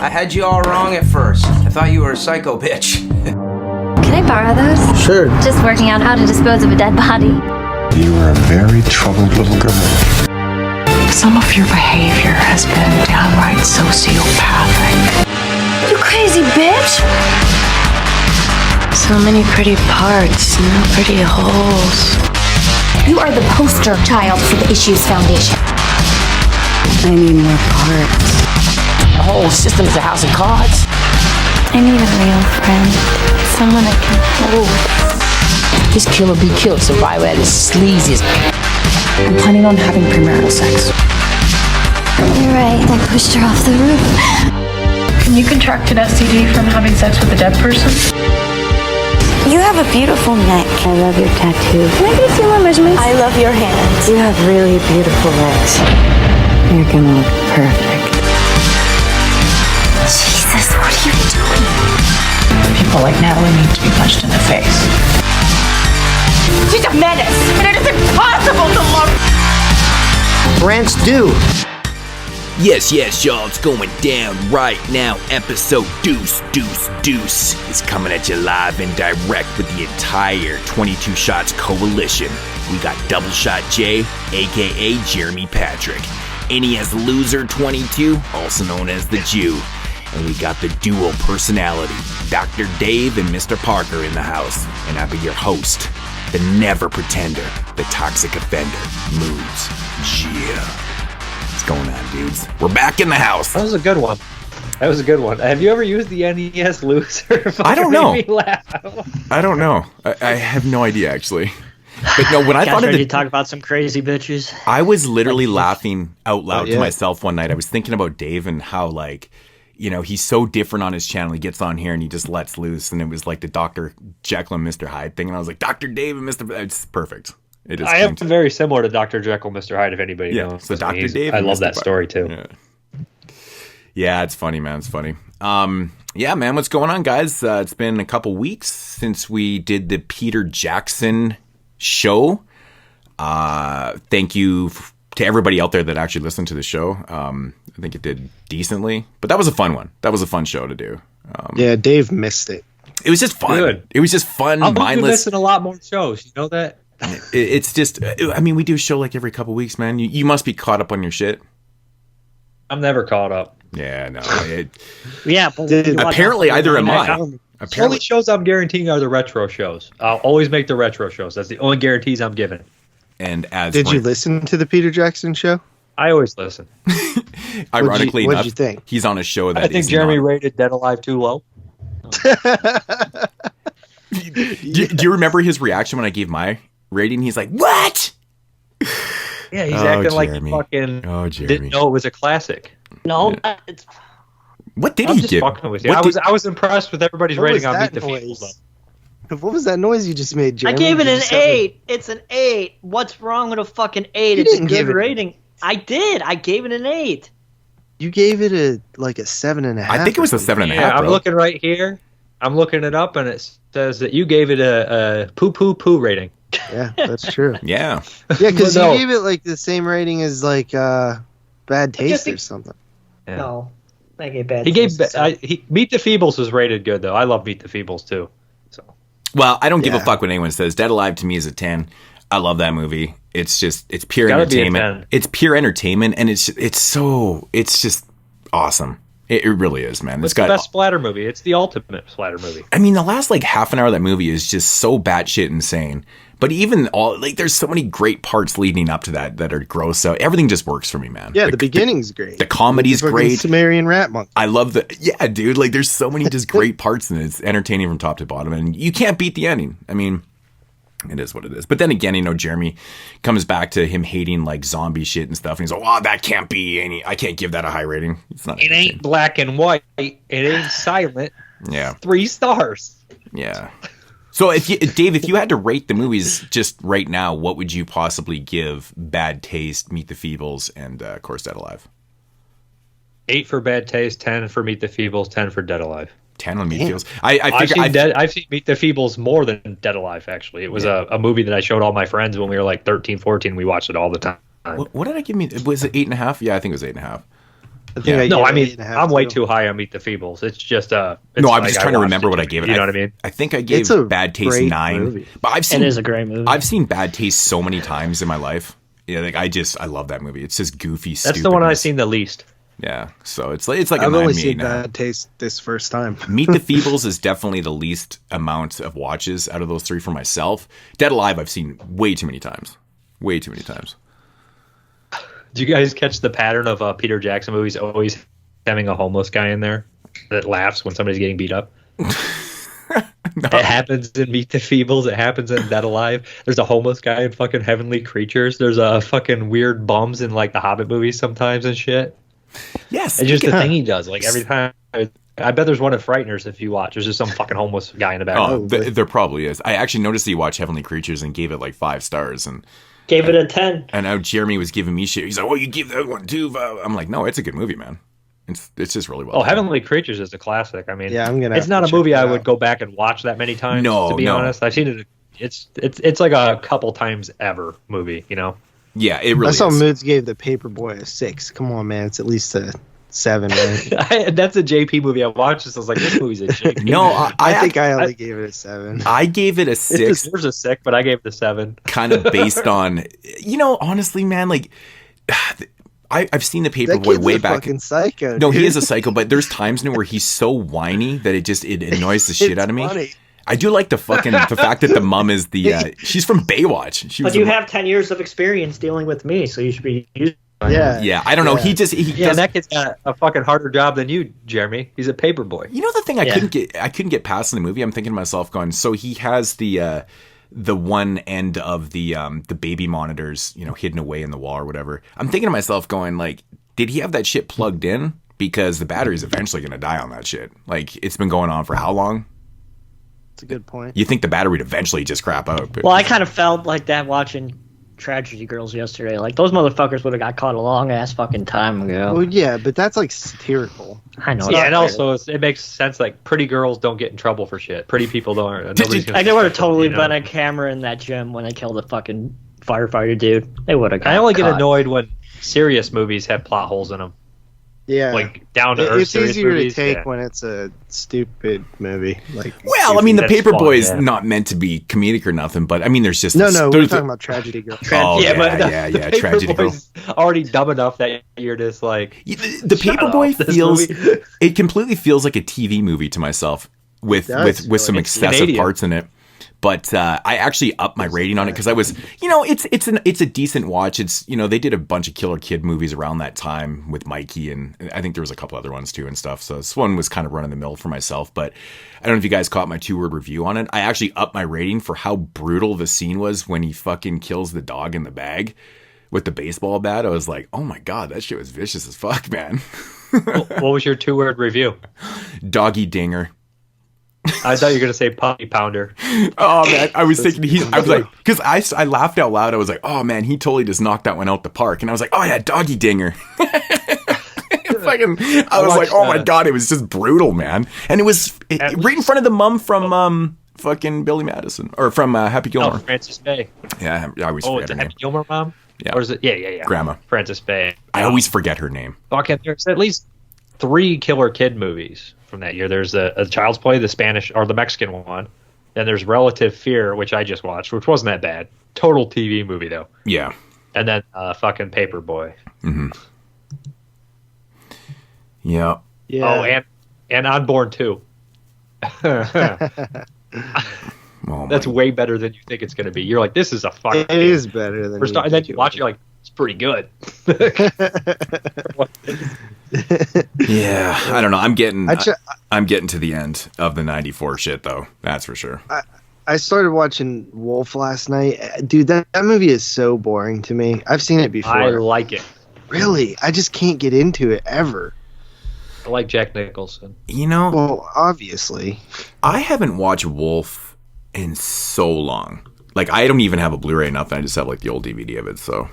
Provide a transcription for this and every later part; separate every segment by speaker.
Speaker 1: I had you all wrong at first. I thought you were a psycho bitch.
Speaker 2: Can I borrow those?
Speaker 3: Sure.
Speaker 2: Just working out how to dispose of a dead body.
Speaker 4: You are a very troubled little girl.
Speaker 5: Some of your behavior has been downright sociopathic.
Speaker 2: You crazy bitch!
Speaker 5: So many pretty parts, no pretty holes.
Speaker 2: You are the poster child for the Issues Foundation.
Speaker 5: I need more parts.
Speaker 6: The whole system is a house of cards.
Speaker 5: I need a real friend. Someone I can hold.
Speaker 6: This killer be killed survivor at his sleaziest.
Speaker 5: I'm planning on having premarital sex.
Speaker 2: You're right, I pushed her off the roof.
Speaker 7: Can you contract an STD from having sex with a dead person?
Speaker 5: You have a beautiful neck. I love your tattoo.
Speaker 2: Can I get a few more measurements?
Speaker 5: I love your hands. You have really beautiful legs. You're gonna look perfect.
Speaker 2: Jesus, what are you doing?
Speaker 7: People like Natalie need to be punched in the face.
Speaker 6: She's a menace, and it is impossible to love.
Speaker 3: Rants do.
Speaker 8: Yes, y'all, it's going down right now. Episode Deuce is coming at you live and direct with the entire 22 Shots Coalition. We got Double Shot J, aka Jeremy Patrick, NES Loser 22, also known as the Jew. And we got the dual personality, Dr. Dave and Mr. Parker in the house. And I'll be your host, the never pretender, the toxic offender, Moods. Yeah. What's going on, dudes? We're back in the house.
Speaker 9: That was a good one. Have you ever used the NES Loser?
Speaker 10: I don't know.
Speaker 9: Made me laugh.
Speaker 10: I don't know. I have no idea, actually. But no, when I thought of
Speaker 11: ready to talk about some crazy bitches.
Speaker 10: I was literally laughing out loud to myself one night. I was thinking about Dave and how, like, you know, he's so different on his channel. He gets on here and he just lets loose. And it was like the Dr. Jekyll and Mr. Hyde thing. And I was like, Dr. Dave and Mr. It's perfect. It is.
Speaker 9: I am very similar to Dr. Jekyll, Mr. Hyde, if anybody knows.
Speaker 10: So Dr. Dave.
Speaker 9: I love that story too.
Speaker 10: Yeah, it's funny, man. It's funny. Yeah, man, what's going on, guys? It's been a couple weeks since we did the Peter Jackson show. Thank you to everybody out there that actually listened to the show. I think it did decently, but that was a fun one. That was a fun show to do.
Speaker 3: Yeah, Dave missed it.
Speaker 10: It was just fun.
Speaker 9: Good.
Speaker 10: It was just fun,
Speaker 9: I'm
Speaker 10: mindless.
Speaker 9: missing a lot more shows. You know that?
Speaker 10: It's just, I mean, we do a show like every couple weeks, man. You must be caught up on your shit.
Speaker 9: I'm never caught up.
Speaker 10: Yeah, no.
Speaker 11: Yeah, but
Speaker 10: apparently either am I.
Speaker 9: The only shows I'm guaranteeing are the retro shows. I'll always make the retro shows. That's the only guarantees I'm giving.
Speaker 10: And
Speaker 3: did you listen to the Peter Jackson show?
Speaker 9: I always listen.
Speaker 10: Ironically enough,
Speaker 3: what'd you think?
Speaker 10: He's on a show that
Speaker 9: I think Jeremy rated Dead Alive too low.
Speaker 10: Do you remember his reaction when I gave my rating? He's like, "What?"
Speaker 9: Yeah, he's acting like he fucking didn't know it was a classic.
Speaker 11: No, it's.
Speaker 10: What did
Speaker 9: I'm
Speaker 10: he
Speaker 9: just
Speaker 10: give?
Speaker 9: fucking with you. I was impressed with everybody's rating on Meet the Feebles.
Speaker 3: What was that noise you just made, Jeremy?
Speaker 11: I gave it an 8. It's an 8. What's wrong with a fucking 8? It's a good rating. I did. I gave it an 8.
Speaker 3: You gave it a 7.5.
Speaker 10: I think it was a 7.5.
Speaker 9: Yeah, I'm looking right here. I'm looking it up, and it says that you gave it a poo rating.
Speaker 3: Yeah, that's true.
Speaker 10: Yeah,
Speaker 3: because you gave it the same rating as Bad Taste or something.
Speaker 9: Yeah.
Speaker 11: No, I gave Bad
Speaker 9: Taste.
Speaker 11: Meet
Speaker 9: the Feebles was rated good though. I love Meet the Feebles too. So.
Speaker 10: Well, I don't give a fuck what anyone says. Dead Alive to me is a 10. I love that movie. It's pure entertainment. It's pure entertainment, and it's just awesome. It really is, man.
Speaker 9: It's the best splatter movie. It's the ultimate splatter movie.
Speaker 10: I mean, the last half an hour of that movie is just so batshit insane. But even there's so many great parts leading up to that are gross. So everything just works for me, man.
Speaker 3: Yeah, the beginning's great.
Speaker 10: The comedy's great.
Speaker 3: Sumerian rat monkey.
Speaker 10: I love dude. There's so many just great parts in it. It's entertaining from top to bottom, and you can't beat the ending. I mean, it is what it is. But then again, Jeremy comes back to him hating zombie shit and stuff, and he's like, "Oh, that can't be any. I can't give that a high rating. It's not.
Speaker 9: It ain't black and white. It ain't silent.
Speaker 10: Yeah,
Speaker 9: 3 stars.
Speaker 10: Yeah." So, Dave, if you had to rate the movies just right now, what would you possibly give Bad Taste, Meet the Feebles, and of course Dead Alive?
Speaker 9: 8 for Bad Taste, 10 for Meet the Feebles, 10 for Dead Alive.
Speaker 10: 10 on Meet the Feebles.
Speaker 9: I've seen Meet the Feebles more than Dead Alive, actually. It was a movie that I showed all my friends when we were 13, 14. We watched it all the time.
Speaker 10: What did I give me? Was it 8.5? Yeah, I think it was 8.5.
Speaker 3: I think I
Speaker 9: No,
Speaker 3: gave
Speaker 9: I
Speaker 3: it
Speaker 9: mean,
Speaker 3: 8.5
Speaker 9: I'm way
Speaker 3: too.
Speaker 9: too high on Meet the Feebles. It's just
Speaker 10: No, I'm just trying to remember what I gave it.
Speaker 9: You know what I mean?
Speaker 10: I think I gave
Speaker 3: It's a
Speaker 10: Bad Taste
Speaker 3: great
Speaker 10: 9.
Speaker 3: movie.
Speaker 10: But I've seen
Speaker 11: It is a great movie.
Speaker 10: I've seen Bad Taste so many times in my life. Yeah, like I love that movie. It's just goofy.
Speaker 9: That's the one I've
Speaker 10: stupidness.
Speaker 9: seen the least.
Speaker 10: Yeah, so it's like a
Speaker 3: I've
Speaker 10: 9
Speaker 3: only
Speaker 10: me
Speaker 3: seen
Speaker 10: now.
Speaker 3: Bad Taste this first time.
Speaker 10: Meet the Feebles is definitely the least amount of watches out of those 3 for myself. Dead Alive I've seen way too many times. Way too many times.
Speaker 9: Do you guys catch the pattern of Peter Jackson movies always having a homeless guy in there that laughs when somebody's getting beat up?
Speaker 10: No.
Speaker 9: It happens in Meet the Feebles. It happens in Dead Alive. There's a homeless guy in fucking Heavenly Creatures. There's a fucking weird bums in like the Hobbit movies sometimes and shit.
Speaker 10: Yes.
Speaker 9: It's just the thing he does. Like every time. I bet there's one of Frighteners if you watch. There's just some fucking homeless guy in the back.
Speaker 10: Oh, there probably is. I actually noticed that you watch Heavenly Creatures and gave it like 5 stars. And
Speaker 11: Gave it a 10.
Speaker 10: I know Jeremy was giving me shit. He's like, "Oh, you give that one too." I'm like, "No, it's a good movie, man. It's just really well."
Speaker 9: Oh,
Speaker 10: done.
Speaker 9: Heavenly Creatures is a classic. I mean,
Speaker 3: Yeah, I'm gonna
Speaker 9: It's
Speaker 3: have
Speaker 9: not
Speaker 3: to
Speaker 9: a
Speaker 3: check
Speaker 9: movie
Speaker 3: that
Speaker 9: I would
Speaker 3: out.
Speaker 9: go back and watch that many times.
Speaker 10: No,
Speaker 9: to be
Speaker 10: no.
Speaker 9: honest, I've seen it. It's like a couple times ever movie. You know.
Speaker 10: Yeah, it really
Speaker 3: I saw
Speaker 10: is.
Speaker 3: Moods gave the Paperboy a 6. Come on, man. It's at least a 7, right?
Speaker 9: That's a JP movie. I watched this. I was like, this movie's a JP.
Speaker 10: No,
Speaker 3: I think I only gave it a 7.
Speaker 10: I gave it a
Speaker 9: It
Speaker 10: 6.
Speaker 9: deserves a 6, but I gave it a 7.
Speaker 10: Kind of based on, honestly, man, like I've seen the
Speaker 3: That
Speaker 10: Paperboy
Speaker 3: kid's
Speaker 10: way
Speaker 3: a
Speaker 10: back.
Speaker 3: fucking psycho.
Speaker 10: No, he
Speaker 3: dude.
Speaker 10: is a psycho, but there's times now where he's so whiny that it annoys the shit
Speaker 3: It's
Speaker 10: out of me.
Speaker 3: funny.
Speaker 10: I do like the fact that the mum is she's from Baywatch. She was
Speaker 11: But you have 10 years of experience dealing with me, so you should be used.
Speaker 3: Yeah.
Speaker 10: Yeah, I don't know.
Speaker 3: Yeah.
Speaker 10: He
Speaker 9: Yeah,
Speaker 10: does.
Speaker 9: and that kid's got a fucking harder job than you, Jeremy. He's a paperboy.
Speaker 10: You know the thing I
Speaker 11: Yeah.
Speaker 10: couldn't get past in the movie. I'm thinking to myself, going, so he has the one end of the baby monitors, hidden away in the wall or whatever. I'm thinking to myself, going, like, did he have that shit plugged in? Because the battery's eventually going to die on that shit. Like, it's been going on for how long?
Speaker 3: That's a good point.
Speaker 10: You think the battery would eventually just crap out? But
Speaker 11: Well, I kind of felt like that watching Tragedy Girls yesterday. Like, those motherfuckers would have got caught a long-ass fucking time ago.
Speaker 3: Well, yeah, but that's like satirical.
Speaker 11: I know.
Speaker 9: Yeah, and
Speaker 11: it's
Speaker 9: also it makes sense. Like, pretty girls don't get in trouble for shit. Pretty people don't. Nobody's gonna
Speaker 11: like, there would have
Speaker 9: suspect them,
Speaker 11: totally
Speaker 9: you know?
Speaker 11: been a camera in that gym when they killed the fucking firefighter dude. They would have got
Speaker 9: I only get
Speaker 11: caught.
Speaker 9: annoyed when serious movies have plot holes in them.
Speaker 3: Yeah.
Speaker 9: Like down to earth.
Speaker 3: It's
Speaker 9: serious
Speaker 3: easier
Speaker 9: movies,
Speaker 3: to take
Speaker 9: yeah.
Speaker 3: when it's a stupid movie. Like,
Speaker 10: well, I mean, the
Speaker 9: That's
Speaker 10: Paperboy is
Speaker 9: fun, yeah.
Speaker 10: not meant to be comedic or nothing, but I mean, there's just
Speaker 3: no, we're
Speaker 10: there's
Speaker 3: talking about Tragedy Girl.
Speaker 10: Oh,
Speaker 9: yeah, but the,
Speaker 10: yeah,
Speaker 9: the
Speaker 10: Tragedy Girl.
Speaker 9: Paperboy's already dumb enough that you're just like
Speaker 10: The
Speaker 9: shut
Speaker 10: Paperboy
Speaker 9: up, this
Speaker 10: feels
Speaker 9: movie.
Speaker 10: it completely feels like a TV movie to myself with
Speaker 3: It does
Speaker 10: with some
Speaker 3: feel like
Speaker 10: excessive
Speaker 9: Canadian.
Speaker 10: parts in it. But I actually upped my rating on it because I was, it's a decent watch. It's they did a bunch of Killer Kid movies around that time with Mikey, and I think there was a couple other ones too and stuff. So this one was kind of run of the mill for myself. But I don't know if you guys caught my 2-word review on it. I actually upped my rating for how brutal the scene was when he fucking kills the dog in the bag with the baseball bat. I was like, oh my god, that shit was vicious as fuck, man.
Speaker 9: What was your 2-word review?
Speaker 10: Doggy dinger.
Speaker 9: I thought you were gonna say puppy pounder.
Speaker 10: Oh man, I was thinking I was like, because I laughed out loud. I was like, oh man, he totally just knocked that one out the park. And I was like, oh yeah, doggy dinger. Fucking, I was like, oh my god, it was just brutal, man. And it was right in front of the mum from fucking Billy Madison or from Happy Gilmore.
Speaker 9: Oh, Frances Bay.
Speaker 10: Yeah, I always
Speaker 9: Oh,
Speaker 10: forget
Speaker 9: it's a
Speaker 10: her name.
Speaker 9: Happy Gilmore mom.
Speaker 10: Yeah.
Speaker 9: Or is it? Yeah.
Speaker 10: Grandma.
Speaker 9: Frances Bay.
Speaker 10: I always forget her name.
Speaker 9: Fucking, there's at least 3 Killer Kid movies from that year. There's a Child's Play, the Spanish or the Mexican one. Then there's Relative Fear, which I just watched, which wasn't that bad. Total TV movie though.
Speaker 10: Yeah.
Speaker 9: And then fucking Paperboy.
Speaker 10: Mm-hmm. Yeah.
Speaker 3: Yeah.
Speaker 9: Oh, and Unborn 2.
Speaker 10: Oh,
Speaker 9: That's
Speaker 10: my-
Speaker 9: way better than you think it's going to be. You're like, this is a fucking.
Speaker 3: It is better than.
Speaker 9: And then you watch, you're like, it's pretty good.
Speaker 10: Yeah, I don't know. I'm getting
Speaker 3: I ch-
Speaker 10: I'm getting to the end of the 94 shit though. That's for sure.
Speaker 3: I started watching Wolf last night. Dude, that movie is so boring to me. I've seen it before.
Speaker 9: I like it.
Speaker 3: Really? I just can't get into it ever.
Speaker 9: I like Jack Nicholson.
Speaker 3: Well, obviously.
Speaker 10: I haven't watched Wolf in so long. Like, I don't even have a Blu-ray, nothing. I just have like the old DVD of it. So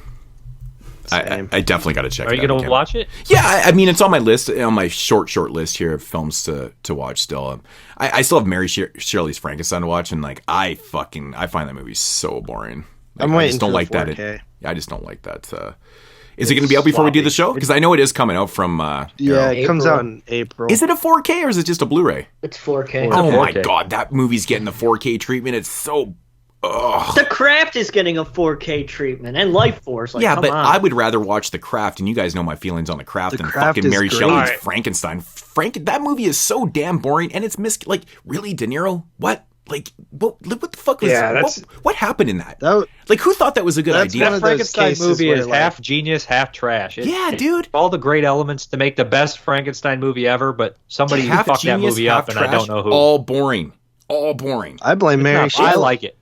Speaker 10: I definitely got to check it out.
Speaker 9: Are you going to
Speaker 10: again.
Speaker 9: watch it?
Speaker 10: Yeah, I mean, it's on my list, on my short list here of films to watch still. I still have Mary Shirley's Frankenstein to watch, and like, I find that movie so boring. Like,
Speaker 3: I'm
Speaker 10: I
Speaker 3: waiting
Speaker 10: just don't
Speaker 3: for
Speaker 10: like
Speaker 3: the
Speaker 10: that.
Speaker 3: 4K.
Speaker 10: I just don't like that. Is it going to be out before we do the show? Because I know it is coming out from.
Speaker 3: Yeah, it comes out in April.
Speaker 10: Is it a 4K or is it just a Blu-ray?
Speaker 11: It's 4K.
Speaker 10: Oh my
Speaker 9: 4K.
Speaker 10: god, that movie's getting the 4K treatment. It's so. Ugh.
Speaker 11: The Craft is getting a 4K treatment, and Life Force. Like,
Speaker 10: Yeah,
Speaker 11: come
Speaker 10: but
Speaker 11: on.
Speaker 10: I would rather watch The Craft, and you guys know my feelings on The Craft,
Speaker 3: The
Speaker 10: than
Speaker 3: Craft
Speaker 10: fucking
Speaker 3: is
Speaker 10: Mary
Speaker 3: great.
Speaker 10: Shelley's
Speaker 9: Alright.
Speaker 10: Frankenstein. That movie is so damn boring, and it's like, really, De Niro? What? Like, what the fuck was?
Speaker 9: Yeah, that's-
Speaker 10: what happened in that?
Speaker 3: That,
Speaker 10: Like, who thought that was a good
Speaker 3: That's
Speaker 10: idea?
Speaker 3: one
Speaker 9: That
Speaker 3: of those
Speaker 9: Frankenstein
Speaker 3: cases
Speaker 9: movie
Speaker 3: where,
Speaker 9: is
Speaker 3: like-
Speaker 9: half genius, half trash.
Speaker 10: Yeah, dude.
Speaker 9: All the great elements to make the best Frankenstein movie ever, but somebody
Speaker 10: Half
Speaker 9: fucked that
Speaker 10: genius,
Speaker 9: movie
Speaker 10: half
Speaker 9: up, and I
Speaker 10: trash,
Speaker 9: don't know who.
Speaker 10: All boring. All boring.
Speaker 3: I blame Mary
Speaker 9: I
Speaker 3: Shelley.
Speaker 9: like it.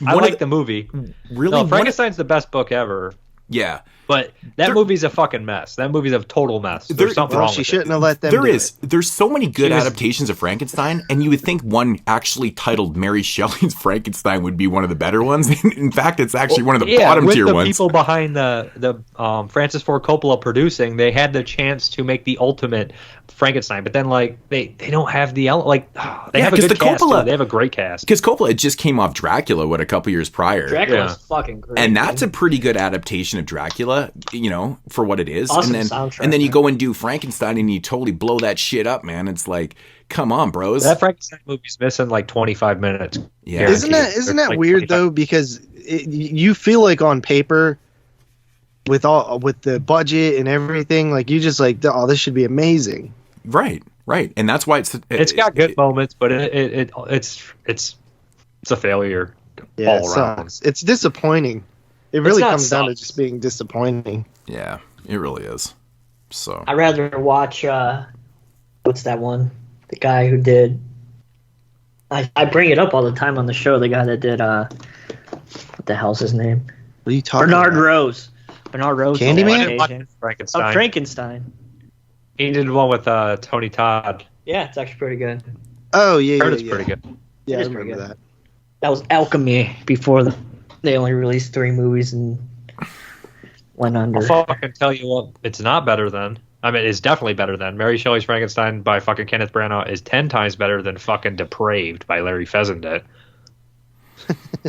Speaker 9: I
Speaker 10: One of
Speaker 9: like the movie.
Speaker 10: Really?
Speaker 9: No,
Speaker 10: One of-
Speaker 9: Frankenstein's the best book ever,
Speaker 10: Yeah.
Speaker 9: but that movie's a fucking mess. That movie's a total mess. There's something
Speaker 3: Well,
Speaker 9: wrong
Speaker 3: she
Speaker 9: with
Speaker 3: shouldn't
Speaker 9: it.
Speaker 3: have let them.
Speaker 10: There
Speaker 3: do
Speaker 10: is.
Speaker 3: it.
Speaker 10: There's so many good
Speaker 9: She was-
Speaker 10: adaptations of Frankenstein, and you would think one actually titled Mary Shelley's Frankenstein would be one of the better ones. In fact, it's actually one of the bottom
Speaker 9: with
Speaker 10: tier
Speaker 9: the
Speaker 10: ones.
Speaker 9: people behind the Francis Ford Coppola producing, they had the chance to make the ultimate Frankenstein, but then like they don't have the they have a
Speaker 10: 'cause
Speaker 9: good
Speaker 10: the
Speaker 9: cast.
Speaker 10: Coppola-
Speaker 9: Too. They have a great cast.
Speaker 10: Because Coppola had just came off Dracula, a couple years prior.
Speaker 11: Dracula's fucking great.
Speaker 10: And that's a pretty good adaptation of Dracula, for what it is.
Speaker 11: Awesome
Speaker 10: and
Speaker 11: soundtrack,
Speaker 10: and then you
Speaker 11: man.
Speaker 10: go and do Frankenstein and you totally blow that shit up, man. It's like, come on, bros.
Speaker 9: That Frankenstein movie's missing like 25 minutes.
Speaker 10: Yeah.
Speaker 9: guaranteed.
Speaker 3: Isn't that
Speaker 9: Like
Speaker 3: weird
Speaker 9: 25.
Speaker 3: though? Because you feel like on paper, with the budget and everything, like you just like, oh, this should be amazing.
Speaker 10: Right. And that's why
Speaker 9: It's got good moments, but it's a failure
Speaker 3: Yeah,
Speaker 9: all
Speaker 3: it
Speaker 9: around.
Speaker 3: sucks. It's disappointing. It really
Speaker 11: not
Speaker 3: comes down to
Speaker 11: sucks.
Speaker 3: just being disappointing.
Speaker 10: Yeah, it really is. So
Speaker 11: I'd rather watch what's that one? The guy who did I bring it up all the time on the show, the guy that did what the hell's his name?
Speaker 3: What are you talking
Speaker 11: Bernard
Speaker 3: about?
Speaker 11: Rose. Bernard Rose.
Speaker 3: Candyman?
Speaker 9: Frankenstein.
Speaker 11: Frankenstein.
Speaker 9: He did one with Tony Todd.
Speaker 11: Yeah, it's actually pretty good.
Speaker 3: Oh yeah,
Speaker 9: Heard
Speaker 3: yeah,
Speaker 9: it's
Speaker 3: yeah.
Speaker 9: pretty good.
Speaker 3: Yeah,
Speaker 11: It
Speaker 3: I
Speaker 11: is pretty
Speaker 3: remember
Speaker 11: good.
Speaker 3: that.
Speaker 11: That was Alchemy before they only released 3 movies and went under.
Speaker 9: I'll fucking tell you what, it's not better than. I mean, it's definitely better than Mary Shelley's Frankenstein by fucking Kenneth Branagh is 10 times better than fucking Depraved by Larry Fessenden.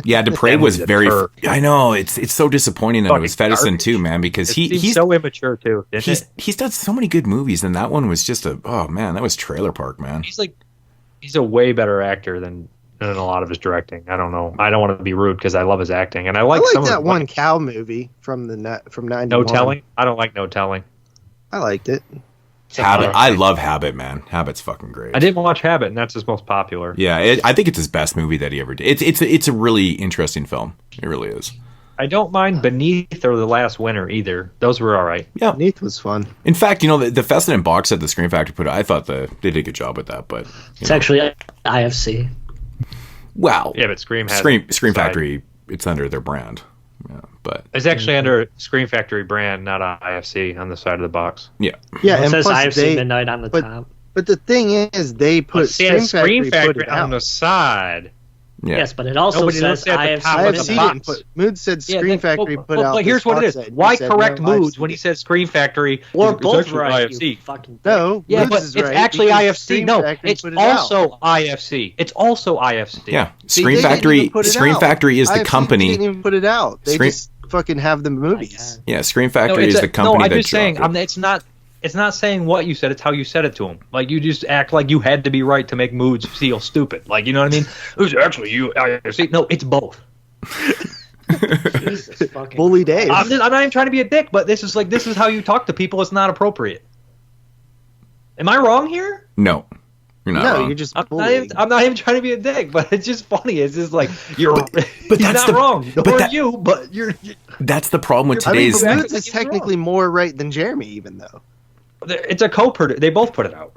Speaker 10: yeah, Depraved
Speaker 9: That
Speaker 10: was
Speaker 9: movie's a
Speaker 10: very.
Speaker 9: turd.
Speaker 10: I know it's so disappointing that it was
Speaker 9: Fucking
Speaker 10: Feddersen
Speaker 9: garbage.
Speaker 10: too, man, because
Speaker 9: He's
Speaker 10: he's
Speaker 9: so immature too. Isn't it?
Speaker 10: he's done so many good movies, and that one was just oh man, that was Trailer Park, man.
Speaker 9: He's a way better actor than a lot of his directing. I don't know. I don't want to be rude because I love his acting, and I
Speaker 3: I
Speaker 9: like
Speaker 3: like
Speaker 9: some
Speaker 3: that
Speaker 9: of
Speaker 3: one cow movie from from '91.
Speaker 9: No Telling. I don't like No Telling.
Speaker 3: I liked it.
Speaker 10: Habit. I love Habit, man. Habit's fucking great.
Speaker 9: I didn't watch Habit, and that's his most popular.
Speaker 10: Yeah, I think it's his best movie that he ever did. It's a really interesting film. It really is.
Speaker 9: I don't mind Beneath or The Last Winter either. Those were all right.
Speaker 10: Yeah,
Speaker 3: Neath was fun.
Speaker 10: In fact, the Fessenden box set the Screen Factory put out, I thought they did a good job with that. But
Speaker 11: It's actually IFC.
Speaker 10: well,
Speaker 9: Yeah, but Scream has
Speaker 10: Screen
Speaker 9: side.
Speaker 10: Factory, it's under their brand. Yeah, but
Speaker 9: It's actually under Screen Factory brand, not IFC on the side of the box.
Speaker 10: yeah,
Speaker 3: Yeah,
Speaker 11: It
Speaker 3: and
Speaker 11: says
Speaker 3: plus
Speaker 11: IFC Midnight on the
Speaker 3: but-
Speaker 11: top.
Speaker 3: But the thing is, they put
Speaker 9: Screen
Speaker 3: Screen Factory put it
Speaker 9: on the
Speaker 3: out.
Speaker 9: side.
Speaker 10: yeah.
Speaker 11: Yes, but it also
Speaker 9: Nobody
Speaker 11: says
Speaker 9: looks at the
Speaker 11: IFC.
Speaker 9: top of
Speaker 3: IFC
Speaker 9: the
Speaker 11: Midnight.
Speaker 3: didn't
Speaker 9: box.
Speaker 3: put. Mood said Screen Factory put out.
Speaker 9: But here's
Speaker 3: this
Speaker 9: what it
Speaker 3: box
Speaker 9: is.
Speaker 3: set. You
Speaker 9: Why
Speaker 3: said
Speaker 9: correct
Speaker 3: no
Speaker 9: Moods
Speaker 3: IFC.
Speaker 9: when he said Screen Factory?
Speaker 11: We're
Speaker 9: it's
Speaker 11: both
Speaker 9: actually
Speaker 11: right,
Speaker 9: IFC.
Speaker 11: you fucking
Speaker 3: No,
Speaker 9: Yeah,
Speaker 3: Moods
Speaker 9: but
Speaker 3: is
Speaker 9: it's
Speaker 3: right
Speaker 9: actually
Speaker 3: because
Speaker 9: IFC.
Speaker 3: Screen
Speaker 9: No,
Speaker 3: Factory
Speaker 9: it's
Speaker 3: put it out.
Speaker 9: also IFC. It's also IFC.
Speaker 10: Yeah.
Speaker 3: See,
Speaker 10: Screen
Speaker 3: they didn't
Speaker 10: Factory.
Speaker 3: even put it
Speaker 10: Screen
Speaker 3: out.
Speaker 10: Factory is the
Speaker 3: IFC
Speaker 10: company.
Speaker 3: Didn't even put it out. They
Speaker 10: Screen-
Speaker 3: just fucking have the movies.
Speaker 10: Yeah, Screen
Speaker 9: No,
Speaker 10: Factory is the company
Speaker 9: I'm
Speaker 10: that
Speaker 9: just saying.
Speaker 10: dropped it.
Speaker 9: It's not. It's not saying what you said. It's how you said it to him. Like you just act like you had to be right to make Moods feel stupid. Like you know what I mean? It was actually you. IFC. No, it's both.
Speaker 11: Jesus fucking.
Speaker 3: Bully Dave.
Speaker 9: I'm not even trying to be a dick, but this is how you talk to people. It's not appropriate. Am I wrong here?
Speaker 10: No, you're not
Speaker 3: no,
Speaker 10: wrong.
Speaker 3: you're just
Speaker 9: I'm
Speaker 3: bullying.
Speaker 9: not even trying to be a dick, but it's just funny. It's just like you're.
Speaker 10: but
Speaker 9: he's
Speaker 10: that's
Speaker 9: not
Speaker 10: the-
Speaker 9: wrong.
Speaker 10: but
Speaker 9: Nor
Speaker 10: that-
Speaker 9: you, but you're.
Speaker 10: That's the problem with
Speaker 3: I mean,
Speaker 10: today's.
Speaker 3: but
Speaker 9: Exactly
Speaker 3: Moods
Speaker 9: like
Speaker 3: is
Speaker 9: he was
Speaker 3: technically more right than Jeremy, even though.
Speaker 9: It's a co-producer. They both put it out.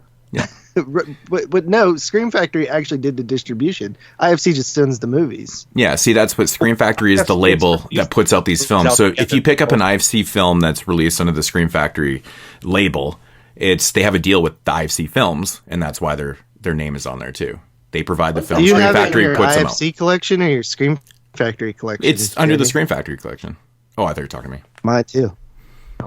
Speaker 3: But no, Screen Factory actually did the distribution. IFC just sends the movies.
Speaker 10: Yeah, see, that's what Screen Factory is, the label that puts out these films. So if you pick up an IFC film that's released under the Screen Factory label, they have a deal with the IFC films, and that's why their name is on there too. They provide the film.
Speaker 3: Do you
Speaker 10: Screen
Speaker 3: have it in
Speaker 10: Factory
Speaker 3: your
Speaker 10: puts them out.
Speaker 3: IFC collection or your Screen Factory collection?
Speaker 10: It's under the
Speaker 3: Jeremy?
Speaker 10: Screen Factory collection. Oh, I thought you were talking to me.
Speaker 3: Mine too.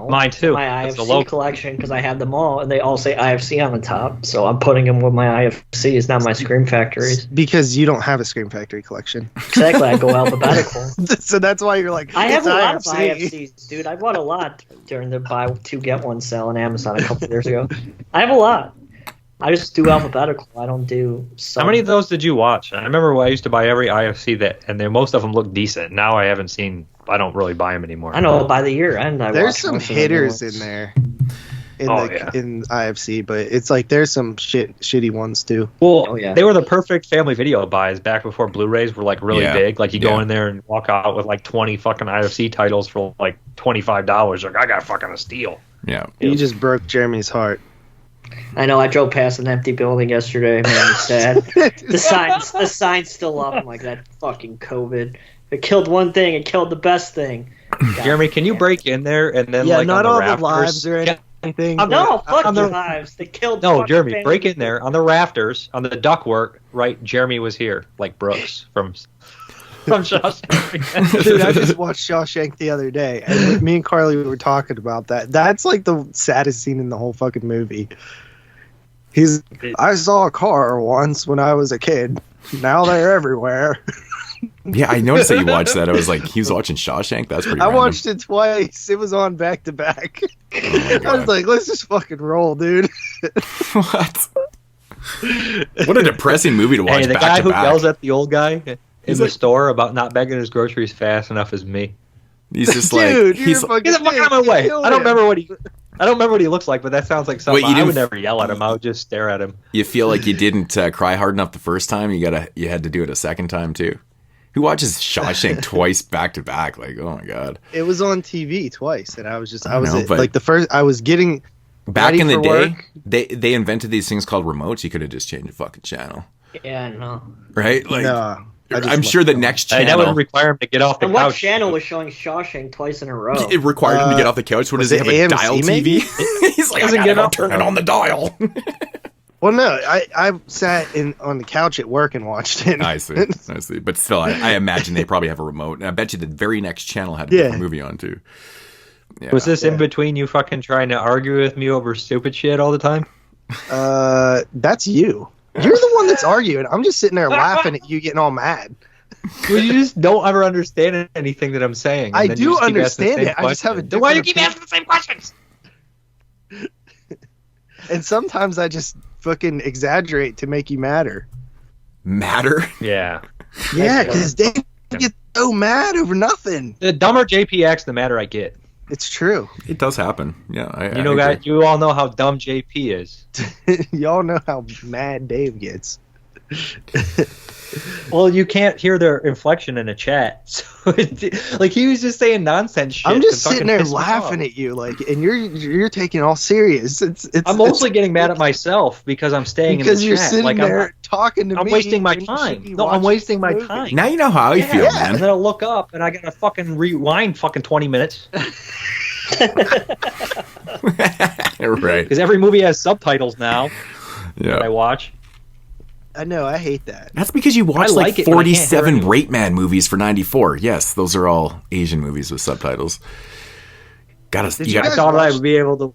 Speaker 9: Mine too.
Speaker 11: My
Speaker 9: That's the
Speaker 11: IFC
Speaker 9: low
Speaker 11: collection, because I have them all, and they all say IFC on the top, so I'm putting them with my IFCs, not my Scream Factories.
Speaker 3: Because you don't have a Scream Factory collection.
Speaker 11: Exactly, I go alphabetical.
Speaker 3: So that's why you're like,
Speaker 11: I have
Speaker 3: it's
Speaker 11: a lot of
Speaker 3: IFC.
Speaker 11: IFCs, dude. I bought a lot during the buy two get one sale on Amazon a couple years ago. I have a lot. I just do alphabetical. I don't do.
Speaker 9: How many of those did you watch? I remember I used to buy every IFC and then most of them look decent. Now I haven't seen. I don't really buy them anymore.
Speaker 11: I know by the year end.
Speaker 3: There's some hitters in there. In IFC, but it's like there's some shitty ones too.
Speaker 9: Well, they were the perfect family video buys back before Blu-rays were like really big. Like you go in there and walk out with like 20 fucking IFC titles for like $25. Like I got fucking a steal.
Speaker 10: Yeah,
Speaker 3: you just broke Jeremy's heart.
Speaker 11: I know. I drove past an empty building yesterday. Man, it's sad. the sign's still up. I'm like, that fucking COVID. It killed one thing. It killed the best thing. God,
Speaker 9: Jeremy, can you break in there and then like
Speaker 3: not
Speaker 9: on the
Speaker 3: all
Speaker 9: rafters?
Speaker 3: the lives or anything.
Speaker 11: No, fuck the lives. They killed.
Speaker 9: No, Jeremy, break in there on the rafters on the ductwork. Right, Jeremy was here, like Brooks from Shawshank.
Speaker 3: Dude, I just watched Shawshank the other day, and me and Carly were talking about that. That's like the saddest scene in the whole fucking movie. I saw a car once when I was a kid. Now they're everywhere.
Speaker 10: Yeah, I noticed that you watched that. I was like, he was watching Shawshank? That's pretty random.
Speaker 3: watched it twice. It was on back to back. I was like, let's just fucking roll, dude.
Speaker 10: What? What a depressing movie to watch
Speaker 9: Hey, the
Speaker 10: back
Speaker 9: guy
Speaker 10: to
Speaker 9: who
Speaker 10: back.
Speaker 9: yells at the old guy in the store about not bagging his groceries fast enough is me.
Speaker 10: He's just
Speaker 3: Dude,
Speaker 10: like, he's
Speaker 9: Get the fuck out of my way. I don't remember what he looks like, but that sounds like something. I would never yell at him. I would just stare at him.
Speaker 10: You feel like you didn't cry hard enough the first time. You had to do it a second time too. Who watches Shawshank twice back to back? Like, oh my god!
Speaker 3: It was on TV twice, and I was getting
Speaker 10: back in the day.
Speaker 3: Work.
Speaker 10: They invented these things called remotes. You could have just changed the fucking channel.
Speaker 11: Yeah, no.
Speaker 10: Right? Like,
Speaker 3: no.
Speaker 10: I'm sure the next channel.
Speaker 9: That would require him to get off the
Speaker 11: and
Speaker 9: couch.
Speaker 11: what channel was showing Shawshank twice in a row?
Speaker 10: It required him to get off the couch. What does he have, a dial
Speaker 3: maybe?
Speaker 10: TV? He's like, I gotta go turn it on the dial.
Speaker 3: Well, no, I sat on the couch at work and watched it.
Speaker 10: I see. But still, I imagine they probably have a remote. And I bet you the very next channel had a different movie on, too. Yeah.
Speaker 9: Was this in between you fucking trying to argue with me over stupid shit all the time?
Speaker 3: That's you. You're the one that's arguing. I'm just sitting there laughing at you getting all mad.
Speaker 9: Well, you just don't ever understand anything that I'm saying.
Speaker 3: I do understand it. I just have a different
Speaker 9: Then why do you keep asking the same questions?
Speaker 3: And sometimes I just fucking exaggerate to make you madder.
Speaker 10: Madder?
Speaker 9: Yeah.
Speaker 3: Yeah, because they get so mad over nothing.
Speaker 9: The dumber JP acts, the madder I get.
Speaker 3: It's true.
Speaker 10: It does happen. Yeah.
Speaker 9: Guys, you all know how dumb JP is.
Speaker 3: Y'all know how mad Dave gets.
Speaker 9: Well, you can't hear their inflection in a chat. So like he was just saying nonsense shit.
Speaker 3: I'm just sitting there laughing at you, like, and you're taking it all serious.
Speaker 9: I'm mostly getting mad at myself because I'm staying in the chat.
Speaker 3: Because you're sitting there talking to me.
Speaker 9: I'm wasting my time. No, I'm wasting my time.
Speaker 10: Now you know how I feel, man.
Speaker 9: And then I'll look up and I gotta fucking rewind fucking 20 minutes.
Speaker 10: Right.
Speaker 9: Because every movie has subtitles now.
Speaker 10: Yeah.
Speaker 9: That I watch.
Speaker 3: I know, I hate that.
Speaker 10: That's because you watch
Speaker 9: like
Speaker 10: 47 Rape Man movies for 94. Yes, those are all Asian movies with subtitles. I
Speaker 9: thought I would be able to.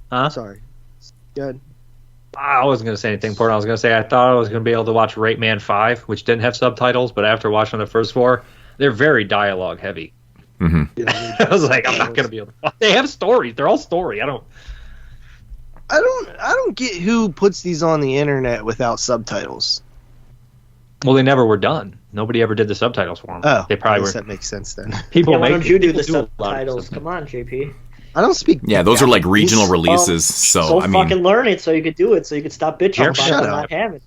Speaker 9: Huh?
Speaker 3: Sorry. Good.
Speaker 9: I wasn't going to say anything important. I was going to say I thought I was going to be able to watch Rape Man 5, which didn't have subtitles, but after watching the first four, they're very dialogue heavy.
Speaker 10: Mm-hmm.
Speaker 9: I was like, I'm not going to be able to. They have stories. They're all story. I
Speaker 3: don't get who puts these on the internet without subtitles.
Speaker 9: Well, they never were done. Nobody ever did the subtitles for them.
Speaker 3: Oh,
Speaker 9: they probably were.
Speaker 3: That makes sense then.
Speaker 11: Why don't you do the subtitles? Come on, JP.
Speaker 3: I don't speak.
Speaker 10: Yeah, those are like regional releases. So I mean,
Speaker 11: fucking learn it so you could do it, so you could stop bitching about
Speaker 3: shut
Speaker 11: it
Speaker 3: up.
Speaker 11: not having it.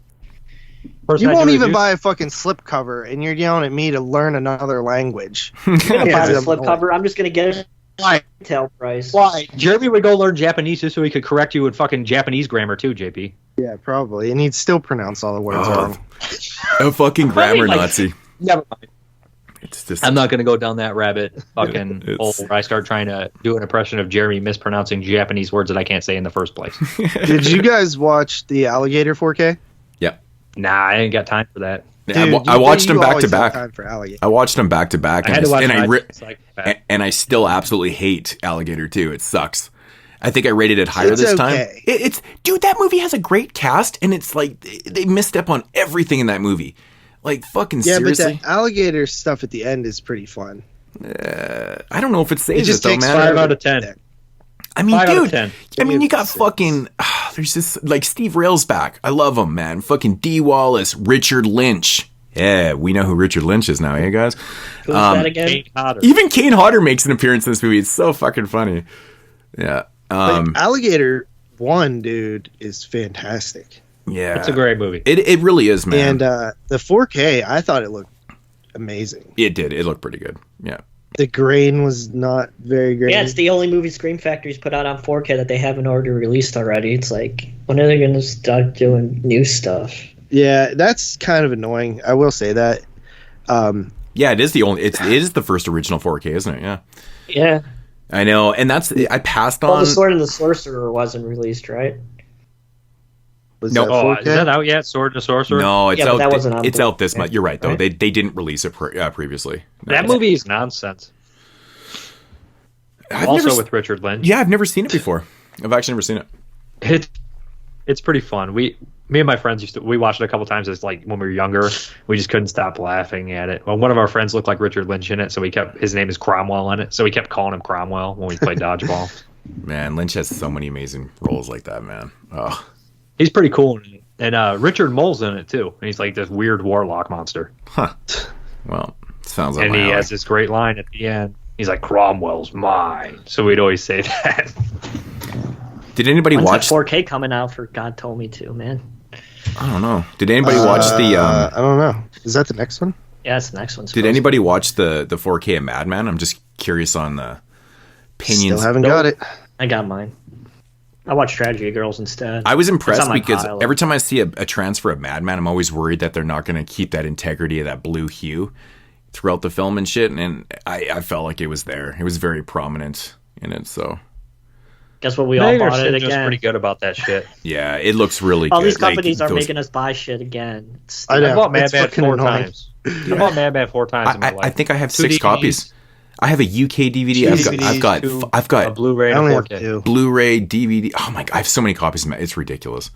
Speaker 3: You won't even buy a fucking slipcover, and you're yelling at me to learn another language.
Speaker 11: I'm gonna buy the slipcover. I'm just gonna get it.
Speaker 9: Why?
Speaker 11: Retail price.
Speaker 9: Why? Jeremy would go learn Japanese just so he could correct you in fucking Japanese grammar too, JP.
Speaker 3: Yeah, probably. And he'd still pronounce all the words wrong.
Speaker 10: A fucking grammar Nazi.
Speaker 9: Never mind.
Speaker 10: It's just,
Speaker 9: I'm not going to go down that rabbit fucking hole where I start trying to do an impression of Jeremy mispronouncing Japanese words that I can't say in the first place.
Speaker 3: Did you guys watch the Alligator 4K?
Speaker 10: Yep.
Speaker 9: Nah, I ain't got time for that.
Speaker 3: Dude,
Speaker 10: I watched them
Speaker 3: you
Speaker 10: back to
Speaker 3: always have
Speaker 10: back.
Speaker 3: time for Alligator.
Speaker 10: I watched them back to back,
Speaker 9: I had to watch
Speaker 10: and and I still absolutely hate Alligator too. It sucks. I think I rated it higher
Speaker 3: It's
Speaker 10: this
Speaker 3: okay.
Speaker 10: time. It's dude, that movie has a great cast, and it's like they misstep on everything in that movie. Like fucking
Speaker 3: Yeah,
Speaker 10: seriously.
Speaker 3: but the alligator stuff at the end is pretty fun.
Speaker 10: I don't know if it saves
Speaker 3: It just
Speaker 10: though,
Speaker 3: takes
Speaker 10: man.
Speaker 9: 5 out of 10.
Speaker 10: I mean,
Speaker 9: 5 out of
Speaker 10: dude.
Speaker 9: 10.
Speaker 10: I mean, you got
Speaker 3: Six.
Speaker 10: fucking. There's this like Steve Railsback. I love him, man. Fucking D. Wallace, Richard Lynch. Yeah, we know who Richard Lynch is now, eh, guys?
Speaker 11: Who's that again?
Speaker 9: Kane Hodder.
Speaker 10: Even Kane Hodder makes an appearance in this movie. It's so fucking funny. Yeah.
Speaker 3: Like, Alligator 1, dude, is fantastic.
Speaker 10: Yeah.
Speaker 9: It's a great movie.
Speaker 10: It really is, man.
Speaker 3: And the 4K, I thought it looked amazing.
Speaker 10: It did. It looked pretty good. Yeah.
Speaker 3: The grain was not very great.
Speaker 11: Yeah, it's the only movie Scream Factory's put out on 4K that they haven't already released already. It's like, when are they going to start doing new stuff?
Speaker 3: Yeah, that's kind of annoying. I will say that.
Speaker 10: Yeah, it is the only. It is the first original 4K, isn't it? Yeah.
Speaker 11: Yeah.
Speaker 10: I know, and that's I passed on.
Speaker 11: Well, The Sword and the Sorcerer wasn't released, right?
Speaker 3: Was
Speaker 10: No.
Speaker 3: that
Speaker 9: Oh,
Speaker 3: 4K?
Speaker 9: is that out yet? Sword and the Sorcerer?
Speaker 10: No, it's
Speaker 11: Yeah, but
Speaker 10: out.
Speaker 11: that wasn't on
Speaker 10: It's out this month. You're right, though.
Speaker 11: right?
Speaker 10: They didn't release it previously. No,
Speaker 9: That movie is nonsense.
Speaker 10: I've
Speaker 9: Also
Speaker 10: never,
Speaker 9: with Richard Lynch.
Speaker 10: yeah, I've never seen it before. I've actually never seen it.
Speaker 9: It's pretty fun. Me and my friends we watched it a couple times as like when we were younger. We just couldn't stop laughing at it. Well, one of our friends looked like Richard Lynch in it, so his name is Cromwell in it, so we kept calling him Cromwell when we played dodgeball.
Speaker 10: Man, Lynch has so many amazing roles like that, man. Oh,
Speaker 9: He's pretty cool in it. And Richard Mole's in it too. And he's like this weird warlock monster.
Speaker 10: huh. Well, sounds like
Speaker 9: And
Speaker 10: my
Speaker 9: he
Speaker 10: alley.
Speaker 9: has this great line at the end. He's like, Cromwell's mine. So we'd always say that.
Speaker 10: Did anybody
Speaker 11: When's
Speaker 10: watch?
Speaker 11: that 4K coming out for God Told Me To, man?
Speaker 10: I don't know. Did anybody watch the?
Speaker 3: I don't know. Is that the next one?
Speaker 11: Yeah, that's the next one.
Speaker 10: Did anybody watch the 4K of Madman? I'm just curious on the opinions.
Speaker 3: Still haven't got it.
Speaker 11: I got mine. I watched Tragedy Girls instead.
Speaker 10: I was
Speaker 11: It's
Speaker 10: impressed
Speaker 11: on my
Speaker 10: because
Speaker 11: pile.
Speaker 10: every time I see a transfer of Madman, I'm always worried that they're not going to keep that integrity of that blue hue throughout the film and shit. And I felt like it was there. It was very prominent in it. So
Speaker 11: Guess what? We all bought it
Speaker 9: just
Speaker 11: again.
Speaker 9: pretty good about that shit.
Speaker 10: yeah, it looks really
Speaker 11: All
Speaker 10: good.
Speaker 11: these companies
Speaker 10: Like,
Speaker 11: are
Speaker 10: those-
Speaker 11: making us buy shit again. It's
Speaker 3: I know.
Speaker 9: I bought
Speaker 3: It's
Speaker 9: Madman
Speaker 3: fucking
Speaker 9: 4
Speaker 3: annoying.
Speaker 9: times. I bought Madman 4 times in my life.
Speaker 10: I think I have
Speaker 9: 2
Speaker 10: 6
Speaker 9: DVDs,
Speaker 10: copies. I have a UK DVD. I've got
Speaker 9: a Blu-ray
Speaker 3: I
Speaker 9: and
Speaker 3: only
Speaker 9: a
Speaker 3: have
Speaker 9: 4K.
Speaker 3: 2.
Speaker 10: Blu-ray, DVD. Oh my god, I have so many copies. It's ridiculous.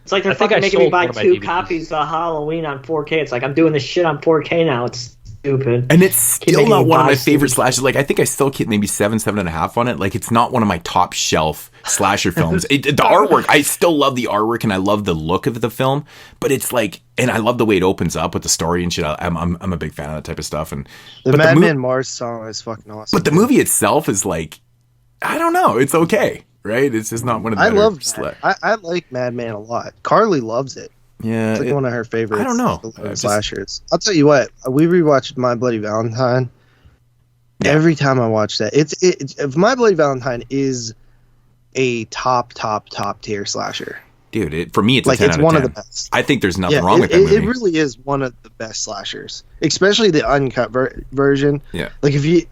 Speaker 11: It's like they're
Speaker 9: I think I
Speaker 11: fucking making me
Speaker 9: sold
Speaker 11: buy
Speaker 9: one of my
Speaker 11: 2
Speaker 9: DVDs.
Speaker 11: copies of Halloween on 4K. It's like I'm doing this shit on 4K now. It's stupid.
Speaker 10: And it's
Speaker 11: Keep
Speaker 10: still
Speaker 11: making
Speaker 10: not
Speaker 11: me
Speaker 10: one of
Speaker 11: buy
Speaker 10: my favorite
Speaker 11: stupid
Speaker 10: slashers. Like I think I still keep maybe 7.5 on it. Like it's not one of my top shelf slasher films. The artwork, I still love the artwork and I love the look of the film. But it's like, and I love the way it opens up with the story and shit. I'm a big fan of that type of stuff. And
Speaker 3: The
Speaker 10: but
Speaker 3: Madman Mars song is fucking awesome.
Speaker 10: but the movie itself is like, I don't know. It's okay, right? It's just not one of the
Speaker 3: I
Speaker 10: better
Speaker 3: love I like Madman a lot. Carly loves it.
Speaker 10: Yeah,
Speaker 3: It's like one of her favorites.
Speaker 10: I don't know.
Speaker 3: Slashers. I'll tell you what. We rewatched My Bloody Valentine.
Speaker 10: Yeah.
Speaker 3: Every time I watch that, it's My Bloody Valentine is a top tier slasher.
Speaker 10: dude. For me, it's
Speaker 3: Like
Speaker 10: a 10
Speaker 3: it's
Speaker 10: out of
Speaker 3: one
Speaker 10: 10.
Speaker 3: of the best.
Speaker 10: I think there's nothing
Speaker 3: Yeah,
Speaker 10: wrong with that movie.
Speaker 3: It really is one of the best slashers, especially the uncut version.
Speaker 10: Yeah.
Speaker 3: Like if you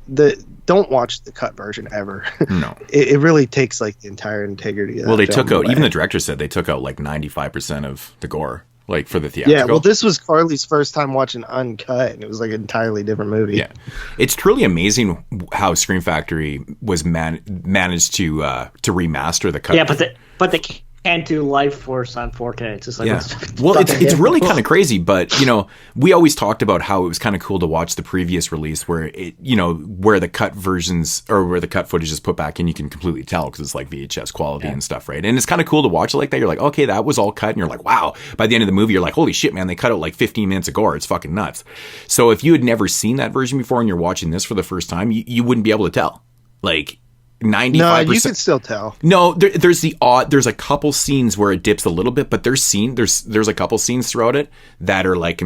Speaker 3: don't watch the cut version ever.
Speaker 10: No.
Speaker 3: It really takes like the entire integrity of
Speaker 10: Well,
Speaker 3: that
Speaker 10: they took
Speaker 3: film
Speaker 10: out, even
Speaker 3: away.
Speaker 10: the director said they took out like 95% of the gore, like for the theatrical.
Speaker 3: Yeah, well, this was Carly's first time watching uncut, and it was like an entirely different movie.
Speaker 10: Yeah, it's truly amazing how Scream Factory was managed to remaster the cut.
Speaker 11: Yeah, but they can't do Life Force on 4K. It's just like
Speaker 10: Yeah.
Speaker 11: what's
Speaker 10: Well, it's
Speaker 11: fucking
Speaker 10: really
Speaker 11: different.
Speaker 10: kind of crazy, but we always talked about how it was kind of cool to watch the previous release where where the cut versions or where the cut footage is put back in, you can completely tell because it's like VHS quality and stuff, right? And it's kind of cool to watch it like that. You're like, okay, that was all cut, and you're like, wow. By the end of the movie, you're like, holy shit, man, they cut out like 15 minutes of gore. It's fucking nuts. So if you had never seen that version before and you're watching this for the first time, you wouldn't be able to tell. Like 95%.
Speaker 3: No, you can still tell.
Speaker 10: No, there's a couple scenes where it dips a little bit, but there's a couple scenes throughout it that are like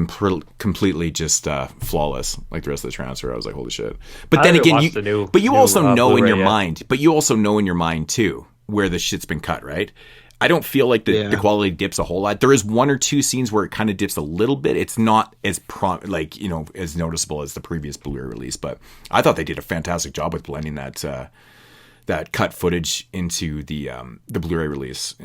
Speaker 10: completely just flawless. Like the rest of the transfer, I was like, holy shit. But then again, you also know in your mind, but you also know in your mind too where the shit's been cut, right? I don't feel like the quality dips a whole lot. There is one or two scenes where it kind of dips a little bit. It's not as as noticeable as the previous Blu-ray release, but I thought they did a fantastic job with blending that cut footage into the Blu-ray release.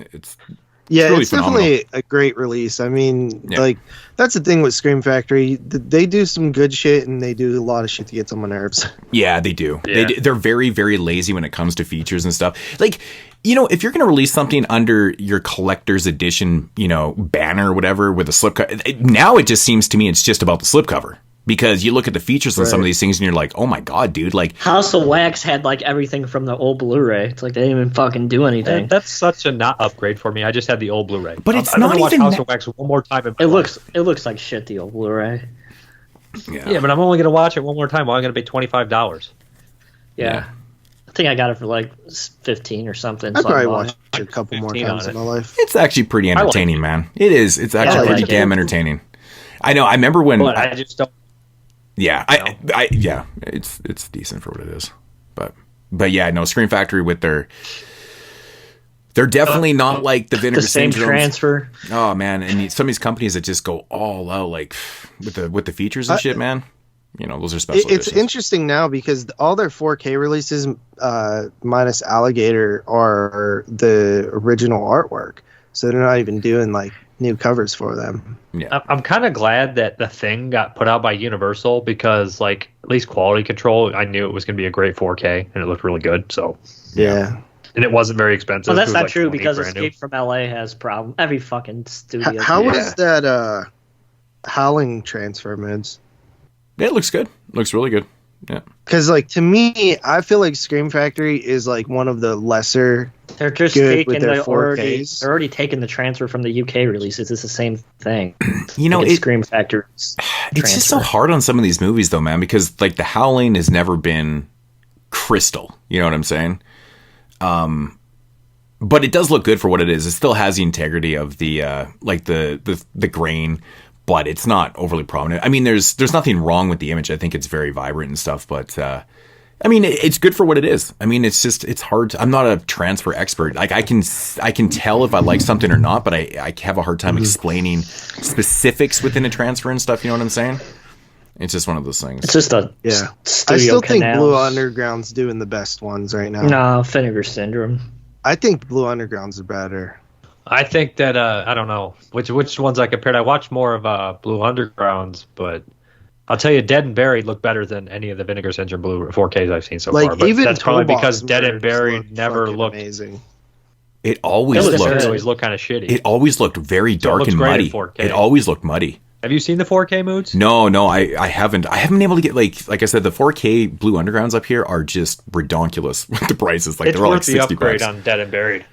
Speaker 3: Yeah,
Speaker 10: really
Speaker 3: it's
Speaker 10: phenomenal.
Speaker 3: definitely a great release. I mean,
Speaker 10: Yeah.
Speaker 3: like, that's the thing with Scream Factory. They do some good shit, and they do a lot of shit to get on my nerves.
Speaker 10: Yeah, they do.
Speaker 9: Yeah.
Speaker 10: They're very, very lazy when it comes to features and stuff. Like, you know, if you're going to release something under your collector's edition, you know, banner or whatever with a slipcover, now it just seems to me it's just about the slipcover. Because you look at the features on some of these things and you're like, oh my God, dude. Like,
Speaker 11: House of Wax had like everything from the old Blu-ray. It's like they didn't even fucking do anything.
Speaker 9: That's such a not upgrade for me. I just had the old Blu-ray.
Speaker 10: But it's
Speaker 9: I'm
Speaker 10: not
Speaker 9: gonna watch
Speaker 10: even
Speaker 9: House
Speaker 10: that-
Speaker 9: of Wax one more time.
Speaker 11: It looks like shit, the old Blu-ray.
Speaker 9: Yeah, but I'm only gonna watch it one more time. Why am I gonna pay $25?
Speaker 11: Yeah. I think I got it for like 15 or something.
Speaker 3: I
Speaker 11: so
Speaker 3: probably
Speaker 11: bought
Speaker 3: watched
Speaker 11: it.
Speaker 3: it a couple more
Speaker 9: 15 on
Speaker 3: times
Speaker 9: it.
Speaker 3: in my life.
Speaker 10: it's actually pretty entertaining, man. It is. It's actually
Speaker 11: I
Speaker 10: pretty
Speaker 11: like
Speaker 10: damn
Speaker 11: it.
Speaker 10: entertaining. I know. I remember when.
Speaker 9: But I just don't.
Speaker 10: Yeah, yeah, it's decent for what it is, but yeah, no, Scream Factory with they're definitely not like the Vinegar
Speaker 11: The same
Speaker 10: Syndromes.
Speaker 11: transfer.
Speaker 10: Oh man, and some of these companies that just go all out like with the features and shit, man. You know, those are special.
Speaker 3: It's
Speaker 10: editions.
Speaker 3: interesting now because all their 4K releases, minus Alligator, are the original artwork. So they're not even doing like new covers for them.
Speaker 10: Yeah,
Speaker 9: I'm kind of glad that The Thing got put out by Universal because, like, at least quality control, I knew it was going to be a great 4K and it looked really good. So
Speaker 3: Yeah.
Speaker 9: and it wasn't very expensive.
Speaker 11: Well, that's
Speaker 9: It was
Speaker 11: not
Speaker 9: like
Speaker 11: true
Speaker 9: 20
Speaker 11: because
Speaker 9: brand new.
Speaker 11: Escape from LA has problem. Every fucking studio.
Speaker 3: How
Speaker 11: does.
Speaker 3: was that Howling transfer modes?
Speaker 10: yeah, it looks good. Looks really good. Yeah,
Speaker 3: Because, like, to me, I feel like Scream Factory is like one of the lesser.
Speaker 11: They're just
Speaker 3: good
Speaker 11: taking
Speaker 3: with their
Speaker 11: they're
Speaker 3: 4Ks.
Speaker 11: already taking the transfer from the UK releases. It's the same thing.
Speaker 10: you know,
Speaker 11: It's
Speaker 10: it,
Speaker 11: Scream Factory's
Speaker 10: it's just so hard on some of these movies though, man, because like The Howling has never been crystal. You know what I'm saying? But it does look good for what it is. It still has the integrity of the like the grain, but it's not overly prominent. I mean, there's nothing wrong with the image. I think it's very vibrant and stuff, but I mean, it's good for what it is. I mean, it's hard. I'm not a transfer expert. Like I can tell if I like something or not, but I have a hard time explaining specifics within a transfer and stuff. You know what I'm saying? It's just one of those things.
Speaker 11: It's just a
Speaker 3: Yeah.
Speaker 11: studio
Speaker 3: I still think
Speaker 11: canals.
Speaker 3: Blue Underground's doing the best ones right now.
Speaker 11: No, Vinegar Syndrome.
Speaker 3: I think Blue Underground's better.
Speaker 9: I think that I don't know which ones I compared. I watched more of Blue Undergrounds, but I'll tell you, Dead and Buried look better than any of the Vinegar Syndrome Blue 4Ks I've seen so
Speaker 3: Like,
Speaker 9: far. But
Speaker 3: even
Speaker 9: that's probably
Speaker 3: Toolbox
Speaker 9: because Dead and
Speaker 3: merge
Speaker 9: Buried
Speaker 3: look
Speaker 9: never
Speaker 3: fucking
Speaker 9: looked.
Speaker 3: amazing.
Speaker 10: It always
Speaker 11: It
Speaker 10: looked.
Speaker 9: Always look kind of shitty.
Speaker 10: It always looked very dark
Speaker 9: looks
Speaker 10: and
Speaker 9: great
Speaker 10: muddy.
Speaker 9: in 4K.
Speaker 10: It always looked muddy.
Speaker 9: Have you seen the 4K moods?
Speaker 10: No, I haven't. I haven't been able to get like I said, the 4K Blue Undergrounds up here are just redonkulous with the prices. Like
Speaker 9: It's
Speaker 10: they're all like
Speaker 9: worth the
Speaker 10: 60
Speaker 9: upgrade
Speaker 10: bucks.
Speaker 9: on Dead and Buried.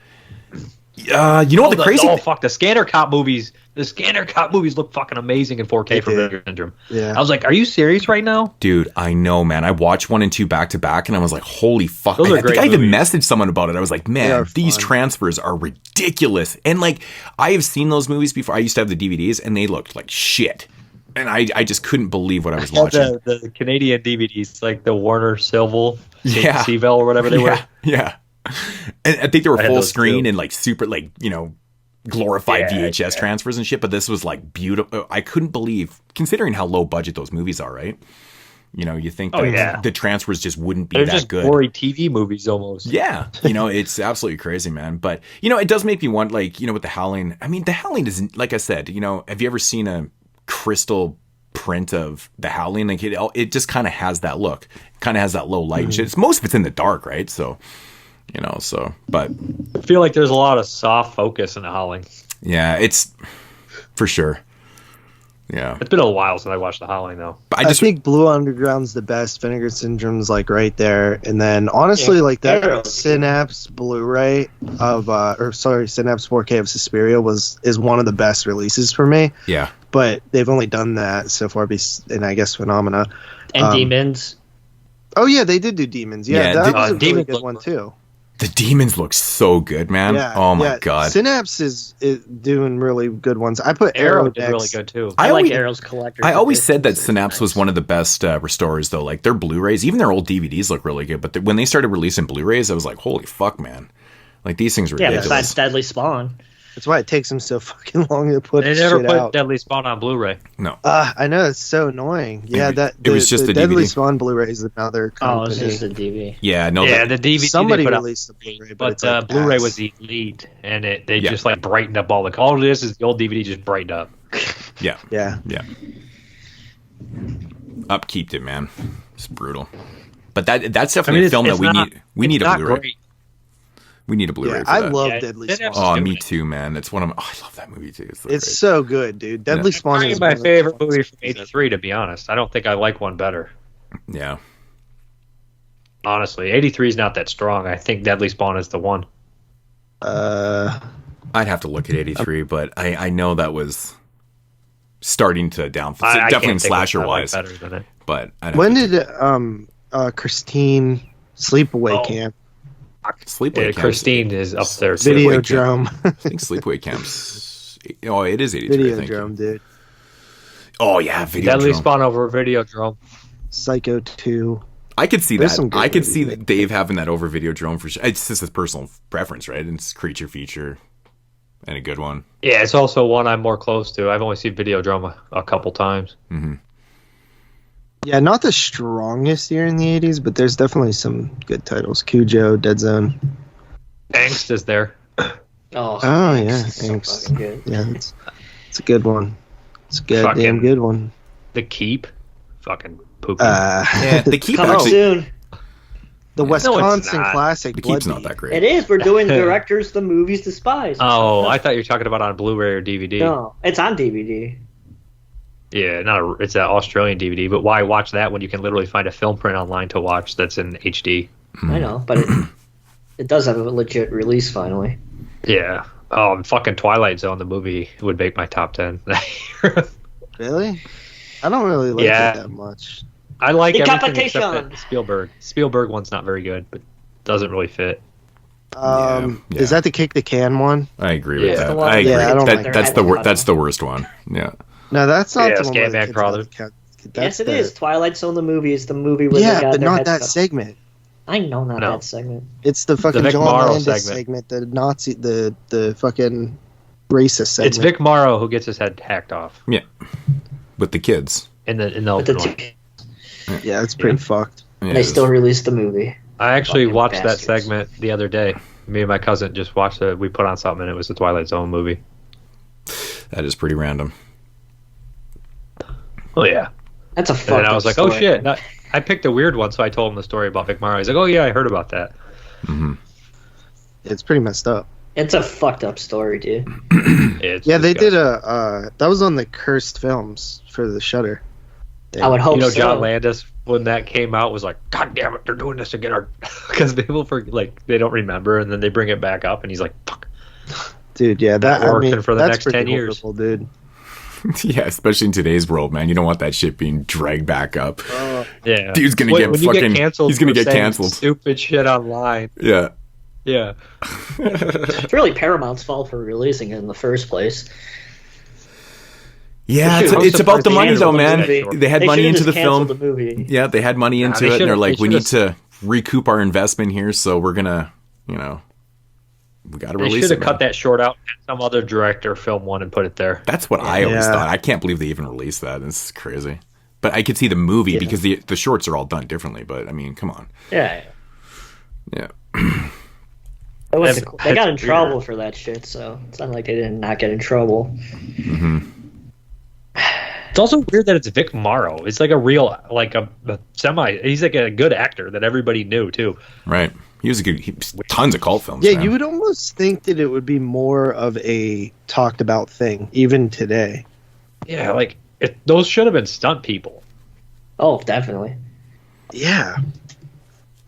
Speaker 10: You know what the crazy?
Speaker 9: Fuck the Scanner Cop movies. The Scanner Cop movies look fucking amazing in 4K for Vinegar Syndrome.
Speaker 3: Yeah.
Speaker 9: I was like, are you serious right now?
Speaker 10: Dude, I know, man. I watched 1 and 2 back to back, and I was like, "Holy fuck!"
Speaker 9: Those are
Speaker 10: I think
Speaker 9: great
Speaker 10: I even
Speaker 9: movies.
Speaker 10: messaged someone about it. I was like,
Speaker 3: They
Speaker 10: "Man,
Speaker 3: are
Speaker 10: these
Speaker 3: fun.
Speaker 10: transfers are ridiculous." And like, I have seen those movies before. I used to have the DVDs, and they looked like shit. And I just couldn't believe what I was watching.
Speaker 9: The Canadian DVDs, like the Warner Silvel,
Speaker 10: Yeah.
Speaker 9: Seavell, or whatever they were.
Speaker 10: Yeah. And I think they were
Speaker 9: I had
Speaker 10: full
Speaker 9: those
Speaker 10: screen
Speaker 9: too.
Speaker 10: and like super, like, you know, glorified
Speaker 9: Yeah,
Speaker 10: VHS transfers and shit. But this was like beautiful. I couldn't believe, considering how low budget those movies are, right? You know, you think that the transfers just wouldn't be
Speaker 9: They're
Speaker 10: that
Speaker 9: just
Speaker 10: good.
Speaker 9: gory TV movies almost.
Speaker 10: Yeah, you know, it's absolutely crazy, man. But, you know, it does make me want, like, you know, with The Howling. I mean, The Howling isn't, like I said, you know, have you ever seen a crystal print of The Howling? Like, it just kind of has that look. Kind of has that low light and shit. Most of it's in the dark, right? So, you know, but
Speaker 9: I feel like there's a lot of soft focus in the Howling.
Speaker 10: yeah, it's for sure. Yeah.
Speaker 9: It's been a while since I watched the Howling, though.
Speaker 10: But
Speaker 3: I think Blue Underground's the best. Vinegar Syndrome's like right there, and then honestly, like that Synapse Blu-ray of, Synapse 4K of Suspiria is one of the best releases for me.
Speaker 10: Yeah.
Speaker 3: But they've only done that so far, and I guess Phenomena
Speaker 11: And Demons.
Speaker 3: Oh yeah, they did do Demons. Yeah,
Speaker 10: Yeah,
Speaker 3: that was a really
Speaker 9: Demons
Speaker 3: good
Speaker 9: look
Speaker 3: one too.
Speaker 10: The Demons look so good, man.
Speaker 3: Yeah,
Speaker 10: Oh my
Speaker 3: yeah.
Speaker 10: God.
Speaker 3: Synapse is doing really good ones. I put
Speaker 9: Arrow
Speaker 3: Arrow
Speaker 9: did
Speaker 3: next.
Speaker 9: really good, too.
Speaker 11: I like
Speaker 10: always-
Speaker 11: Arrow's Collector.
Speaker 10: I always said that Synapse was one of the best restorers, though. Like, their Blu-rays, even their old DVDs look really good. But when they started releasing Blu-rays, I was like, holy fuck, man. Like, these things are
Speaker 11: Yeah,
Speaker 10: ridiculous.
Speaker 11: besides Deadly Spawn.
Speaker 3: That's why it takes them so fucking long to put
Speaker 9: They
Speaker 3: shit
Speaker 9: never put
Speaker 3: out.
Speaker 9: Deadly Spawn on Blu-ray.
Speaker 10: No.
Speaker 3: I know, it's so annoying. Yeah,
Speaker 10: It was just
Speaker 3: the
Speaker 10: a
Speaker 3: Deadly
Speaker 10: DVD.
Speaker 3: Spawn Blu-ray is another
Speaker 11: Oh,
Speaker 3: company.
Speaker 11: it's just a DV.
Speaker 10: Yeah, no.
Speaker 9: Yeah, the DVD
Speaker 3: Somebody
Speaker 9: they put out,
Speaker 3: released the Blu-ray,
Speaker 9: but
Speaker 3: it's like
Speaker 9: Blu-ray
Speaker 3: ass.
Speaker 9: was the elite, and they just like brightened up all the. All it is the old DVD just brightened up.
Speaker 10: Yeah.
Speaker 3: Yeah.
Speaker 10: Upkeeped it, man. It's brutal. But that's definitely a film that we need. We need a Blu-ray.
Speaker 9: Great.
Speaker 10: We need a Blu-ray.
Speaker 3: Yeah,
Speaker 10: for
Speaker 3: I
Speaker 10: that.
Speaker 3: love Deadly Spawn.
Speaker 10: Oh, me too, man. It's one of my. Oh, I love that movie too.
Speaker 3: It's so good, dude. Deadly Spawn is
Speaker 9: my
Speaker 3: one of the
Speaker 9: favorite
Speaker 3: fucking
Speaker 9: movie from '83. To be honest, I don't think I like one better.
Speaker 10: Yeah.
Speaker 9: Honestly, '83 is not that strong. I think Deadly Spawn is the one.
Speaker 10: I'd have to look at '83, but I know that was starting to downfall. Definitely slasher wise,
Speaker 9: better than it.
Speaker 10: But
Speaker 3: When did Christine Sleepaway Camp?
Speaker 10: Sleepaway Camp?
Speaker 9: Christine is up there.
Speaker 3: Videodrome.
Speaker 10: I think Sleepaway Camp's. Oh, it is '83. I think.
Speaker 3: Videodrome, dude.
Speaker 10: Oh yeah, Videodrome.
Speaker 9: Deadly Spawn over Videodrome.
Speaker 3: Psycho 2.
Speaker 10: I could see
Speaker 3: There's
Speaker 10: that.
Speaker 3: some good
Speaker 10: I could
Speaker 3: movies
Speaker 10: see
Speaker 3: there.
Speaker 10: Dave having that over Videodrome for sure. It's just his personal preference, right? It's creature feature and a good one.
Speaker 9: Yeah, it's also one I'm more close to. I've only seen Videodrome a couple times.
Speaker 10: Mm-hmm.
Speaker 3: Yeah, not the strongest year in the 80s, but there's definitely some good titles. Cujo, Dead Zone.
Speaker 9: Angst is there.
Speaker 11: Oh
Speaker 3: yeah.
Speaker 11: it's so
Speaker 3: Angst.
Speaker 11: fucking good.
Speaker 3: Yeah, it's a good one. It's a goddamn
Speaker 9: Fucking-
Speaker 3: good one.
Speaker 9: The Keep. Fucking poopy.
Speaker 10: Yeah, the Keep
Speaker 11: Coming
Speaker 10: actually.
Speaker 11: soon.
Speaker 3: The Wisconsin
Speaker 9: not.
Speaker 3: classic.
Speaker 10: The Keep's
Speaker 3: Blood
Speaker 10: not that great.
Speaker 11: It is. We're doing directors the movies despise.
Speaker 9: Oh, I thought you were talking about on Blu-ray or DVD.
Speaker 11: No, it's on DVD.
Speaker 9: Yeah, it's an Australian DVD, but why watch that when you can literally find a film print online to watch that's in HD?
Speaker 11: I know, but it does have a legit release finally.
Speaker 9: Yeah. Oh, fucking Twilight Zone, the movie, would make my top 10.
Speaker 3: Really? I don't really like
Speaker 9: Yeah.
Speaker 3: it that much.
Speaker 9: I like
Speaker 11: The
Speaker 9: everything
Speaker 11: competition.
Speaker 9: except that Spielberg. Spielberg one's not very good, but doesn't really fit.
Speaker 10: Yeah.
Speaker 3: Is that the kick the can one?
Speaker 10: I agree
Speaker 9: Yeah.
Speaker 10: with
Speaker 11: The
Speaker 10: that.
Speaker 11: one
Speaker 10: I agree.
Speaker 3: Yeah, I don't like
Speaker 10: that's
Speaker 11: that.
Speaker 10: that's the worst one. Yeah.
Speaker 3: No, that's not
Speaker 9: Yeah,
Speaker 3: the one where the
Speaker 9: Scatman
Speaker 3: kids
Speaker 9: Crothers.
Speaker 3: have the cat-
Speaker 11: Yes,
Speaker 3: that's
Speaker 11: it
Speaker 3: the-
Speaker 11: is. Twilight Zone the movie is the movie where they
Speaker 3: Yeah,
Speaker 11: got
Speaker 3: but
Speaker 11: their
Speaker 3: not
Speaker 11: heads
Speaker 3: that
Speaker 11: cut.
Speaker 3: segment.
Speaker 11: I know, not
Speaker 9: No.
Speaker 11: that segment.
Speaker 3: It's the fucking
Speaker 9: Vic
Speaker 3: John
Speaker 9: Morrow
Speaker 3: Landis segment, the Nazi, the fucking racist segment.
Speaker 9: It's Vic Morrow who gets his head hacked off
Speaker 10: Yeah. With the kids.
Speaker 9: in the
Speaker 11: But the
Speaker 9: open one.
Speaker 3: Yeah, it's pretty fucked.
Speaker 10: Yeah,
Speaker 11: they
Speaker 10: it
Speaker 11: still
Speaker 10: is.
Speaker 11: released the movie.
Speaker 9: I actually
Speaker 11: Fucking
Speaker 9: watched
Speaker 11: bastards.
Speaker 9: that segment the other day. Me and my cousin just watched it. We put on something and it was the Twilight Zone movie.
Speaker 10: That is pretty random.
Speaker 9: Oh yeah.
Speaker 11: That's a
Speaker 9: And
Speaker 11: fucked
Speaker 9: then I
Speaker 11: up
Speaker 9: was like,
Speaker 11: story.
Speaker 9: oh shit. I picked a weird one, so I told him the story about Vic Morrow. He's like, oh yeah, I heard about that.
Speaker 10: Mm-hmm.
Speaker 3: It's pretty messed up.
Speaker 11: It's a fucked up story, dude.
Speaker 9: It's
Speaker 3: Yeah, they did
Speaker 9: disgusting.
Speaker 3: that was on the cursed films for the Shutter.
Speaker 11: I would hope
Speaker 9: You know,
Speaker 11: so.
Speaker 9: John Landis, when that came out, was like, God damn it, they're doing this again. Because people, they don't remember, and then they bring it back up, and he's like, fuck.
Speaker 3: Dude, yeah,
Speaker 9: That
Speaker 3: I
Speaker 9: working
Speaker 3: mean,
Speaker 9: for the
Speaker 3: that's
Speaker 9: next
Speaker 3: pretty
Speaker 9: 10 years.
Speaker 3: horrible, dude.
Speaker 10: Yeah, especially in today's world, man. You don't want that shit being dragged back up.
Speaker 9: Yeah.
Speaker 10: Dude's gonna
Speaker 9: When-
Speaker 10: get
Speaker 9: when you
Speaker 10: fucking.
Speaker 9: canceled
Speaker 10: He's gonna
Speaker 9: for
Speaker 10: get
Speaker 9: saying
Speaker 10: canceled.
Speaker 9: Stupid shit online.
Speaker 10: Yeah.
Speaker 9: Yeah.
Speaker 11: It's really Paramount's fault for releasing it in the first place.
Speaker 10: Yeah,
Speaker 11: They
Speaker 10: it's,
Speaker 11: should've
Speaker 10: it's about the money though, man.
Speaker 11: canceled
Speaker 10: They had
Speaker 11: They
Speaker 10: money
Speaker 11: should've
Speaker 10: into the
Speaker 11: just canceled
Speaker 10: film.
Speaker 11: the movie.
Speaker 10: Yeah, they had money into
Speaker 9: they
Speaker 10: it, and they're
Speaker 9: should've-
Speaker 10: like,
Speaker 9: they
Speaker 10: we need
Speaker 9: should've-
Speaker 10: to recoup our investment here, so we're gonna, we got to
Speaker 9: They
Speaker 10: release
Speaker 9: should
Speaker 10: it.
Speaker 9: have cut
Speaker 10: man.
Speaker 9: that short out, had some other director film one and put it there.
Speaker 10: That's what I always
Speaker 3: Yeah.
Speaker 10: thought. I can't believe they even released that. This is crazy. But I could see the movie because the shorts are all done differently. But I mean, come on.
Speaker 11: Yeah.
Speaker 10: Yeah.
Speaker 11: They got in
Speaker 9: That's
Speaker 11: trouble
Speaker 9: weird.
Speaker 11: for that shit, so it's not like they didn't not get in trouble.
Speaker 9: It's also weird that it's Vic Morrow. It's like a real, like a semi. He's like a good actor that everybody knew too.
Speaker 10: Right. He was a good. Tons of cult films.
Speaker 3: Yeah,
Speaker 10: man.
Speaker 3: you would almost think that it would be more of a talked about thing, even today.
Speaker 9: Yeah, like those should have been stunt people.
Speaker 11: Oh, definitely.
Speaker 3: Yeah.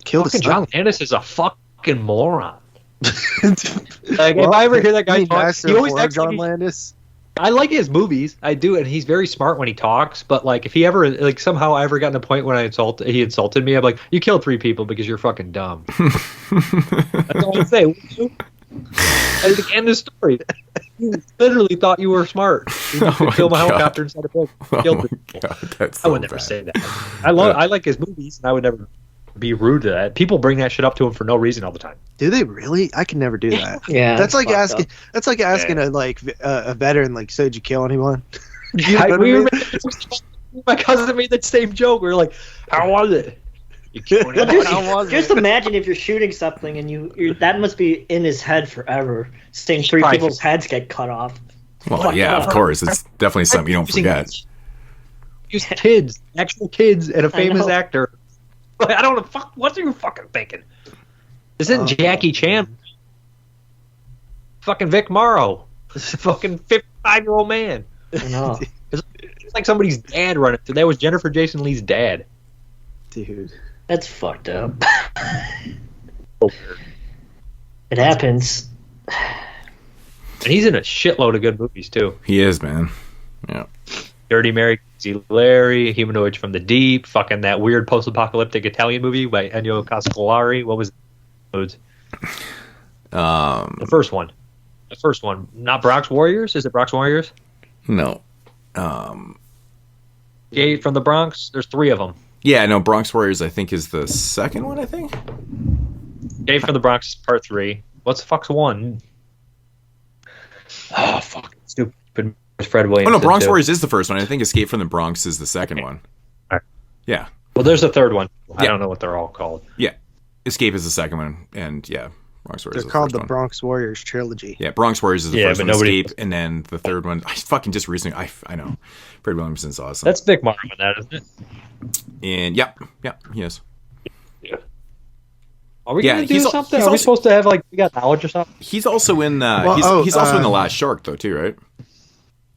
Speaker 3: Kill the
Speaker 9: Fucking
Speaker 3: stuff.
Speaker 9: John Landis is a fucking moron.
Speaker 3: Like,
Speaker 9: if I ever hear that guy talk,
Speaker 3: Master
Speaker 9: he always
Speaker 3: Horror
Speaker 9: acts like
Speaker 3: John
Speaker 9: he-
Speaker 3: Landis.
Speaker 9: I like his movies, I do, and he's very smart when he talks. But like, if he ever like somehow I ever gotten a point when he insulted me, I'm like, you killed 3 people because you're fucking dumb. That's all I say. That's the end of the story. You literally thought you were smart. You
Speaker 10: Oh
Speaker 9: could
Speaker 10: my
Speaker 9: film a
Speaker 10: God.
Speaker 9: helicopter inside a boat.
Speaker 10: Oh
Speaker 9: Killed
Speaker 10: my
Speaker 9: people.
Speaker 10: God, that's
Speaker 9: I
Speaker 10: so
Speaker 9: would never
Speaker 10: bad.
Speaker 9: say that. I like his movies, and I would never be rude to that. People bring that shit up to him for no reason all the time.
Speaker 3: Do they really? I can never do that.
Speaker 11: Yeah,
Speaker 3: that's like asking.
Speaker 11: up.
Speaker 3: That's like asking a veteran, like, so did you kill anyone? You know
Speaker 9: I,
Speaker 3: what
Speaker 9: we
Speaker 3: I
Speaker 9: were,
Speaker 3: mean?
Speaker 9: my cousin made that same joke. We were like, "How was it?" You killed anyone?
Speaker 11: Just imagine if you're shooting something and you're that must be in his head forever. Seeing three
Speaker 9: Probably.
Speaker 11: people's heads get cut off.
Speaker 10: Well, yeah, of course. It's definitely something you don't forget.
Speaker 9: Use kids, actual kids, and a famous
Speaker 11: know.
Speaker 9: actor. I don't know. Fuck. What are you fucking thinking? This isn't Jackie Chan. Fucking Vic Morrow. This is fucking 55-year-old man.
Speaker 11: I know.
Speaker 9: It's like somebody's dad running through. That was Jennifer Jason Leigh's dad.
Speaker 3: Dude,
Speaker 11: That's fucked up. It happens.
Speaker 9: And he's in a shitload of good movies too.
Speaker 10: He is, man. Yeah.
Speaker 9: Dirty Mary, Crazy Larry, Humanoids from the Deep, fucking that weird post-apocalyptic Italian movie by Ennio Cascolari. What was it? The first one. The first one. Not Bronx Warriors? Is it Bronx Warriors?
Speaker 10: No.
Speaker 9: Escape from the Bronx? There's 3 of them.
Speaker 10: Yeah, no, Bronx Warriors, I think, is the second one, I think.
Speaker 9: Escape from the Bronx Part 3. What's the fuck's one? Oh, fuck. Stupid Fred Williams.
Speaker 10: Oh, no, Bronx Warriors is the first one. I think Escape from the Bronx is the second one.
Speaker 9: Right.
Speaker 10: Yeah.
Speaker 9: Well, there's a third one. I
Speaker 10: Yeah.
Speaker 9: don't know what they're all called.
Speaker 10: Yeah. Escape is the second one, and yeah, Bronx Warriors
Speaker 3: they're
Speaker 10: is
Speaker 3: called
Speaker 10: the
Speaker 3: the
Speaker 10: first one.
Speaker 3: Bronx Warriors trilogy.
Speaker 10: Yeah, Bronx Warriors is the
Speaker 9: Yeah,
Speaker 10: first
Speaker 9: but
Speaker 10: one.
Speaker 9: nobody-
Speaker 10: Escape, and then the third one. I fucking just recently. I know. Fred Williamson's awesome.
Speaker 9: That's Vic Morrow in that, isn't it?
Speaker 10: And yep, he is.
Speaker 9: Are we
Speaker 10: Yeah,
Speaker 9: going to do
Speaker 10: he's al-
Speaker 9: something?
Speaker 10: he's
Speaker 9: Are we
Speaker 10: also-
Speaker 9: supposed to have, like, we got knowledge or something?
Speaker 10: He's also in.
Speaker 3: Well,
Speaker 10: He's also in The Last Shark, though, too, right?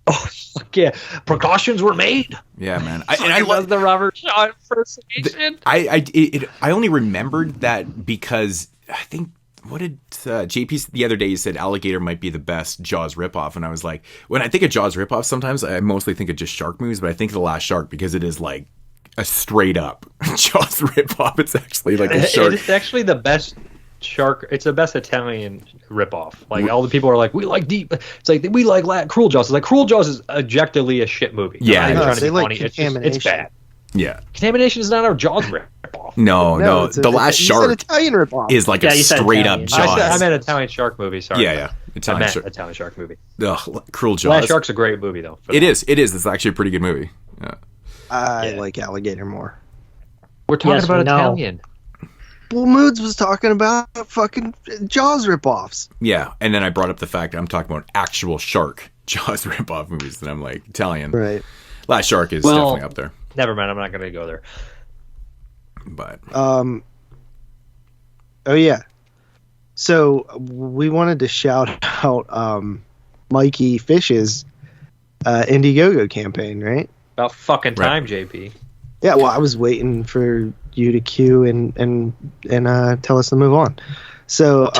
Speaker 9: Oh, fuck yeah. Precautions were made.
Speaker 10: Yeah, man. I love
Speaker 9: the Robert Shaw impersonation.
Speaker 10: I only remembered that because I think what did JP the other day? He said Alligator might be the best Jaws ripoff, and I was like, when I think of Jaws ripoff, sometimes I mostly think of just shark movies, but I think of The Last Shark because it is like a straight up Jaws ripoff. It's actually like a shark.
Speaker 9: It's actually the best shark. It's the best Italian ripoff. Like all the people are like, we like deep. It's like we like Cruel Jaws. It's like Cruel Jaws is objectively a shit movie.
Speaker 10: Yeah,
Speaker 9: I'm not even trying to
Speaker 3: they
Speaker 9: be
Speaker 3: like
Speaker 9: funny. It's just,
Speaker 3: Contamination.
Speaker 9: it's bad.
Speaker 10: Yeah.
Speaker 9: Contamination is not a Jaws ripoff.
Speaker 10: No.
Speaker 3: it's a-
Speaker 10: The Last
Speaker 3: you said
Speaker 10: Shark
Speaker 3: Italian ripoff.
Speaker 10: is like
Speaker 11: Yeah,
Speaker 10: a
Speaker 11: you said
Speaker 10: straight up
Speaker 11: Italian.
Speaker 10: Jaws.
Speaker 9: I meant Italian shark movie. Sorry.
Speaker 10: Yeah.
Speaker 9: I
Speaker 10: Italian
Speaker 9: meant
Speaker 10: shark.
Speaker 9: Italian shark movie.
Speaker 10: Ugh, Cruel Jaws.
Speaker 9: Last Shark's a great movie though.
Speaker 10: It is. It's actually a pretty good movie. Yeah.
Speaker 3: I like Alligator more.
Speaker 9: We're talking
Speaker 11: Yes,
Speaker 9: about
Speaker 11: we know.
Speaker 9: Italian.
Speaker 3: Well, Moods was talking about fucking Jaws ripoffs.
Speaker 10: Yeah, and then I brought up the fact that I'm talking about actual shark Jaws ripoff movies, and I'm like, Italian.
Speaker 3: Right.
Speaker 10: Last Shark is
Speaker 9: Well-
Speaker 10: definitely up there.
Speaker 9: Never mind. I'm not going to go there.
Speaker 10: But
Speaker 3: Oh yeah. So we wanted to shout out Mikey Fish's Indiegogo campaign, right?
Speaker 9: About fucking
Speaker 10: Right.
Speaker 9: time, JP.
Speaker 3: Yeah. Well, I was waiting for you to cue and tell us to move on. So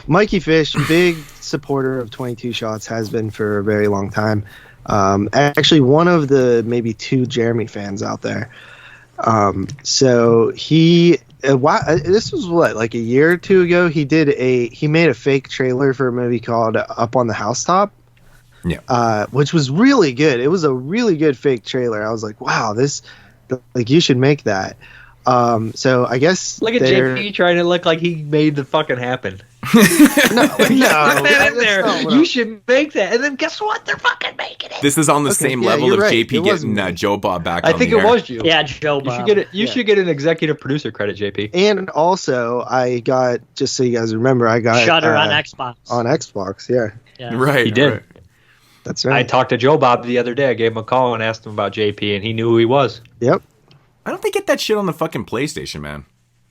Speaker 3: Mikey Fish, big supporter of 22 Shots, has been for a very long time. Actually, one of the maybe 2 Jeremy fans out there. So he, this was what, like a year or 2 ago, he made a fake trailer for a movie called Up on the Housetop.
Speaker 10: yeah,
Speaker 3: Which was really good. It was a really good fake trailer. I was like, wow, you should make that. So I guess
Speaker 9: Look at JP trying to look like he made the fucking happen.
Speaker 3: No,
Speaker 9: Put that in
Speaker 3: that's
Speaker 9: there.
Speaker 3: not what
Speaker 9: You should make that, and then guess what? They're fucking making it.
Speaker 10: this is on the
Speaker 3: Okay,
Speaker 10: same
Speaker 3: yeah,
Speaker 10: level
Speaker 3: you're
Speaker 10: of
Speaker 3: right.
Speaker 10: JP
Speaker 3: It wasn't
Speaker 10: getting
Speaker 3: me.
Speaker 10: Joe Bob back.
Speaker 9: I
Speaker 10: on
Speaker 9: think
Speaker 10: the
Speaker 9: it
Speaker 10: air.
Speaker 9: was you.
Speaker 11: Yeah, Joe
Speaker 9: You
Speaker 11: Bob.
Speaker 9: should get it. You
Speaker 3: Yeah.
Speaker 9: should get an executive producer credit, JP.
Speaker 3: And also, I got, just so you guys remember, I got
Speaker 11: Shudder on Xbox.
Speaker 3: On Xbox, yeah.
Speaker 11: Yeah.
Speaker 10: Right,
Speaker 9: He did.
Speaker 10: right.
Speaker 3: That's
Speaker 9: I
Speaker 3: right.
Speaker 9: talked to Joe Bob the other day. I gave him a call and asked him about JP, and he knew who he was.
Speaker 3: Yep.
Speaker 10: I don't think get that shit on the fucking PlayStation, man,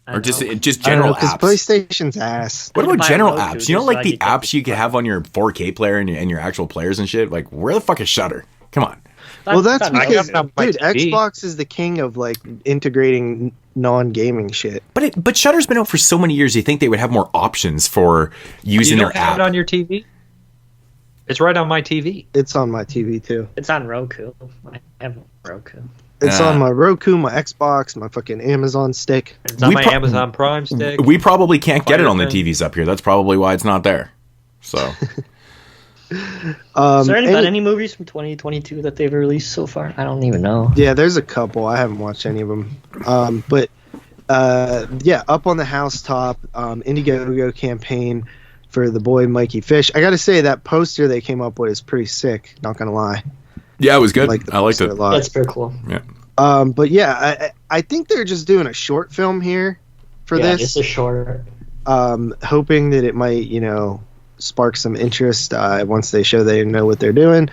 Speaker 11: I
Speaker 10: or just
Speaker 11: know.
Speaker 10: general
Speaker 3: because
Speaker 10: apps.
Speaker 3: PlayStation's ass.
Speaker 10: What
Speaker 11: I
Speaker 10: about
Speaker 11: buy a
Speaker 10: general
Speaker 11: Roku
Speaker 10: apps? You know,
Speaker 11: just
Speaker 10: like
Speaker 11: so I
Speaker 10: the
Speaker 11: can get
Speaker 10: apps
Speaker 11: the
Speaker 10: you can have on your 4K player and your actual players and shit. Like, where the fuck is Shudder? Come on.
Speaker 3: Well, that's
Speaker 9: I
Speaker 3: because,
Speaker 9: got it on my
Speaker 3: dude,
Speaker 9: TV.
Speaker 3: Xbox is the king of like integrating non-gaming shit.
Speaker 10: But Shudder's been out for so many years. You think they would have more options for using
Speaker 9: You
Speaker 10: their
Speaker 9: don't have
Speaker 10: app?
Speaker 9: it on your TV? It's right on my TV.
Speaker 3: It's on my TV too.
Speaker 11: It's on Roku. I have Roku.
Speaker 3: It's on my Roku, my Xbox, my fucking Amazon stick.
Speaker 9: It's on
Speaker 10: We
Speaker 9: my
Speaker 10: pro-
Speaker 9: Amazon Prime stick.
Speaker 10: We probably can't get it on the
Speaker 9: Fire
Speaker 10: TVs up here. That's probably why it's not there. So
Speaker 11: Is there any movies from 2022 that they've released so far? I don't even know.
Speaker 3: Yeah, there's a couple. I haven't watched any of them. But up on the housetop, Indiegogo campaign for the boy Mikey Fish. I got to say that poster they came up with is pretty sick. Not gonna lie.
Speaker 10: Yeah, it was good. I liked it.
Speaker 11: That's very cool.
Speaker 10: Yeah.
Speaker 3: But yeah, I think they're just doing a short film here for this.
Speaker 11: Yeah, just a short.
Speaker 3: Hoping that it might, spark some interest once they show they know what they're doing.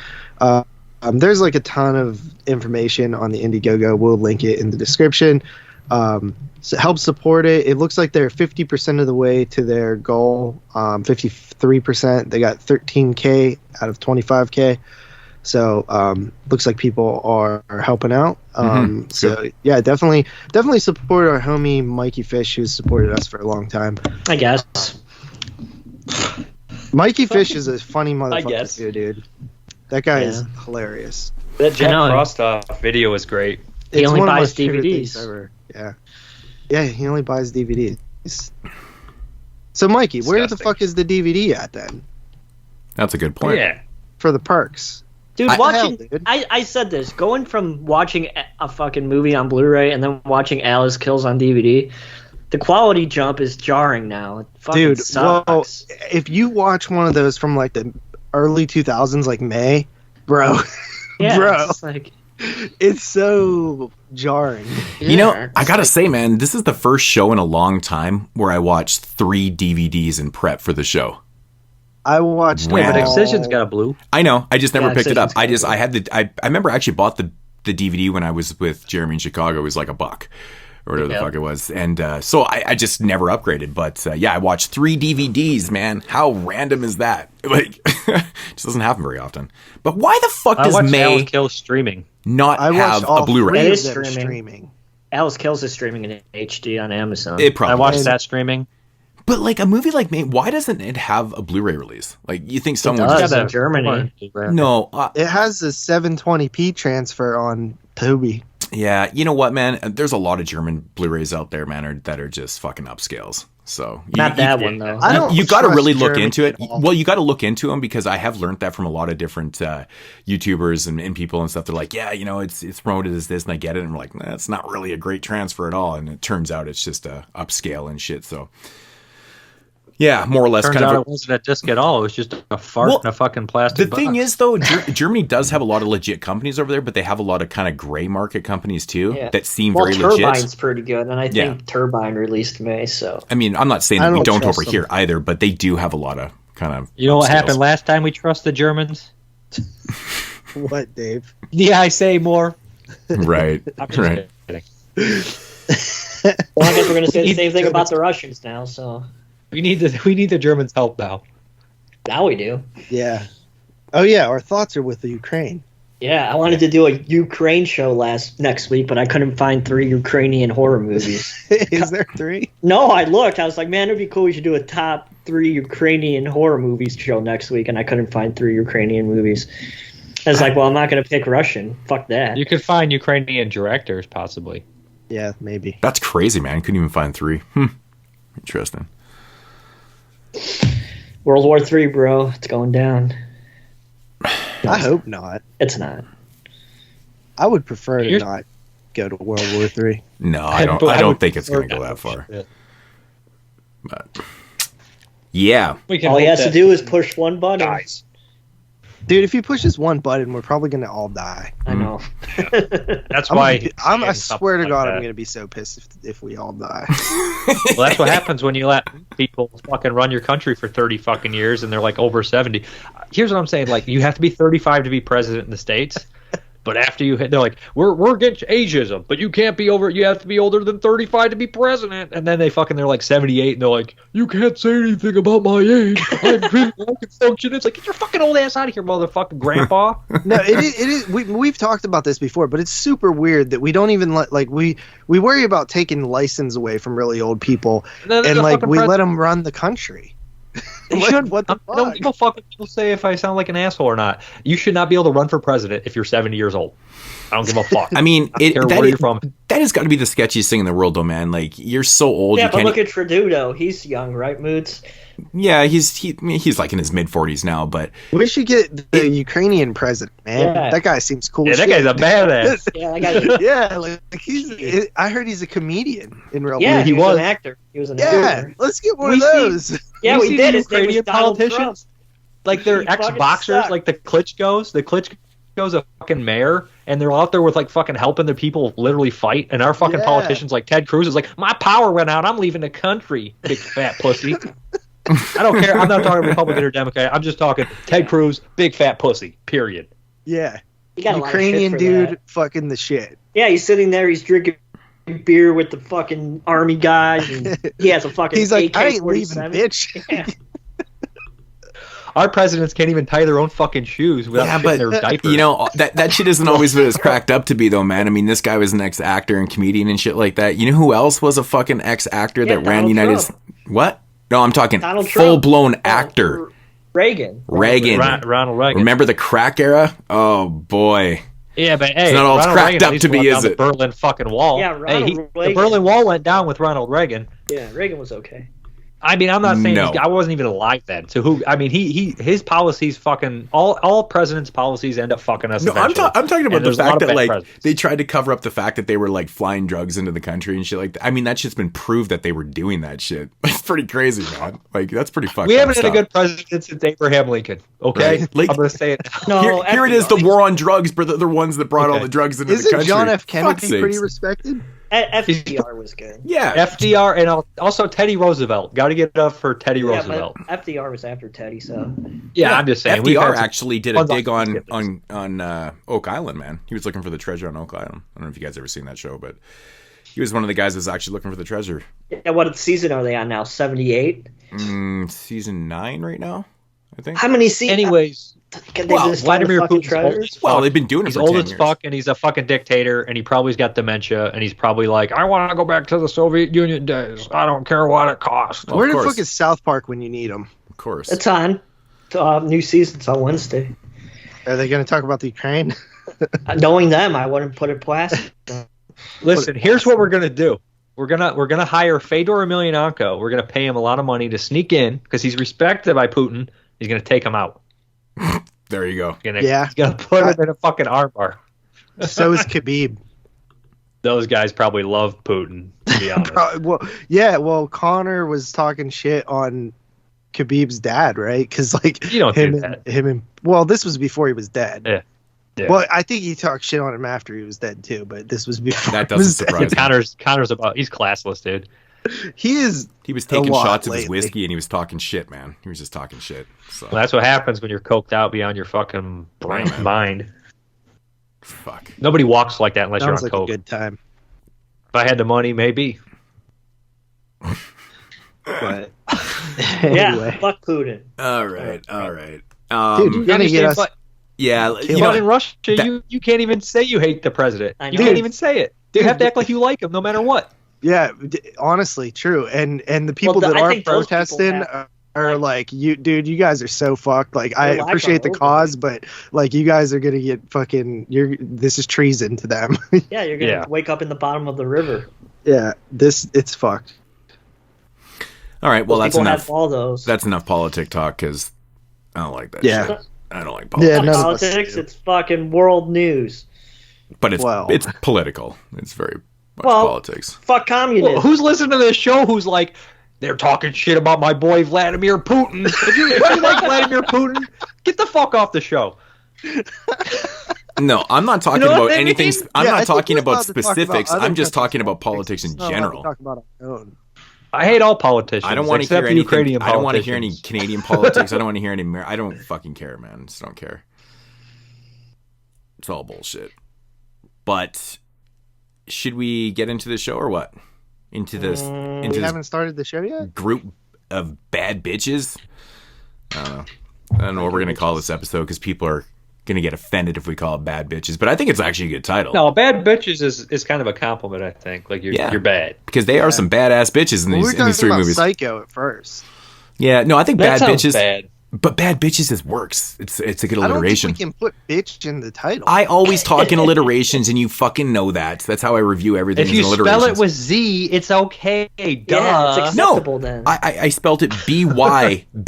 Speaker 3: There's like a ton of information on the Indiegogo. We'll link it in the description. So help support it. It looks like they're 50% of the way to their goal. 53%. They got 13K out of 25K. So looks like people are helping out. Yeah, definitely support our homie Mikey Fish, who's supported us for a long time.
Speaker 11: I guess.
Speaker 3: Mikey Fish is a funny motherfucker too, dude. That guy is hilarious.
Speaker 9: That Jack Frost video is great.
Speaker 11: He only
Speaker 3: one of my
Speaker 11: buys
Speaker 3: favorite
Speaker 11: DVDs.
Speaker 3: things ever. Yeah, he only buys DVDs. So, Mikey, where the fuck is the DVD at then?
Speaker 10: That's a good point.
Speaker 9: Yeah.
Speaker 3: For the perks.
Speaker 11: Dude, I said this. Going from watching a fucking movie on Blu-ray and then watching Alyce Kills on DVD, the quality jump is jarring now. It fucking sucks.
Speaker 3: Well, if you watch one of those from like the early 2000s, like May, bro.
Speaker 11: Yeah,
Speaker 3: bro.
Speaker 11: It's like...
Speaker 3: It's so jarring.
Speaker 10: I gotta say, man, this is the first show in a long time where I watched 3 DVDs in prep for the show.
Speaker 3: I watched.
Speaker 9: But Excision's got a blue.
Speaker 10: I know. I just never picked it up. I remember I actually bought the DVD when I was with Jeremy in Chicago. It was like $1 or whatever the fuck it was, and so I just never upgraded. But I watched 3 DVDs. Man, how random is that? Like, just doesn't happen very often. But why the fuck does May
Speaker 9: Kills streaming
Speaker 10: not have a Blu-ray?
Speaker 11: It is streaming. Alyce Kills is streaming in HD on Amazon.
Speaker 10: It probably.
Speaker 9: I watched that streaming.
Speaker 10: But like a movie like May, why doesn't it have a Blu-ray release? Like you think someone
Speaker 11: does in Germany?
Speaker 10: No,
Speaker 3: it has a 720p transfer on Tubi.
Speaker 10: Yeah, you know what, man? There's a lot of German Blu-rays out there, man, that are just fucking upscales. So
Speaker 11: not that one though.
Speaker 10: You got to really look into it. Well, you got to look into them because I have learned that from a lot of different YouTubers and people and stuff. They're like, yeah, it's promoted as this, and I get it, and we're like, nah, it's not really a great transfer at all. And it turns out it's just a upscale and shit. So. Yeah, more or less.
Speaker 9: Turns out it wasn't a disc at all. It was just a fart in a fucking plastic box.
Speaker 10: The thing is, though, Germany does have a lot of legit companies over there, but they have a lot of kind of gray market companies, too, that seem very legit.
Speaker 11: Turbine's pretty good, and I think Turbine released May, so...
Speaker 10: I mean, I'm not saying that we don't over here either, but they do have a lot of kind of...
Speaker 9: You know what happened last time we trust the Germans?
Speaker 3: What, Dave?
Speaker 9: Yeah, I say more.
Speaker 10: Right, right.
Speaker 11: Well, I guess we're going to say the same thing about the Russians now, so...
Speaker 9: We need the Germans' help now.
Speaker 11: Now we do.
Speaker 3: Yeah. Oh yeah, our thoughts are with the Ukraine.
Speaker 11: Yeah, I wanted to do a Ukraine show next week, but I couldn't find 3 Ukrainian horror movies.
Speaker 3: Is there 3?
Speaker 11: No, I looked. I was like, man, it'd be cool. We should do a top 3 Ukrainian horror movies show next week, and I couldn't find 3 Ukrainian movies. I was like, well, I'm not going to pick Russian. Fuck that.
Speaker 9: You could find Ukrainian directors, possibly.
Speaker 3: Yeah, maybe.
Speaker 10: That's crazy, man. Couldn't even find 3. Interesting.
Speaker 11: World War III, bro. It's going down.
Speaker 3: I hope not.
Speaker 11: It's not.
Speaker 3: I would prefer to not go to World War III.
Speaker 10: No, I don't think it's going to go that far. But yeah.
Speaker 11: All he has to do is push one button.
Speaker 9: Guys.
Speaker 3: Dude, if he pushes one button, we're probably going to all die.
Speaker 11: I know.
Speaker 9: That's why.
Speaker 3: I swear to God, I'm going to be so pissed if we all die.
Speaker 9: Well, that's what happens when you let people fucking run your country for 30 fucking years and they're like over 70. Here's what I'm saying. Like, you have to be 35 to be president in the States. But after you hit, they're like, we're against ageism, but you can't be you have to be older than 35 to be president. And then they're like 78 and they're like, you can't say anything about my age. I can function. It's like, get your fucking old ass out of here, motherfucking grandpa.
Speaker 3: No, it is. We've talked about this before, but it's super weird that we don't even we worry about taking license away from really old people and like we let them run the country.
Speaker 9: They should. What the fuck? Don't give a fuck what people say if I sound like an asshole or not. You should not be able to run for president if you're 70 years old. I don't give a fuck.
Speaker 10: I mean,
Speaker 9: I don't care where you're from.
Speaker 10: that has got to be the sketchiest thing in the world, though, man. Like, you're so old.
Speaker 11: Yeah,
Speaker 10: you
Speaker 11: but
Speaker 10: can't...
Speaker 11: look at Trudeau. He's young, right, Moods?
Speaker 10: Yeah, he's like in his mid-40s now, but...
Speaker 3: We should get the Ukrainian president, man.
Speaker 11: Yeah.
Speaker 3: That guy seems cool.
Speaker 9: Yeah, that guy's a badass.
Speaker 11: Yeah, that guy.
Speaker 3: Yeah, like I heard he's a comedian in real life.
Speaker 11: Yeah, he
Speaker 9: was
Speaker 11: an actor. He was an
Speaker 3: Yeah,
Speaker 11: actor.
Speaker 3: let's get one of those.
Speaker 11: Yeah, we
Speaker 9: see
Speaker 11: did.
Speaker 9: the
Speaker 11: His name was
Speaker 9: Ukrainian
Speaker 11: Donald
Speaker 9: politicians.
Speaker 11: Trump.
Speaker 9: Like they're
Speaker 11: He fucking
Speaker 9: ex-boxers,
Speaker 11: sucked.
Speaker 9: like the Klitschko's. The Klitschko's a fucking mayor, and they're out there with like fucking helping the people literally fight. And our fucking
Speaker 3: Yeah.
Speaker 9: politicians, like Ted Cruz, is like, my power went out. I'm leaving the country. Big fat pussy. I don't care. I'm not talking Republican or Democrat. I'm just talking Ted Cruz, big fat pussy. Period.
Speaker 3: Yeah,
Speaker 11: He got a lot of shit
Speaker 3: Ukrainian
Speaker 11: for
Speaker 3: dude,
Speaker 11: that.
Speaker 3: fucking the shit.
Speaker 11: Yeah, he's sitting there. He's drinking beer with the fucking army guys, and he has a fucking.
Speaker 3: He's like, I ain't leaving,
Speaker 11: AK-47.
Speaker 3: bitch.
Speaker 11: Yeah.
Speaker 9: Our presidents can't even tie their own fucking shoes without shitting their diapers.
Speaker 10: You know, that shit isn't always what it's cracked up to be, though, man. I mean, this guy was an ex-actor and comedian and shit like that. You know who else was a fucking ex-actor that ran
Speaker 11: Donald
Speaker 10: United...
Speaker 11: Trump.
Speaker 10: What? No, I'm talking
Speaker 11: Donald Trump.
Speaker 10: full-blown actor.
Speaker 11: Reagan.
Speaker 9: Ronald Reagan.
Speaker 10: Remember the crack era? Oh, boy.
Speaker 9: Yeah, but hey,
Speaker 10: It's not all it's
Speaker 9: Ronald
Speaker 10: cracked
Speaker 9: Reagan
Speaker 10: up
Speaker 9: at least
Speaker 10: to be,
Speaker 9: went
Speaker 10: is
Speaker 9: down the
Speaker 10: it?
Speaker 9: Berlin fucking Wall.
Speaker 11: Yeah, Ronald
Speaker 9: the
Speaker 11: Reagan.
Speaker 9: Berlin Wall went down with Ronald Reagan.
Speaker 11: Yeah, Reagan was okay.
Speaker 9: I mean, I'm not saying
Speaker 10: No.
Speaker 9: I wasn't even alive then. So who? I mean, his policies fucking all presidents' policies end up fucking us.
Speaker 10: No, I'm talking about
Speaker 9: And
Speaker 10: the
Speaker 9: there's a lot
Speaker 10: fact
Speaker 9: of
Speaker 10: that
Speaker 9: bad
Speaker 10: like
Speaker 9: presidents.
Speaker 10: they tried to cover up the fact that they were like flying drugs into the country and shit like that. I mean, that shit's been proved that they were doing that shit. It's pretty crazy, man. Like that's pretty fucked
Speaker 9: We
Speaker 10: up
Speaker 9: haven't had a
Speaker 10: stuff.
Speaker 9: good president since Abraham Lincoln. Okay,
Speaker 10: Right. Like-
Speaker 9: I'm gonna say it.
Speaker 11: No,
Speaker 10: Here it is, the war on drugs, but they're the ones that brought all the drugs into the
Speaker 3: Isn't
Speaker 10: country.
Speaker 3: John F.
Speaker 10: Fuck's
Speaker 3: Kennedy
Speaker 10: sakes.
Speaker 3: pretty respected?
Speaker 11: FDR was good.
Speaker 10: Yeah.
Speaker 9: FDR and also Teddy Roosevelt. Got to get it up for Teddy
Speaker 11: Yeah,
Speaker 9: Roosevelt.
Speaker 11: but FDR was after Teddy, so.
Speaker 9: Yeah, I'm just saying. we've
Speaker 10: FDR
Speaker 9: had some
Speaker 10: actually did a
Speaker 9: fun
Speaker 10: dig
Speaker 9: on
Speaker 10: on Oak Island, man. He was looking for the treasure on Oak Island. I don't know if you guys ever seen that show, but he was one of the guys that was actually looking for the treasure.
Speaker 11: Yeah, what season are they on now? 78?
Speaker 10: Season 9 right now, I think.
Speaker 11: How many seasons?
Speaker 9: Anyways,
Speaker 11: Can they
Speaker 9: well,
Speaker 11: just find the
Speaker 9: Vladimir
Speaker 11: fucking
Speaker 9: Putin's old
Speaker 11: treasure?
Speaker 9: as fuck.
Speaker 10: Well, they've been doing it
Speaker 9: He's
Speaker 10: for
Speaker 9: old
Speaker 10: 10
Speaker 9: as
Speaker 10: years.
Speaker 9: fuck, and he's a fucking dictator, and he probably's got dementia, and he's probably like, I want to go back to the Soviet Union days. I don't care what it costs.
Speaker 10: Well,
Speaker 3: Where
Speaker 10: of
Speaker 3: the
Speaker 10: course.
Speaker 3: fuck is South Park when you need them?
Speaker 10: Of course.
Speaker 11: It's on. New season's on Wednesday.
Speaker 3: Are they going to talk about the Ukraine?
Speaker 11: Knowing them, I wouldn't put it past.
Speaker 9: Listen, here's what we're gonna do. We're gonna hire Fedor Emelianenko. We're gonna pay him a lot of money to sneak in because he's respected by Putin. He's gonna take him out.
Speaker 10: There you go.
Speaker 9: He's gonna put him in a fucking armbar.
Speaker 3: So is Khabib.
Speaker 9: Those guys probably love Putin, to be honest.
Speaker 3: Well, Connor was talking shit on Khabib's dad, right? Because like
Speaker 9: You don't
Speaker 3: him
Speaker 9: do
Speaker 3: and him and well, this was before he was dead.
Speaker 9: Yeah.
Speaker 3: Well, I think he talked shit on him after he was dead too, but this was before.
Speaker 10: That
Speaker 3: he was
Speaker 10: doesn't surprise
Speaker 3: dead.
Speaker 10: me.
Speaker 9: Connor's about. He's classless, dude.
Speaker 3: He is.
Speaker 10: He was
Speaker 3: a
Speaker 10: taking
Speaker 3: lot
Speaker 10: shots of his
Speaker 3: lately.
Speaker 10: whiskey and he was talking shit, man. He was just talking shit. So
Speaker 9: Well, that's what happens when you're coked out beyond your fucking mind.
Speaker 10: fuck.
Speaker 9: Nobody walks like that unless
Speaker 3: Sounds
Speaker 9: you're
Speaker 3: like
Speaker 9: on
Speaker 3: a
Speaker 9: coke.
Speaker 3: good time.
Speaker 9: If I had the money, maybe.
Speaker 3: But
Speaker 11: Yeah,
Speaker 3: anyway,
Speaker 11: fuck Putin.
Speaker 10: All right. Dude,
Speaker 3: you're gonna get us.
Speaker 9: But,
Speaker 10: yeah,
Speaker 9: you know, in Russia, you can't even say you hate the president.
Speaker 11: I
Speaker 9: You
Speaker 11: know.
Speaker 9: can't even say it. You have to act like you like him no matter what.
Speaker 3: Yeah, honestly, true. And the people
Speaker 11: Well,
Speaker 3: that
Speaker 11: I
Speaker 3: are
Speaker 11: think those people
Speaker 3: protesting
Speaker 11: have-
Speaker 3: are like, you guys are so fucked. Like, I
Speaker 11: Their lives
Speaker 3: appreciate
Speaker 11: are
Speaker 3: the
Speaker 11: over.
Speaker 3: cause, but like, you guys are gonna get fucking. This is treason to them.
Speaker 11: Yeah, you're gonna
Speaker 9: Yeah.
Speaker 11: wake up in the bottom of the river.
Speaker 3: Yeah, it's fucked.
Speaker 10: all right. Well,
Speaker 11: Those
Speaker 10: that's
Speaker 11: people
Speaker 10: enough.
Speaker 11: have all those.
Speaker 10: That's enough politic talk because I don't like that
Speaker 3: Yeah.
Speaker 10: shit. I don't like
Speaker 3: Yeah,
Speaker 10: politics.
Speaker 3: none of us
Speaker 11: politics.
Speaker 3: do.
Speaker 11: It's fucking world news.
Speaker 10: But it's
Speaker 3: Well.
Speaker 10: it's political. It's very much
Speaker 11: Well,
Speaker 10: politics.
Speaker 11: Fuck communism.
Speaker 9: Well, who's listening to this show who's like, they're talking shit about my boy Vladimir Putin? If you like Vladimir Putin, get the fuck off the show.
Speaker 10: No, I'm not talking
Speaker 9: You know
Speaker 10: about
Speaker 9: what I
Speaker 10: anything.
Speaker 9: mean?
Speaker 10: I'm
Speaker 3: Yeah, I
Speaker 10: not
Speaker 3: think
Speaker 10: talking
Speaker 3: we're
Speaker 10: about
Speaker 3: allowed to talk about
Speaker 10: specifics.
Speaker 3: other
Speaker 10: I'm just
Speaker 3: countries'
Speaker 10: talking about politics in
Speaker 3: It's not allowed to
Speaker 10: general.
Speaker 3: Talk about our own.
Speaker 9: I hate all politicians.
Speaker 10: I don't want to
Speaker 9: except
Speaker 10: hear anything.
Speaker 9: Ukrainian
Speaker 10: I don't want to hear any
Speaker 9: politicians.
Speaker 10: Canadian politics. I don't want to hear any. I don't fucking care, man. Just don't care. It's all bullshit. But should we get into the show or what? Into this
Speaker 3: We haven't started the show yet.
Speaker 10: group of bad bitches? I don't know. I don't know what we're gonna call this episode because people are gonna get offended if we call it bad bitches. But I think it's actually a good title.
Speaker 9: No, bad bitches is kind of a compliment, I think. Like, you're bad.
Speaker 10: Because they are some badass bitches in
Speaker 3: Well, we
Speaker 10: these
Speaker 3: were
Speaker 10: in these
Speaker 3: talking
Speaker 10: three
Speaker 3: about
Speaker 10: movies.
Speaker 3: Psycho at first.
Speaker 10: Yeah, no, I think
Speaker 9: That
Speaker 10: bad
Speaker 9: sounds
Speaker 10: bitches.
Speaker 9: bad.
Speaker 10: But Bad Bitches works. It's a good alliteration.
Speaker 3: I don't think we can put bitch in the title.
Speaker 10: I always talk in alliterations, and you fucking know that. That's how I review everything.
Speaker 9: If you spell it with Z, it's okay. Duh.
Speaker 11: Yeah, it's acceptable then.
Speaker 10: I spelled it BYTCHEZ.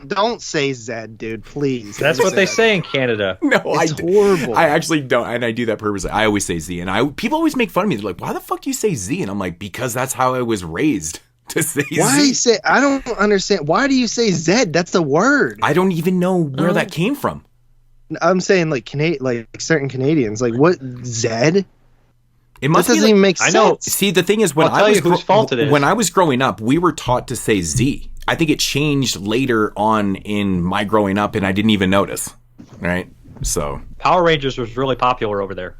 Speaker 3: Don't say Zed, dude, please.
Speaker 9: That's what they say in Canada.
Speaker 10: No,
Speaker 3: it's horrible.
Speaker 10: I actually don't, and I do that purposely. I always say Z, and people always make fun of me. They're like, "Why the fuck do you say Z?" And I'm like, "Because that's how I was raised to say Z."
Speaker 3: I don't understand. Why do you say Zed? That's a word.
Speaker 10: I don't even know where that came from.
Speaker 3: I'm saying like certain Canadians, like what Zed?
Speaker 10: It must
Speaker 3: doesn't even make sense.
Speaker 10: I know. See, the thing is, when
Speaker 9: I'll tell you whose fault it is.
Speaker 10: When I was growing up, we were taught to say Z. I think it changed later on in my growing up, and I didn't even notice. Right? So
Speaker 9: Power Rangers was really popular over there.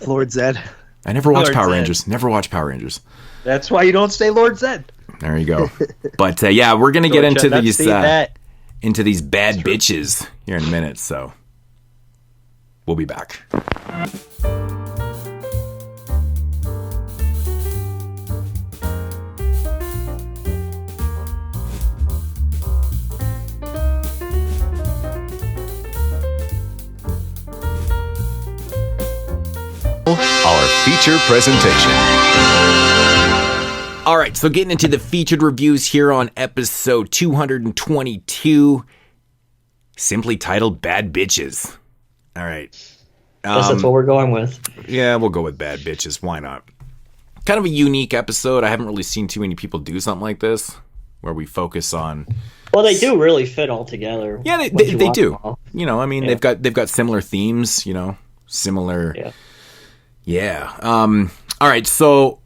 Speaker 3: Lord Zed.
Speaker 10: I never watched
Speaker 9: Lord
Speaker 10: Power
Speaker 9: Zed.
Speaker 10: Rangers. Never watched Power Rangers.
Speaker 9: That's why you don't say Lord Zed.
Speaker 10: There you go. But yeah, we're gonna get into these bad bitches here in a minute. So we'll be back.
Speaker 12: Our feature presentation.
Speaker 10: All right, so getting into the featured reviews here on episode 222, simply titled Bad Bitches. All right.
Speaker 11: Guess that's what we're going with.
Speaker 10: Yeah, we'll go with Bad Bitches. Why not? Kind of a unique episode. I haven't really seen too many people do something like this, where we focus on...
Speaker 11: Well, they do really fit all together.
Speaker 10: Yeah, they do. You know, I mean, they've got similar themes, you know, similar... Yeah. All right, so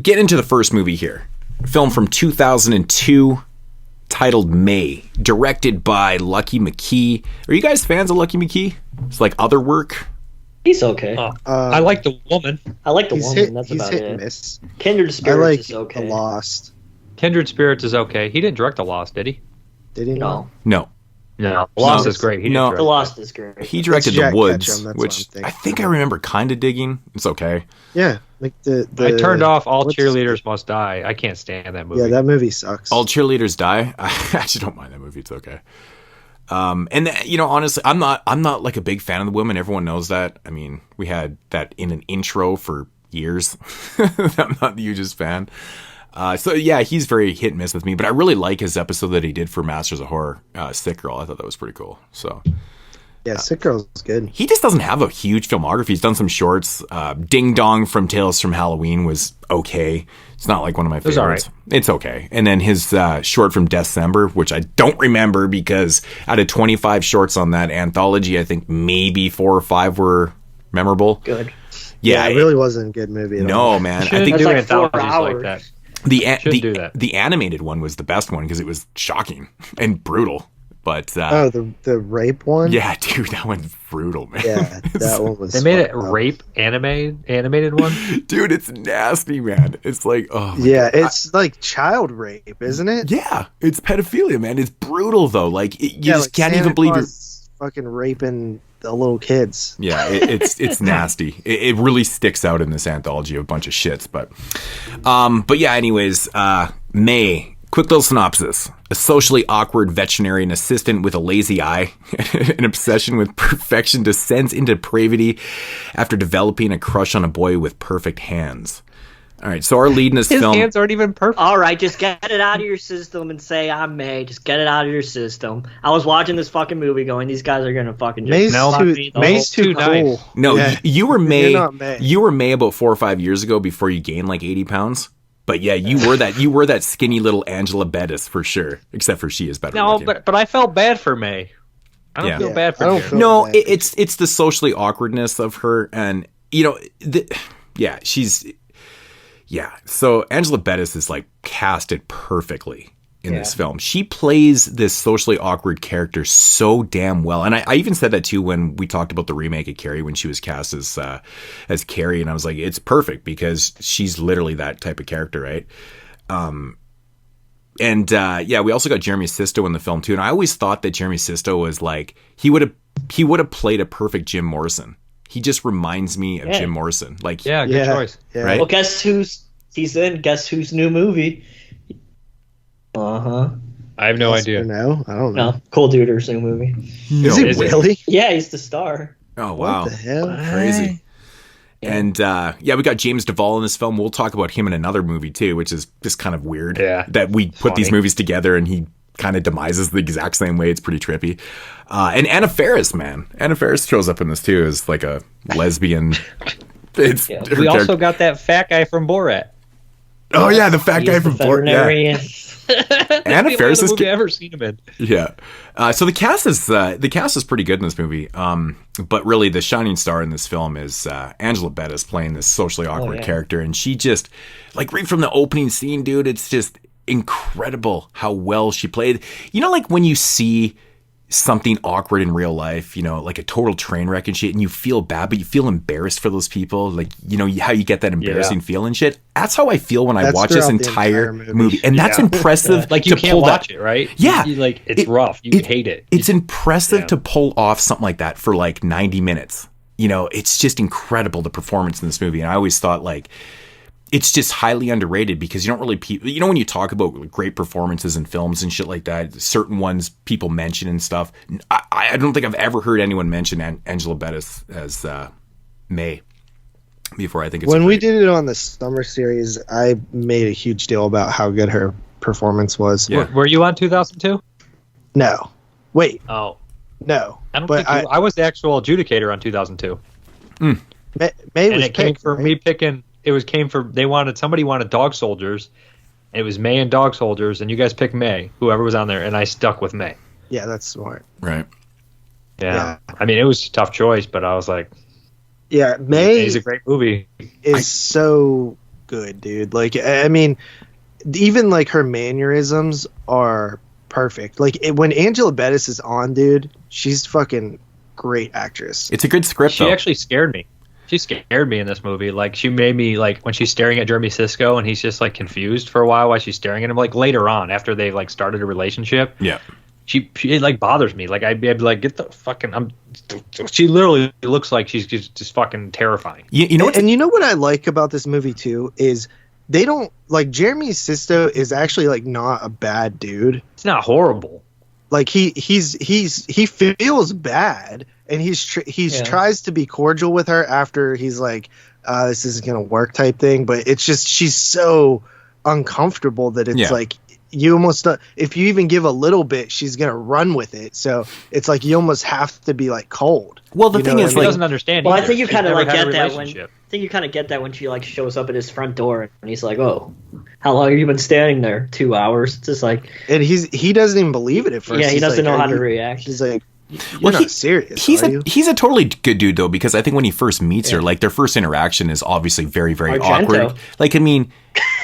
Speaker 10: get into the first movie here. Film from 2002, titled May, directed by Lucky McKee. Are you guys fans of Lucky McKee? It's like other work.
Speaker 11: He's okay.
Speaker 9: I like The Woman.
Speaker 11: I like The Woman. That's about
Speaker 3: hit
Speaker 11: it.
Speaker 3: And miss.
Speaker 11: Kindred Spirits is okay.
Speaker 3: The Lost.
Speaker 9: Kindred Spirits is okay. He didn't direct The Lost, did he?
Speaker 3: Did he?
Speaker 11: No.
Speaker 10: No.
Speaker 9: The Lost is great.
Speaker 11: The Lost is great.
Speaker 10: He directed The Woods,
Speaker 3: Ketchum,
Speaker 10: which I think I remember kind of digging. It's okay.
Speaker 3: Yeah, like
Speaker 9: I turned off All Cheerleaders Must Die. I can't stand that movie.
Speaker 3: Yeah, that movie sucks.
Speaker 10: All Cheerleaders Die. I actually don't mind that movie. It's okay. You know, honestly, I'm not like a big fan of The Woman. Everyone knows that. I mean, we had that in an intro for years. I'm not the hugest fan. So yeah, he's very hit and miss with me, but I really like his episode that he did for Masters of Horror, Sick Girl. I thought that was pretty cool. So
Speaker 3: yeah, Sick Girl's good.
Speaker 10: He just doesn't have a huge filmography. He's done some shorts. Ding Dong from Tales from Halloween was okay. It's not like one of my favorites.
Speaker 9: It was all right.
Speaker 10: It's okay. And then his short from December, which I don't remember because out of 25 shorts on that anthology, I think maybe 4 or 5 were memorable.
Speaker 11: Good.
Speaker 10: Yeah,
Speaker 3: it really wasn't a good movie at all.
Speaker 10: No, man.
Speaker 9: I think do anthologies like that.
Speaker 10: The animated one was the best one because it was shocking and brutal. But
Speaker 3: the rape one?
Speaker 10: Yeah, dude, that one's brutal, man.
Speaker 3: Yeah, that one was.
Speaker 9: They made it rape animated one.
Speaker 10: Dude, it's nasty, man. It's like
Speaker 3: yeah, it's like child rape, isn't it?
Speaker 10: Yeah, it's pedophilia, man. It's brutal though. Like you just can't
Speaker 3: Santa
Speaker 10: even believe you're
Speaker 3: fucking raping the little kids.
Speaker 10: Yeah, it's nasty. It really sticks out in this anthology of a bunch of shits. But yeah. Anyways, May. Quick little synopsis. A socially awkward veterinarian assistant with a lazy eye, an obsession with perfection, descends into depravity after developing a crush on a boy with perfect hands. All right, so our lead in this
Speaker 9: His
Speaker 10: film...
Speaker 9: hands aren't even perfect.
Speaker 11: All right, just get it out of your system and say I'm May. Just get it out of your system. I was watching this fucking movie going, these guys are going to fucking just...
Speaker 3: May's too cool.
Speaker 9: Nice.
Speaker 10: No,
Speaker 3: yeah.
Speaker 10: you were May.
Speaker 3: You're not May.
Speaker 10: You were May about 4 or 5 years ago before you gained like 80 pounds. But yeah, you were that skinny little Angela Bettis for sure. Except for she is better.
Speaker 9: No,
Speaker 10: looking.
Speaker 9: but I felt bad for May. I don't feel bad for her.
Speaker 10: No, it's the socially awkwardness of her, and you know, So Angela Bettis is like casted perfectly in this film. She plays this socially awkward character so damn well. And I even said that too when we talked about the remake of Carrie when she was cast as Carrie, and I was like, it's perfect because she's literally that type of character, right? We also got Jeremy Sisto in the film too, and I always thought that Jeremy Sisto was like he would have played a perfect Jim Morrison. He just reminds me of Jim Morrison. Like
Speaker 9: good choice.
Speaker 3: Yeah.
Speaker 10: Right?
Speaker 11: Well, guess who's new movie?
Speaker 9: I have no idea.
Speaker 3: No, I don't know.
Speaker 11: No, Cole Duder's new movie.
Speaker 3: Is he really?
Speaker 11: Yeah, he's the star.
Speaker 10: Oh wow,
Speaker 3: What the hell?
Speaker 10: crazy. And we got James Duvall in this film. We'll talk about him in another movie too, which is just kind of weird.
Speaker 9: Yeah,
Speaker 10: that we put these movies together and he kind of demises the exact same way. It's pretty trippy. And Anna Faris, man, Anna Faris shows up in this too as like a lesbian.
Speaker 9: We also got that fat guy from Borat.
Speaker 10: Oh yeah, the fat guy from Borat. Yeah. Anna Faris is
Speaker 9: I've ever seen him in.
Speaker 10: Yeah. So the cast is pretty good in this movie. But really the shining star in this film is Angela Bettis playing this socially awkward character, and she just like right from the opening scene, dude, it's just incredible how well she played. You know, like when you see something awkward in real life, you know, like a total train wreck and shit, and you feel bad, but you feel embarrassed for those people, like, you know, how you get that embarrassing feel and shit. That's how I feel when I watch this entire movie. And that's impressive.
Speaker 9: Like you can't watch it, right?
Speaker 10: Yeah.
Speaker 9: Like it's rough. You hate it.
Speaker 10: It's impressive to pull off something like that for like 90 minutes. You know, it's just incredible, the performance in this movie. And I always thought like, it's just highly underrated because you don't really, you know, when you talk about great performances in films and shit like that, certain ones people mention and stuff. I don't think I've ever heard anyone mention Angela Bettis as May before. I think it's
Speaker 3: when we did it on the summer series, I made a huge deal about how good her performance was.
Speaker 9: Yeah. Were you on 2002?
Speaker 3: No. Wait.
Speaker 9: Oh.
Speaker 3: No.
Speaker 9: I don't think I was the actual adjudicator on 2002.
Speaker 3: May
Speaker 9: and
Speaker 3: was
Speaker 9: it came
Speaker 3: picked,
Speaker 9: for
Speaker 3: right?
Speaker 9: me picking. Somebody wanted Dog Soldiers. It was May and Dog Soldiers, and you guys picked May, whoever was on there, and I stuck with May.
Speaker 3: Yeah, that's smart.
Speaker 10: Right.
Speaker 9: Yeah. I mean, it was a tough choice, but I was like,
Speaker 3: yeah, May
Speaker 9: is a great movie.
Speaker 3: Is so good, dude. Like, I mean, even like her mannerisms are perfect. Like when Angela Bettis is on, dude, she's fucking great actress.
Speaker 10: It's a good script.
Speaker 9: She actually scared me. She scared me in this movie. Like, she made me, like, when she's staring at Jeremy Sisko and he's just, like, confused for a while she's staring at him. Like, later on, after they, like, started a relationship.
Speaker 10: Yeah.
Speaker 9: She it, like, bothers me. Like, I'd be like, get the fucking... She literally looks like she's just fucking terrifying.
Speaker 3: You know and you know what I like about this movie, too, is they don't... Like, Jeremy Sisko is actually, like, not a bad dude.
Speaker 9: It's not horrible.
Speaker 3: Like, he feels bad... And he's tries to be cordial with her after he's like, this isn't going to work type thing. But it's just, she's so uncomfortable that it's like, you almost, if you even give a little bit, she's going to run with it. So it's like, you almost have to be like cold.
Speaker 10: Well, the thing is,
Speaker 9: he doesn't understand.
Speaker 11: Well,
Speaker 9: either.
Speaker 11: I think you kind of like get that
Speaker 9: when
Speaker 11: she like shows up at his front door and he's like, "Oh, how long have you been standing there? 2 hours." It's just like,
Speaker 3: and he doesn't even believe it at first.
Speaker 11: Yeah, he doesn't know how to
Speaker 3: react. He's like,
Speaker 10: Well,
Speaker 3: not serious.
Speaker 10: He's a totally good dude though, because I think when he first meets her, like their first interaction is obviously very, very awkward. Like, I mean,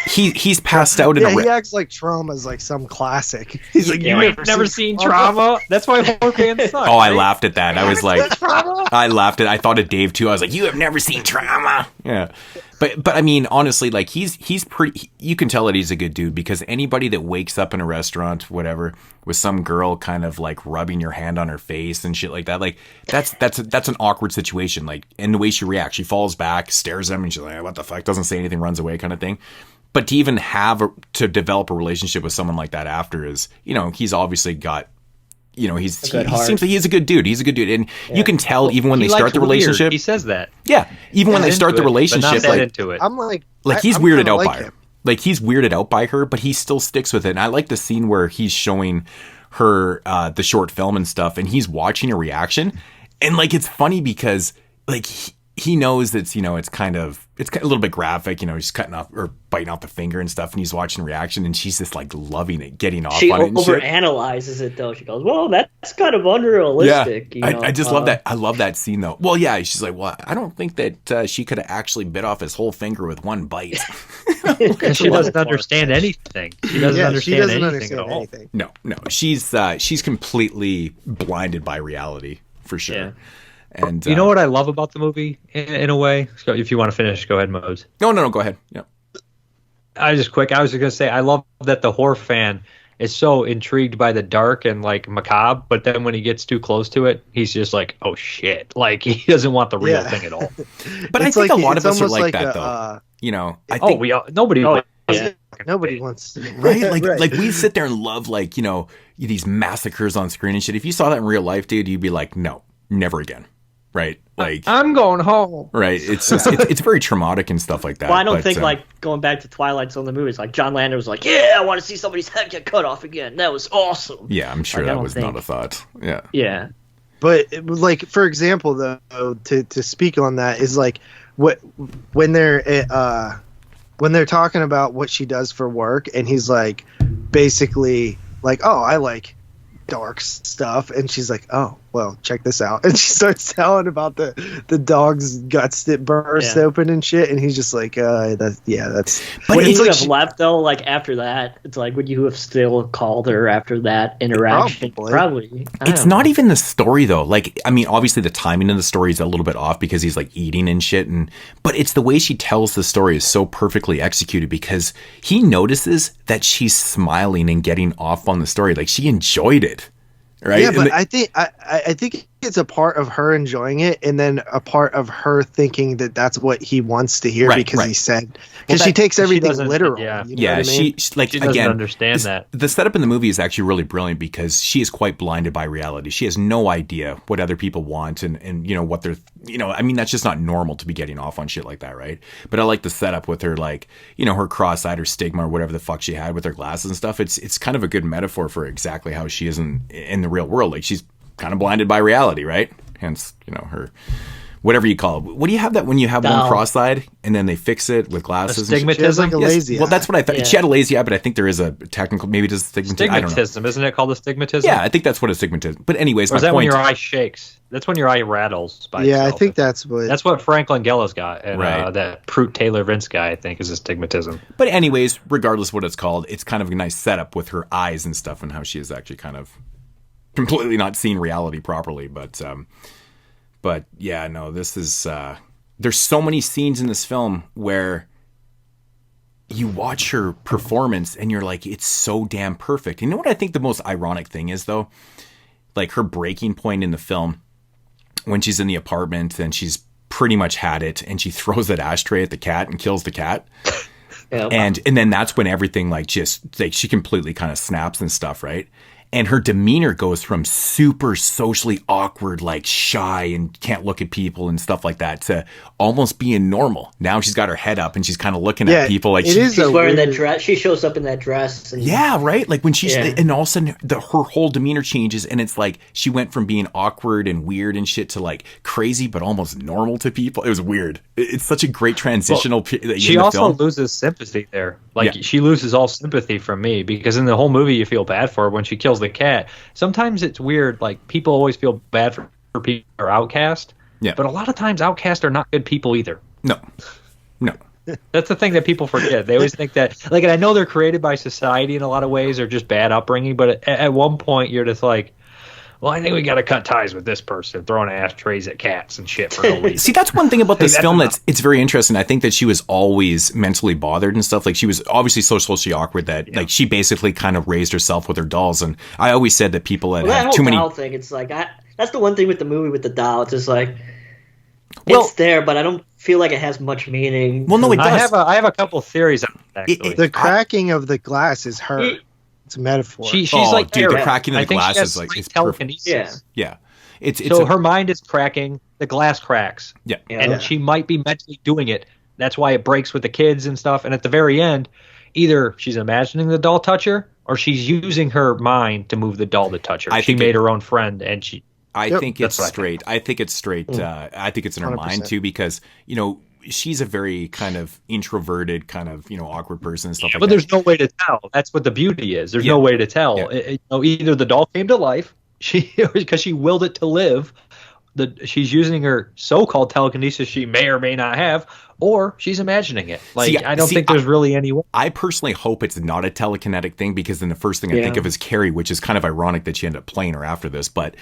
Speaker 10: he's passed out in
Speaker 3: he acts like Trauma's like some classic. He's like,
Speaker 9: you've never seen Trauma? That's why horror fans suck.
Speaker 10: Oh, I laughed at that. I was like, I laughed at. I thought of Dave too. I was like, you have never seen Trauma. Yeah. But I mean, honestly, like he's pretty. You can tell that he's a good dude because anybody that wakes up in a restaurant, whatever, with some girl kind of like rubbing your hand on her face and shit like that, like that's an awkward situation. Like, and the way she reacts, she falls back, stares at him, and she's like, "What the fuck?" Doesn't say anything, runs away, kind of thing. But to even to develop a relationship with someone like that after is, you know, he's obviously got. You know, he seems like he's a good dude. He's a good dude, and you can tell even when they start the relationship.
Speaker 9: Weird. He says that.
Speaker 10: Yeah, even when they start the relationship, like
Speaker 9: into it.
Speaker 3: I'm like
Speaker 10: he's weirded out by her. Like he's weirded out by her, but he still sticks with it. And I like the scene where he's showing her the short film and stuff, and he's watching her reaction, and like it's funny because like he knows that it's kind of a little bit graphic. You know, he's cutting off or biting off the finger and stuff, and he's watching reaction, and she's just like loving it, getting off on it. She
Speaker 11: overanalyzes it though. She goes, "Well, that's kind of unrealistic."
Speaker 10: Yeah, I just love that. I love that scene though. Well, yeah, she's like, "Well, I don't think that she could have actually bit off his whole finger with one bite."
Speaker 9: She doesn't understand anything. She doesn't understand anything at all.
Speaker 10: No, she's completely blinded by reality for sure. Yeah. And
Speaker 9: you know what I love about the movie in a way? So if you want to finish, go ahead, Mose.
Speaker 10: No, go ahead. Yeah.
Speaker 9: I was just going to say, I love that the horror fan is so intrigued by the dark and like macabre, but then when he gets too close to it, he's just like, oh shit. Like he doesn't want the real thing at all.
Speaker 10: But I think a lot of us are like that though. You know, I think
Speaker 3: Nobody wants to.
Speaker 10: Right? Like we sit there and love, like, you know, these massacres on screen and shit. If you saw that in real life, dude, you'd be like, no, never again. Right? Like,
Speaker 9: I'm going home.
Speaker 10: Right. It's just, it's very traumatic and stuff like that.
Speaker 11: Well, I don't think, like, going back to Twilight Zone, the movies, like, John Landon was like, yeah, I want to see somebody's head get cut off again. That was awesome.
Speaker 10: Yeah, I'm sure that was not a thought. Yeah.
Speaker 11: Yeah.
Speaker 3: But, like, for example, though, to speak on that is, like, when they're talking about what she does for work, and he's like, basically, like, oh, I like dark stuff, and she's like, oh, well, check this out, and she starts telling about the dog's guts that burst open and shit, and he's just like, that's.
Speaker 11: But would you have left though? Like after that, it's like, would you have still called her after that interaction? Probably.
Speaker 10: It's not even the story though. Like, I mean, obviously the timing of the story is a little bit off because he's like eating and shit, but it's the way she tells the story is so perfectly executed because he notices that she's smiling and getting off on the story, like she enjoyed it. Right?
Speaker 3: Yeah, but I think it's a part of her enjoying it, and then a part of her thinking that that's what he wants to hear because he said, because she takes everything literal.
Speaker 10: Yeah,
Speaker 3: you know
Speaker 10: she like
Speaker 9: she doesn't understand that.
Speaker 10: The setup in the movie is actually really brilliant because she is quite blinded by reality. She has no idea what other people want and you know what they're, you know, I mean that's just not normal to be getting off on shit like that, right? But I like the setup with her, like, you know, her cross-eyed or stigma or whatever the fuck she had with her glasses and stuff. It's kind of a good metaphor for exactly how she is in the real world. Like she's kind of blinded by reality, right? Hence, you know, her, whatever you call it. What do you have that when you have one cross-eyed and then they fix it with glasses?
Speaker 9: Astigmatism?
Speaker 3: Like a lazy eye.
Speaker 10: Well, that's what I thought. Yeah. She had a lazy eye, but I think there is a technical, maybe it is astigmatism.
Speaker 9: Astigmatism, isn't it called astigmatism?
Speaker 10: Yeah, I think that's what astigmatism. But anyways,
Speaker 9: or is that when your eye shakes? That's when your eye rattles by itself.
Speaker 3: I think that's what
Speaker 9: Franklin Gella's got, and that Prute Taylor Vince guy, I think, is astigmatism.
Speaker 10: But anyways, regardless of what it's called, it's kind of a nice setup with her eyes and stuff and how she is actually kind of completely not seeing reality properly. But yeah, no, this is there's so many scenes in this film where you watch her performance and you're like, it's so damn perfect. You know what I think the most ironic thing is though? Like her breaking point in the film when she's in the apartment and she's pretty much had it and she throws that ashtray at the cat and kills the cat. And then that's when everything like just like she completely kind of snaps and stuff, right? And her demeanor goes from super socially awkward, like shy and can't look at people and stuff like that, to almost being normal. Now she's got her head up and she's kind of looking at people like
Speaker 11: she's wearing that dress. She shows up in that dress. And,
Speaker 10: right? Like when she's and all of a sudden her whole demeanor changes and it's like she went from being awkward and weird and shit to like crazy but almost normal to people. It was weird. It's such a great transitional.
Speaker 9: Well, she also loses sympathy there. Like she loses all sympathy from me because in the whole movie you feel bad for her when she kills the cat. Sometimes it's weird, like people always feel bad for people who are outcast, but a lot of times outcasts are not good people either.
Speaker 10: No
Speaker 9: That's the thing that people forget. They always think that, like, and I know they're created by society in a lot of ways or just bad upbringing, but at one point you're just like, well, I think we got to cut ties with this person throwing ashtrays at cats and shit for no reason.
Speaker 10: See, that's one thing about this film it's very interesting. I think that she was always mentally bothered and stuff. Like she was obviously so socially awkward that like she basically kind of raised herself with her dolls. And I always said that people that have too many
Speaker 11: doll thing. It's like that's the one thing with the movie with the doll. It's just like it's there, but I don't feel like it has much meaning.
Speaker 10: Well, no, it does.
Speaker 9: I have a couple theories on it, actually.
Speaker 3: The cracking of the glass is her. It's a metaphor.
Speaker 9: She's like,
Speaker 10: dude, the cracking of the glass is like it's perfect.
Speaker 9: Yeah.
Speaker 10: It's
Speaker 9: so her mind is cracking, the glass cracks. And she might be mentally doing it. That's why it breaks with the kids and stuff. And at the very end, either she's imagining the doll touch her or she's using her mind to move the doll to touch her. She made her own friend and she.
Speaker 10: I think it's straight. I think it's straight. I think it's in her 100%. Mind too, because you know she's a very kind of introverted, kind of awkward person and stuff like that.
Speaker 9: But there's no way to tell. That's what the beauty is. There's no way to tell. Either the doll came to life, because she willed it to live. She's using her so-called telekinesis she may or may not have, or she's imagining it. Like I don't think there's really any way.
Speaker 10: I personally hope it's not a telekinetic thing because then the first thing I think of is Carrie, which is kind of ironic that she ended up playing her after this. But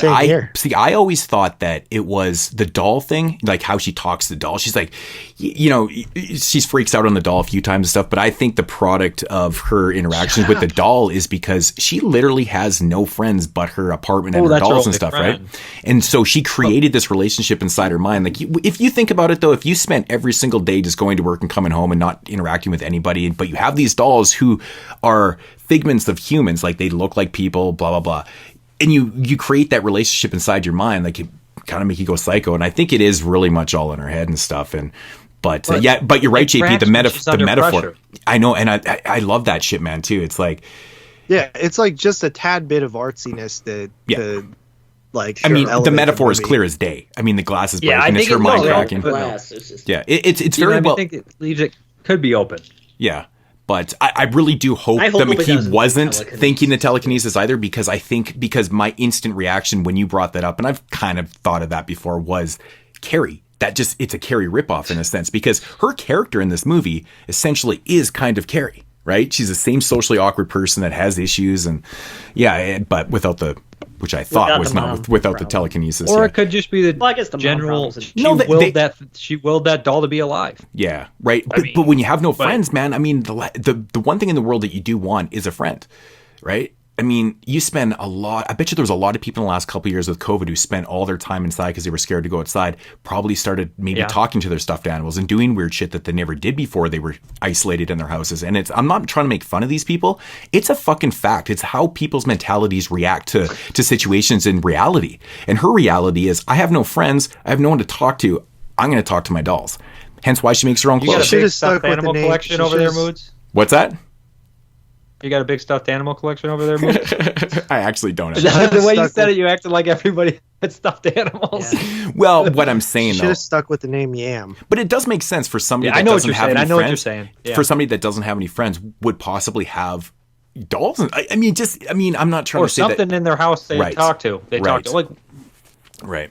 Speaker 10: I always thought that it was the doll thing, like how she talks to the doll. She's like, she freaks out on the doll a few times and stuff. But I think the product of her interactions with the doll is because she literally has no friends but her apartment and her dolls and stuff, right? And so she created this relationship inside her mind. Like if you think about it, though, if you spent every every single day just going to work and coming home and not interacting with anybody. But you have these dolls who are figments of humans, like they look like people, blah, blah, blah. And you create that relationship inside your mind, like it kind of make you go psycho. And I think it is really much all in her head and stuff. But you're right, JP, the metaphor. Pressure. I know. And I love that shit, man, too. It's like,
Speaker 3: yeah, it's like just a tad bit of artsiness that
Speaker 10: the metaphor is clear as day. I mean, the glass is breaking, it's her mind cracking. Yeah, it's very well.
Speaker 9: I think it leaves it could be open.
Speaker 10: Yeah, but I really do hope that McKee wasn't thinking the telekinesis either, because my instant reaction when you brought that up, and I've kind of thought of that before, was Carrie. It's a Carrie ripoff in a sense, because her character in this movie essentially is kind of Carrie. Right? She's the same socially awkward person that has issues, and but without the, which I thought was not without the telekinesis.
Speaker 9: Or it could just be the general. She willed that doll to be alive.
Speaker 10: Yeah, right. But when you have no friends, man, I mean, the one thing in the world that you do want is a friend, right? I mean, you spend a lot. I bet you there was a lot of people in the last couple of years with COVID who spent all their time inside because they were scared to go outside. Probably started maybe talking to their stuffed animals and doing weird shit that they never did before they were isolated in their houses. And I'm not trying to make fun of these people. It's a fucking fact. It's how people's mentalities react to situations in reality. And her reality is, I have no friends. I have no one to talk to. I'm going to talk to my dolls. Hence why she makes her own clothes.
Speaker 9: You got a big stuffed animal collection over there, Moods?
Speaker 10: What's that?
Speaker 9: You got a big stuffed animal collection over there, Moods?
Speaker 10: I actually don't.
Speaker 9: The way you said it, you acted like everybody had stuffed animals.
Speaker 10: Yeah. Well, what I'm saying, though,
Speaker 3: should have stuck with the name Yam.
Speaker 10: But it does make sense for somebody that doesn't have any friends.
Speaker 9: I know what you're saying. Yeah.
Speaker 10: For somebody that doesn't have any friends, would possibly have dolls. I'm not trying to say
Speaker 9: something in their house they talk to. Talk to. Like,
Speaker 10: right.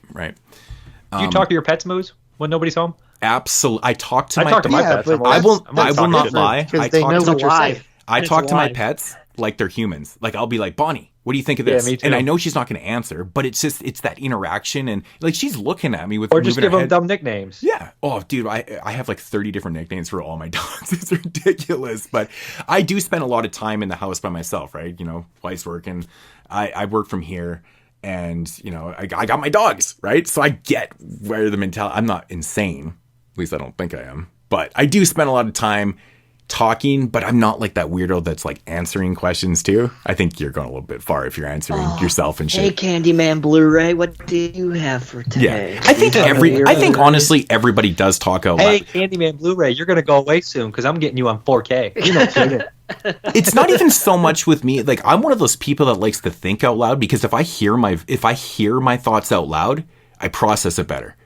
Speaker 9: Do you talk to your pets, Moose, when nobody's home?
Speaker 10: Absolutely. I talk to my
Speaker 9: pets.
Speaker 10: I will not lie. I talk to my pets like they're humans. Like, I'll be like, Bonnie, what do you think of this?
Speaker 9: Me too.
Speaker 10: And I know she's not going to answer, but it's that interaction, and like she's looking at me with,
Speaker 9: or just give them dumb nicknames.
Speaker 10: Yeah. Oh, dude, I have like 30 different nicknames for all my dogs. It's ridiculous. But I do spend a lot of time in the house by myself, right? You know, wife's working. I work from here, and you know, I got my dogs, right? So I get where the mentality. I'm not insane. At least I don't think I am. But I do spend a lot of time talking, but I'm not like that weirdo that's like answering questions too. I think you're going a little bit far if you're answering yourself and shit.
Speaker 11: Hey, Candyman Blu-ray, what do you have for today?
Speaker 10: Yeah, I think honestly everybody does talk out loud.
Speaker 9: Hey, Candyman Blu-ray, you're gonna go away soon because I'm getting you on 4K. You're not kidding.
Speaker 10: It's not even so much with me. Like, I'm one of those people that likes to think out loud, because if I hear my thoughts out loud, I process it better.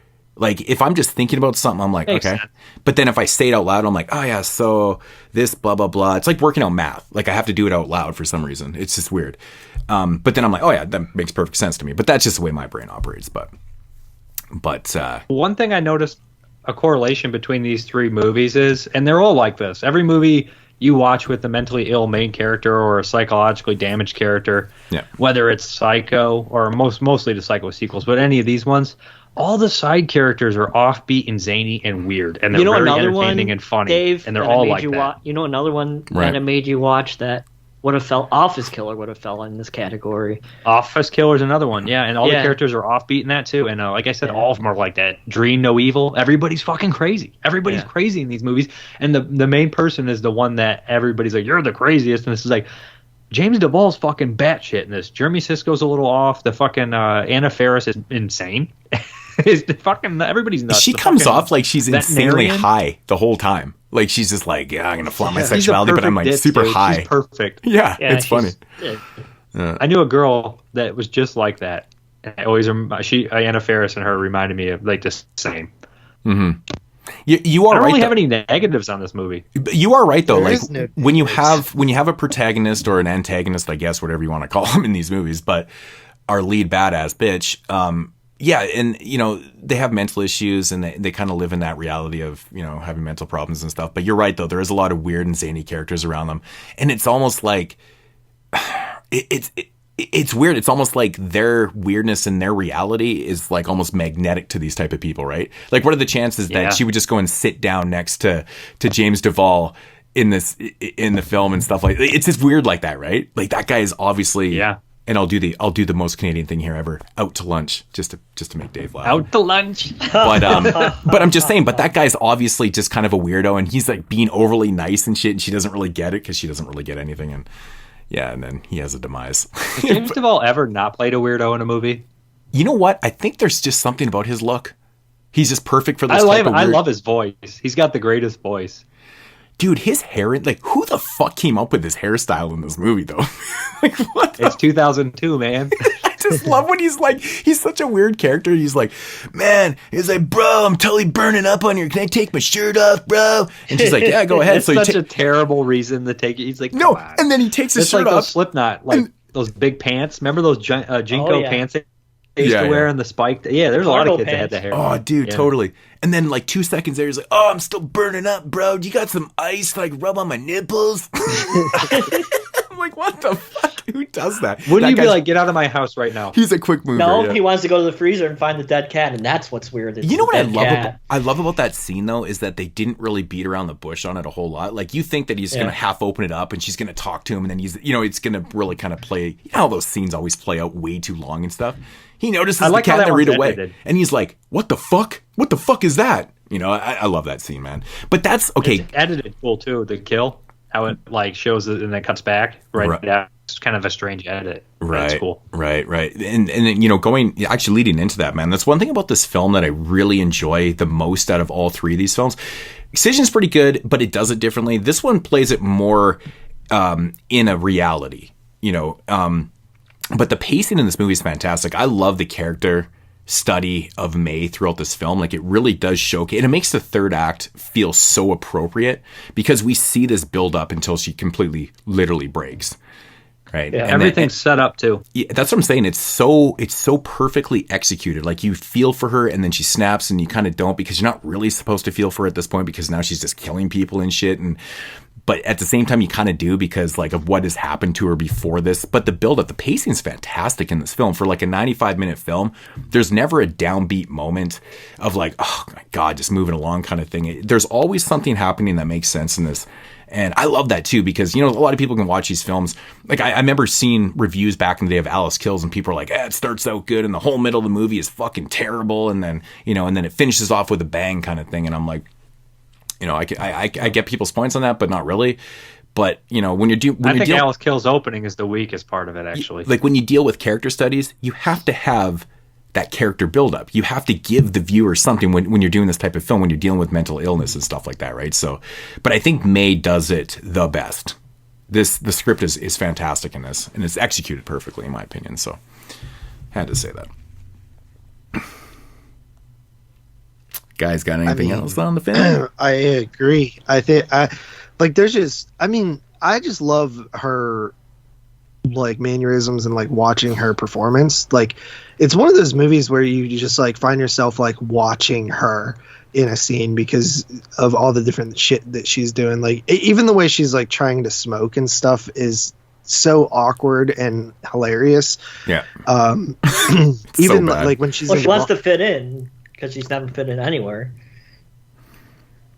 Speaker 10: Like, if I'm just thinking about something, I'm like,
Speaker 9: Makes
Speaker 10: okay.
Speaker 9: sense.
Speaker 10: But then if I say it out loud, I'm like, oh yeah, so this blah, blah, blah. It's like working out math. Like, I have to do it out loud for some reason. It's just weird. But then I'm like, oh yeah, that makes perfect sense to me. But that's just the way my brain operates. But
Speaker 9: one thing I noticed a correlation between these three movies is, and they're all like this, every movie you watch with the mentally ill main character or a psychologically damaged character, whether it's Psycho or mostly the Psycho sequels, but any of these ones, all the side characters are offbeat and zany and weird, and they're very entertaining and funny,
Speaker 11: Dave,
Speaker 9: and they're all like that.
Speaker 11: You know another one that made you watch that would have fell, Office Killer would have fell in this category.
Speaker 9: Office Killer is another one, and all the characters are offbeat in that too, and like I said, all of them are like that. Dream No Evil, everybody's fucking crazy. Everybody's crazy in these movies, and the main person is the one that everybody's like, you're the craziest, and this is like, James Duvall's fucking batshit in this. Jeremy Sisko's a little off. The fucking Anna Faris is insane. Everybody's nuts.
Speaker 10: She comes off like she's insanely high the whole time. Like, she's just like, I'm gonna flaunt my sexuality, but I'm like super high.
Speaker 9: She's perfect.
Speaker 10: Yeah, it's funny.
Speaker 9: I knew a girl that was just like that. And I always Anna Faris and her reminded me of like the same.
Speaker 10: Mm-hmm. You are
Speaker 9: I don't
Speaker 10: right.
Speaker 9: Really have any negatives on this movie.
Speaker 10: You are right though. Like, when you have a protagonist or an antagonist, I guess, whatever you want to call them in these movies, but our lead badass bitch. Yeah, and you know, they have mental issues, and they kind of live in that reality of, you know, having mental problems and stuff. But you're right though, there is a lot of weird and zany characters around them, and it's almost like it's weird. It's almost like their weirdness and their reality is like almost magnetic to these type of people, right? Like, what are the chances that she would just go and sit down next to James Duvall in the film and stuff like? It's just weird like that, right? Like, that guy is obviously And I'll do the most Canadian thing here ever. Out to lunch, just to make Dave laugh.
Speaker 9: Out to lunch.
Speaker 10: But I'm just saying. But that guy's obviously just kind of a weirdo, and he's like being overly nice and shit, and she doesn't really get it because she doesn't really get anything. And yeah, and then he has a demise.
Speaker 9: Has James Duvall ever not played a weirdo in a movie?
Speaker 10: You know what? I think there's just something about his look. He's just perfect for this.
Speaker 9: I love his voice. He's got the greatest voice.
Speaker 10: Dude, his hair, like, who the fuck came up with his hairstyle in this movie, though? Like, what?
Speaker 9: It's 2002, man.
Speaker 10: I just love when he's such a weird character. He's like, man, he's like, bro, I'm totally burning up on you. Can I take my shirt off, bro? And she's like, yeah, go ahead.
Speaker 9: It's such a terrible reason to take it. He's like,
Speaker 10: no,
Speaker 9: on.
Speaker 10: And then he takes his shirt
Speaker 9: like
Speaker 10: off.
Speaker 9: Those Slipknot, those big pants. Remember those Jinko pants they used to wear and the spiked? Yeah, there's a lot of kids that had the hair.
Speaker 10: Oh, dude, totally. And then like 2 seconds there, he's like, oh, I'm still burning up, bro. Do you got some ice to like rub on my nipples? I'm like, what the fuck? Who does that?
Speaker 9: Wouldn't you be like, get out of my house right now?
Speaker 10: He's a quick mover.
Speaker 11: No, he wants to go to the freezer and find the dead cat, and that's what's weird.
Speaker 10: You know what I love about that scene, though, is that they didn't really beat around the bush on it a whole lot. Like, you think that he's going to half open it up and she's going to talk to him, and then it's going to really kind of play, you know how those scenes always play out way too long and stuff? He notices the cat and they read away. And he's like, what the fuck? What the fuck is that? You know, I love that scene, man. But that's, okay.
Speaker 9: It's edited cool, too, the kill. How it, like, shows it and then cuts back right now. It's kind of a strange edit.
Speaker 10: Right.
Speaker 9: That's cool.
Speaker 10: Right. And you know, actually leading into that, man, that's one thing about this film that I really enjoy the most out of all three of these films. Excision's pretty good, but it does it differently. This one plays it more in a reality, you know. But the pacing in this movie is fantastic. I love the character study of May throughout this film. Like, it really does showcase, and it makes the third act feel so appropriate because we see this build up until she completely, literally breaks. Right.
Speaker 9: Yeah, everything's set up too.
Speaker 10: Yeah, that's what I'm saying. It's so perfectly executed. Like, you feel for her and then she snaps and you kind of don't, because you're not really supposed to feel for her at this point because now she's just killing people and shit. But at the same time, you kind of do because like of what has happened to her before this. But the build up, the pacing is fantastic in this film. For like a 95-minute film, there's never a downbeat moment of like, oh my God, just moving along kind of thing. There's always something happening that makes sense in this. And I love that too, because, you know, a lot of people can watch these films. Like, I remember seeing reviews back in the day of Alyce Kills, and people are like, it starts out good and the whole middle of the movie is fucking terrible. And then, you know, and then it finishes off with a bang kind of thing. And I'm like, you know, I get people's points on that, but not really. But, you know, when you're doing...
Speaker 9: I think Alyce Kills opening is the weakest part of it, actually.
Speaker 10: Like, when you deal with character studies, you have to have that character buildup. You have to give the viewer something when you're doing this type of film, when you're dealing with mental illness and stuff like that, right? So, but I think May does it the best. The script is fantastic in this, and it's executed perfectly, in my opinion. So, had to say that. Guys, got anything else on the film?
Speaker 3: I agree. I just love her, like, mannerisms and like watching her performance. Like, it's one of those movies where you just like find yourself like watching her in a scene because of all the different shit that she's doing. Like, even the way she's like trying to smoke and stuff is so awkward and hilarious.
Speaker 10: Yeah.
Speaker 3: Even like when she's
Speaker 11: she wants to fit in because she's never fit in anywhere.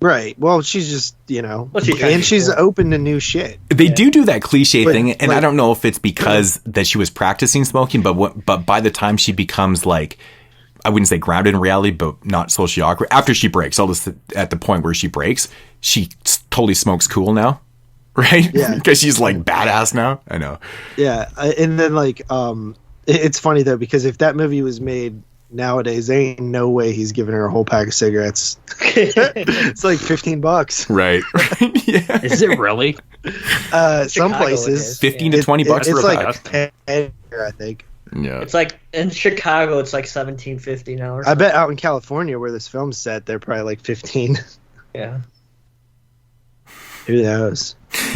Speaker 3: Right. Well, she's just, you know, and she's open to new shit.
Speaker 10: They do that cliche thing, and I don't know if it's because that she was practicing smoking, but by the time she becomes like, I wouldn't say grounded in reality, but not socially awkward. After she breaks, at the point where she breaks, she totally smokes cool now, right?
Speaker 3: Yeah.
Speaker 10: Because she's like badass now. I know.
Speaker 3: Yeah, and then like, it's funny though, because if that movie was made nowadays, there ain't no way he's giving her a whole pack of cigarettes. It's like $15.
Speaker 10: Right. Yeah.
Speaker 9: Is it really?
Speaker 3: Some places.
Speaker 10: 15 to 20 bucks for a pack.
Speaker 3: It's like I think.
Speaker 10: Yeah.
Speaker 11: It's like in Chicago, it's like $17.50 now.
Speaker 3: I bet out in California where this film's set, they're probably like 15.
Speaker 11: Yeah.
Speaker 3: Who knows?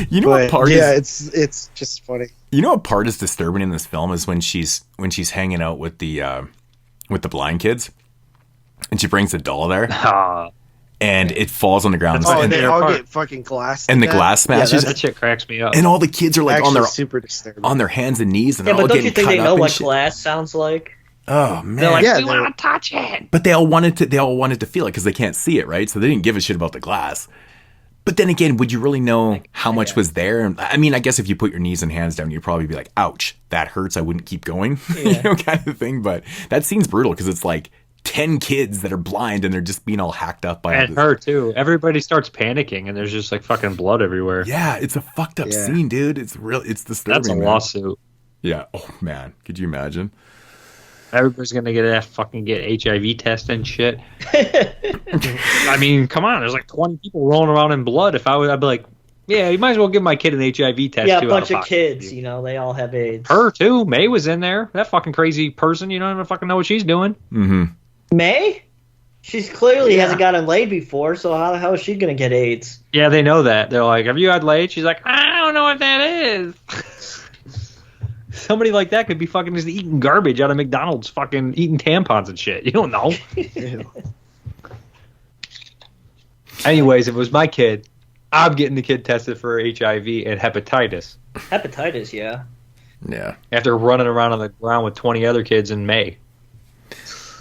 Speaker 10: You know what part?
Speaker 3: Yeah, it's just funny.
Speaker 10: You know what part is disturbing in this film is when she's hanging out with the blind kids, and she brings the doll there, and it falls on the ground.
Speaker 3: Oh,
Speaker 10: and
Speaker 3: they all get fucking glass.
Speaker 10: And the glass smashes.
Speaker 9: Yeah, that shit cracks me up.
Speaker 10: And all the kids are like
Speaker 3: super disturbing.
Speaker 10: on their hands and knees, and
Speaker 11: yeah,
Speaker 10: they're all
Speaker 11: but don't
Speaker 10: getting
Speaker 11: you think
Speaker 10: cut
Speaker 11: they
Speaker 10: up
Speaker 11: know
Speaker 10: and
Speaker 11: what
Speaker 10: shit.
Speaker 11: glass sounds like?
Speaker 10: Oh man,
Speaker 11: they're like, we
Speaker 3: want
Speaker 11: to touch it.
Speaker 10: But they all wanted to feel it because they can't see it, right? So they didn't give a shit about the glass. But then again, would you really know how much was there? I mean, I guess if you put your knees and hands down, you'd probably be like, ouch, that hurts, I wouldn't keep going, you know, kind of thing. But that scene's brutal because it's like 10 kids that are blind and they're just being all hacked up by
Speaker 9: and her too. Everybody starts panicking and there's just like fucking blood everywhere.
Speaker 10: Yeah, it's a fucked up scene, dude. It's disturbing.
Speaker 9: That's a lawsuit.
Speaker 10: Yeah. Oh man, could you imagine?
Speaker 9: Everybody's gonna get HIV test and shit. I mean, come on. There's like 20 people rolling around in blood. If I'd be like, yeah, you might as well give my kid an HIV test.
Speaker 11: Yeah,
Speaker 9: too,
Speaker 11: a bunch of kids. You know, they all have AIDS.
Speaker 9: Her too. May was in there. That fucking crazy person. You don't even fucking know what she's doing.
Speaker 10: Mm-hmm.
Speaker 11: May? She's clearly hasn't gotten laid before, so how the hell is she gonna get AIDS?
Speaker 9: Yeah, they know that. They're like, have you had laid? She's like, I don't know what that is. Somebody like that could be fucking just eating garbage out of McDonald's, fucking eating tampons and shit. You don't know. Anyways, if it was my kid, I'm getting the kid tested for HIV and hepatitis.
Speaker 11: Hepatitis, yeah.
Speaker 10: Yeah.
Speaker 9: After running around on the ground with 20 other kids in May.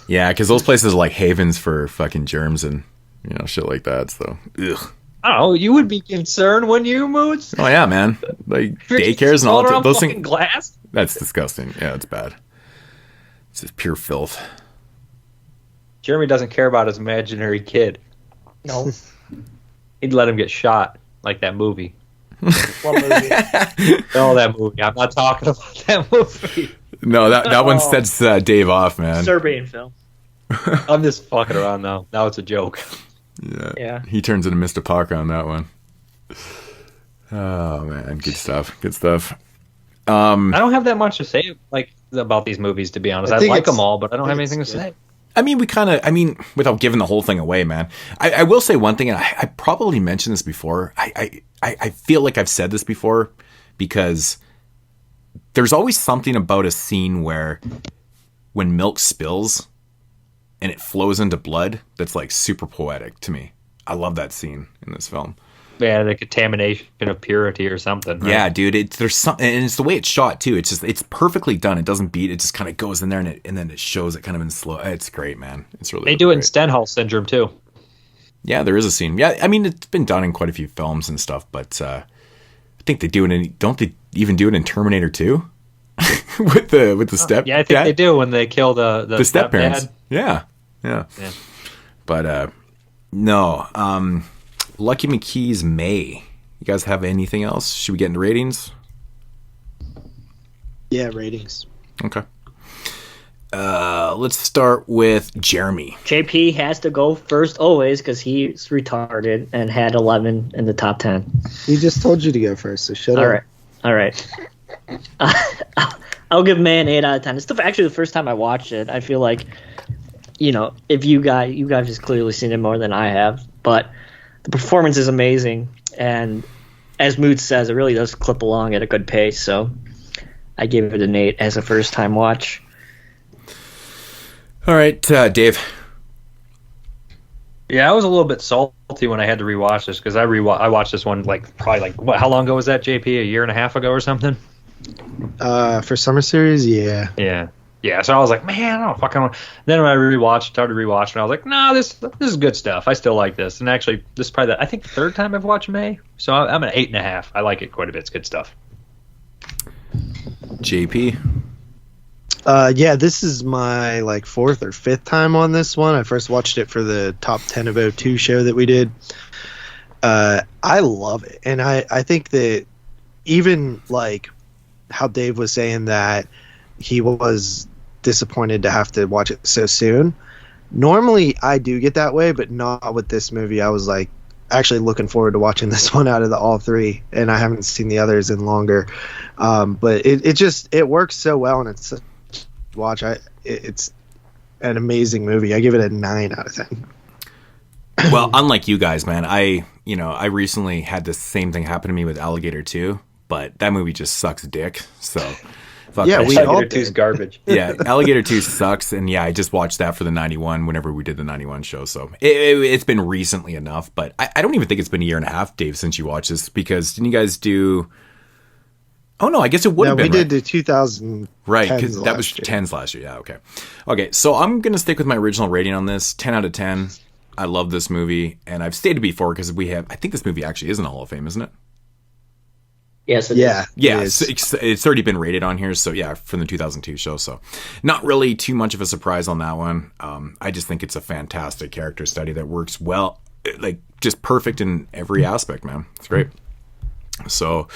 Speaker 10: Yeah, because those places are like havens for fucking germs and, you know, shit like that. So, ugh.
Speaker 9: Oh, you would be concerned when you Moods?
Speaker 10: Oh yeah, man. Like daycares and all those things.
Speaker 9: Glass?
Speaker 10: That's disgusting. Yeah, it's bad. It's just pure filth.
Speaker 9: Jeremy doesn't care about his imaginary kid.
Speaker 11: No.
Speaker 9: He'd let him get shot, like that movie.
Speaker 11: What movie?
Speaker 9: Oh, that movie. I'm not talking about that movie.
Speaker 10: No, that one sets Dave off, man.
Speaker 11: Serbian film.
Speaker 9: I'm just fucking around now. Now it's a joke.
Speaker 11: Yeah.
Speaker 10: He turns into Mr. Parker on that one. Oh man, good stuff. Good stuff.
Speaker 9: I don't have that much to say about these movies, to be honest. I like them all, but I don't have anything to say.
Speaker 10: I mean, without giving the whole thing away, man, I will say one thing, and I probably mentioned this before. I feel like I've said this before because there's always something about a scene where when milk spills and it flows into blood, that's like super poetic to me. I love that scene in this film.
Speaker 9: Yeah, the contamination of purity or something. Right?
Speaker 10: Yeah, dude. There's something, and it's the way it's shot too. It's perfectly done. It doesn't beat. It just kind of goes in there, and then it shows it kind of in slow. It's great, man. It's really.
Speaker 9: They do it in Stenhall syndrome too.
Speaker 10: Yeah, there is a scene. Yeah, I mean it's been done in quite a few films and stuff, but I think they do it. Don't they even do it in Terminator 2 with the step?
Speaker 9: Yeah, I think they do when they kill the
Speaker 10: step parents. Yeah. But no. Lucky McKee's May. You guys have anything else? Should we get into ratings?
Speaker 3: Yeah, ratings.
Speaker 10: Okay. Let's start with Jeremy.
Speaker 11: JP has to go first always because he's retarded and had 11 in the top 10.
Speaker 3: He just told you to go first, so shut up.
Speaker 11: All right. I'll give May an 8 out of 10. It's actually the first time I watched it. I feel like, you know, if you guys have clearly seen it more than I have, but the performance is amazing, and as Mood says, it really does clip along at a good pace, so I gave it an 8 as a first-time watch.
Speaker 10: All right, Dave.
Speaker 9: Yeah, I was a little bit salty when I had to rewatch this, because I watched this one, how long ago was that, JP? A year and a half ago or something?
Speaker 3: For Summer Series, yeah.
Speaker 9: Yeah, so I was like, man, I don't fucking want. Then when I started rewatching, I was like, no, this is good stuff. I still like this. And actually, this is probably I think the third time I've watched May. So I'm an 8.5. I like it quite a bit. It's good stuff.
Speaker 10: JP?
Speaker 3: Yeah, this is my fourth or fifth time on this one. I first watched it for the Top 10 of 02 show that we did. I love it. And I think that even how Dave was saying that he was disappointed to have to watch it so soon. Normally I do get that way, but not with this movie. I was actually looking forward to watching this one out of the all three, and I haven't seen the others in longer. But it works so well, and it's it's an amazing movie. I give it a 9 out of 10.
Speaker 10: Well, unlike you guys, man, I recently had the same thing happen to me with Alligator 2, but that movie just sucks dick. So
Speaker 3: yeah, we all
Speaker 9: Alligator 2's garbage.
Speaker 10: Yeah, Alligator 2 sucks, and yeah, I just watched that for the 91 whenever we did the 91 show, so it's been recently enough, but I don't even think it's been a year and a half, Dave, since you watched this, because didn't you guys do... Oh, no, I guess it would have been.
Speaker 3: We did the 2000.
Speaker 10: Right, because that was 10s last year, yeah, okay. Okay, so I'm going to stick with my original rating on this, 10 out of 10. I love this movie, and I've stated before, because I think this movie actually is in the Hall of Fame, isn't it?
Speaker 11: Yes, it
Speaker 3: Yeah.
Speaker 11: is.
Speaker 10: Yeah,
Speaker 3: it is.
Speaker 10: it's already been rated on here. So yeah, from the 2002 show. So not really too much of a surprise on that one. I just think it's a fantastic character study that works well, like just perfect in every aspect, man. It's great. So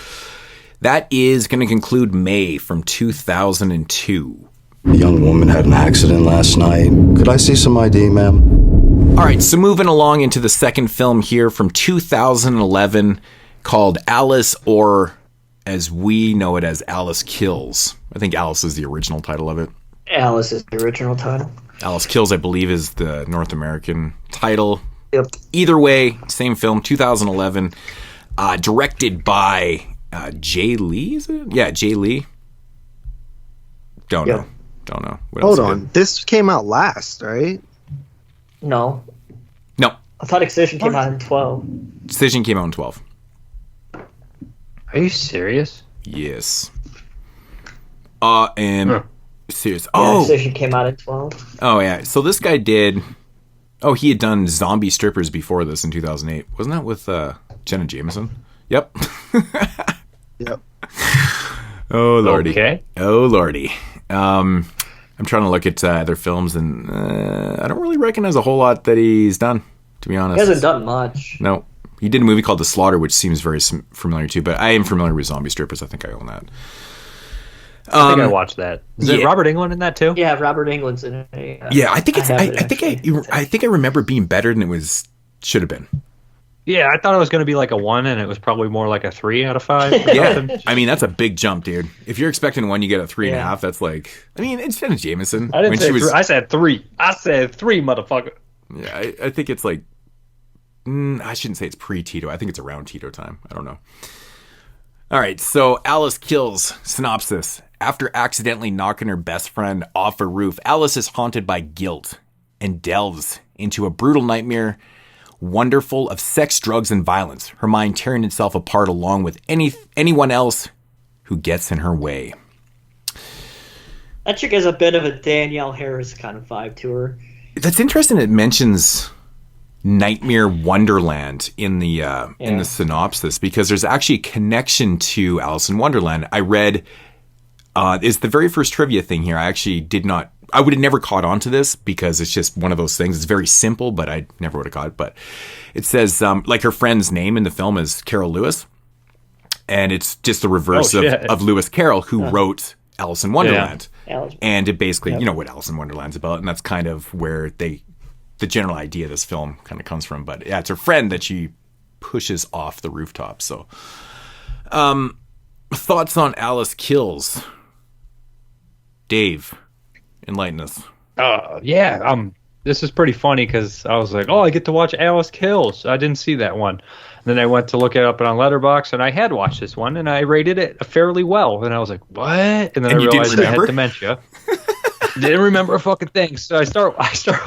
Speaker 10: that is going to conclude May from 2002.
Speaker 4: A young woman had an accident last night. Could I see some ID, ma'am?
Speaker 10: All right, so moving along into the second film here from 2011 called Alyce, or as we know it as Alyce Kills. I think Alyce is the original title of it.
Speaker 11: Alyce is the original title.
Speaker 10: Alyce Kills, I believe, is the North American title.
Speaker 11: Yep.
Speaker 10: Either way, same film, 2011, directed by Jay Lee, is it? Yeah, Jay Lee. Don't know. What
Speaker 3: Hold
Speaker 10: else
Speaker 3: on. This came out last, right?
Speaker 11: No.
Speaker 10: No.
Speaker 11: I thought Excision came out in 12.
Speaker 10: Excision came out in 12.
Speaker 9: Are you serious?
Speaker 10: Yes. Serious.
Speaker 11: Yeah,
Speaker 10: Oh.
Speaker 11: Excision came out in 12.
Speaker 10: Oh, yeah. So this guy did... Oh, he had done Zombie Strippers before this in 2008. Wasn't that with Jenna Jameson? Yep.
Speaker 3: Yep.
Speaker 10: Oh, lordy.
Speaker 9: Okay.
Speaker 10: Oh, lordy. I'm trying to look at other films, and I don't really recognize a whole lot that he's done, to be honest.
Speaker 11: He hasn't done much.
Speaker 10: No. He did a movie called The Slaughter, which seems very familiar too, but I am familiar with Zombie Strippers. I think I own that.
Speaker 9: I think I watched that. Is it
Speaker 10: yeah.
Speaker 9: Robert Englund in that too?
Speaker 11: Yeah, Robert Englund's in it.
Speaker 10: Yeah, I think it's.
Speaker 11: have
Speaker 10: I
Speaker 11: it,
Speaker 10: think I remember it being better than it should have been.
Speaker 9: Yeah, I thought it was going to be like a 1, and it was probably more like a 3 out of 5.
Speaker 10: Yeah, I mean that's a big jump, dude. If you're expecting 1, you get a 3.5. That's like, I mean, it's Jenna Jameson.
Speaker 9: I didn't say 3. I said 3. I said 3, motherfucker.
Speaker 10: Yeah, I think it's like. I shouldn't say it's pre-Tito. I think it's around Tito time. I don't know. All right, so Alyce Kills. Synopsis. After accidentally knocking her best friend off a roof, Alyce is haunted by guilt and delves into a brutal nightmare wonderful of sex, drugs, and violence, her mind tearing itself apart along with anyone else who gets in her way.
Speaker 11: That chick has a bit of a Danielle Harris kind of vibe to her.
Speaker 10: That's interesting. It mentions Nightmare Wonderland in the synopsis, because there's actually a connection to Alice in Wonderland. I read it's the very first trivia thing here. I would have never caught on to this because it's just one of those things. It's very simple, but I never would have caught it. But it says like her friend's name in the film is Carol Lewis, and it's just the reverse of Lewis Carroll, who wrote Alice in Wonderland. Yeah. And it basically, you know what Alice in Wonderland's about, and that's kind of where the general idea of this film kind of comes from. But yeah, it's her friend that she pushes off the rooftop. So, thoughts on Alyce Kills? Dave, enlighten us.
Speaker 9: This is pretty funny because I was like, oh, I get to watch Alyce Kills. I didn't see that one. And then I went to look it up on Letterboxd, and I had watched this one, and I rated it fairly well. And I was like, what? And then I realized I had dementia. Didn't remember a fucking thing. So I start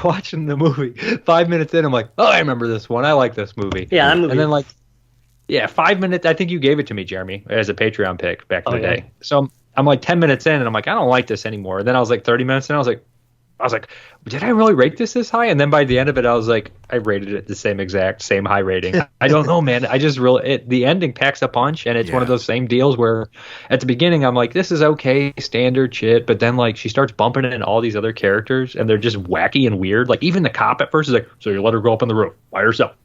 Speaker 9: watching the movie. 5 minutes in, I'm like, oh, I remember this one. I like this movie.
Speaker 11: Yeah, that movie.
Speaker 9: And then 5 minminutes. I think you gave it to me, Jeremy, as a Patreon pick back in the day. So I'm like 10 minutes in, and I'm like, I don't like this anymore. And then I was like 30 minutes in, I was like, did I really rate this high? And then by the end of it, I was like, I rated it the same high rating. I don't know, man. I just the ending packs a punch, and it's one of those same deals where at the beginning I'm like, this is okay, standard shit, but then like she starts bumping in all these other characters, and they're just wacky and weird. Like even the cop at first is like, so you let her go up on the roof by herself.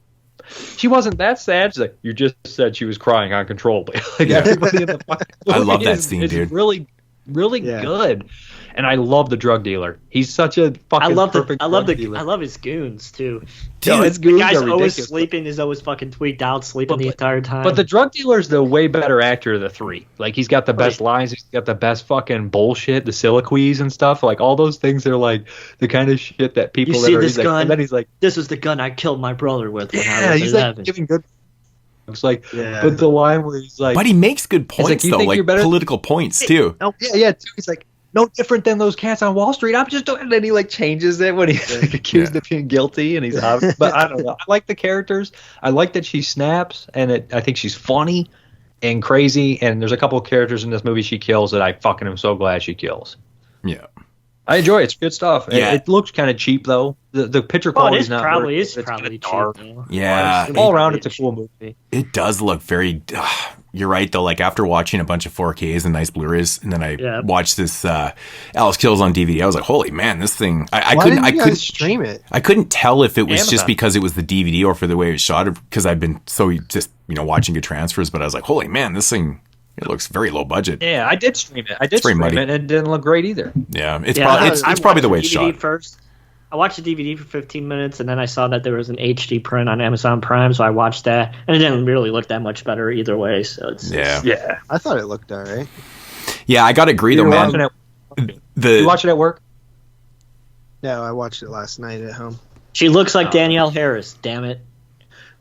Speaker 9: She wasn't that sad. She's like, you just said she was crying uncontrollably. Like everybody in the fucking
Speaker 10: I love that scene, dude.
Speaker 9: Really, really good. And I love the drug dealer. He's such a fucking perfect drug dealer.
Speaker 11: I love his goons too.
Speaker 9: Dude, his
Speaker 11: the
Speaker 9: goons
Speaker 11: guy's
Speaker 9: are
Speaker 11: always
Speaker 9: ridiculous.
Speaker 11: sleeping. Is always fucking tweaked out, sleeping the entire time.
Speaker 9: But the drug dealer's the way better actor of the three. Like he's got the best lines. He's got the best fucking bullshit, the soliloquies and stuff. Like all those things are like the kind of shit that people.
Speaker 11: You see this gun?
Speaker 9: Like, and then he's like,
Speaker 11: "This is the gun I killed my brother with." When I
Speaker 9: yeah,
Speaker 11: was
Speaker 9: he's
Speaker 11: 11.
Speaker 9: like giving good. It's like, but the line where he's like,
Speaker 10: but he makes good points
Speaker 9: like,
Speaker 10: though, like political points too.
Speaker 9: No, yeah. Too. He's like, no different than those cats on Wall Street. I'm just doing. And then he like changes it when he's like, accused of being guilty, and he's but I don't know. I like the characters. I like that she snaps, and I think she's funny and crazy. And there's a couple of characters in this movie she kills that I fucking am so glad she kills.
Speaker 10: Yeah.
Speaker 9: I enjoy it. It's good stuff.
Speaker 10: Yeah.
Speaker 9: It looks kind of cheap though. The picture quality is not.
Speaker 11: Probably
Speaker 9: it's
Speaker 11: probably cheap.
Speaker 9: dark.
Speaker 10: Yeah.
Speaker 9: All around, it's a cool movie.
Speaker 10: It does look very. you're right though. Like after watching a bunch of 4Ks and nice Blu-rays, and then I watched this Alyce Kills on DVD, I was like, holy man, this thing! I couldn't
Speaker 3: stream it.
Speaker 10: I couldn't tell if it was
Speaker 9: Amazon.
Speaker 10: just because it was the DVD or for the way it was shot, because I've been so just watching good transfers. But I was like, holy man, this thing. It looks very low budget.
Speaker 9: Yeah, I did stream it. I did stream it, and it didn't look great either.
Speaker 10: Yeah, it's probably the way it's shot.
Speaker 11: First, I watched the DVD for 15 minutes, and then I saw that there was an HD print on Amazon Prime, so I watched that, and it didn't really look that much better either way. So
Speaker 9: yeah.
Speaker 3: I thought it looked all right.
Speaker 10: Yeah, I gotta agree though, man.
Speaker 9: You watch it at work?
Speaker 3: No, I watched it last night at home.
Speaker 11: She looks like Danielle Harris. Damn it.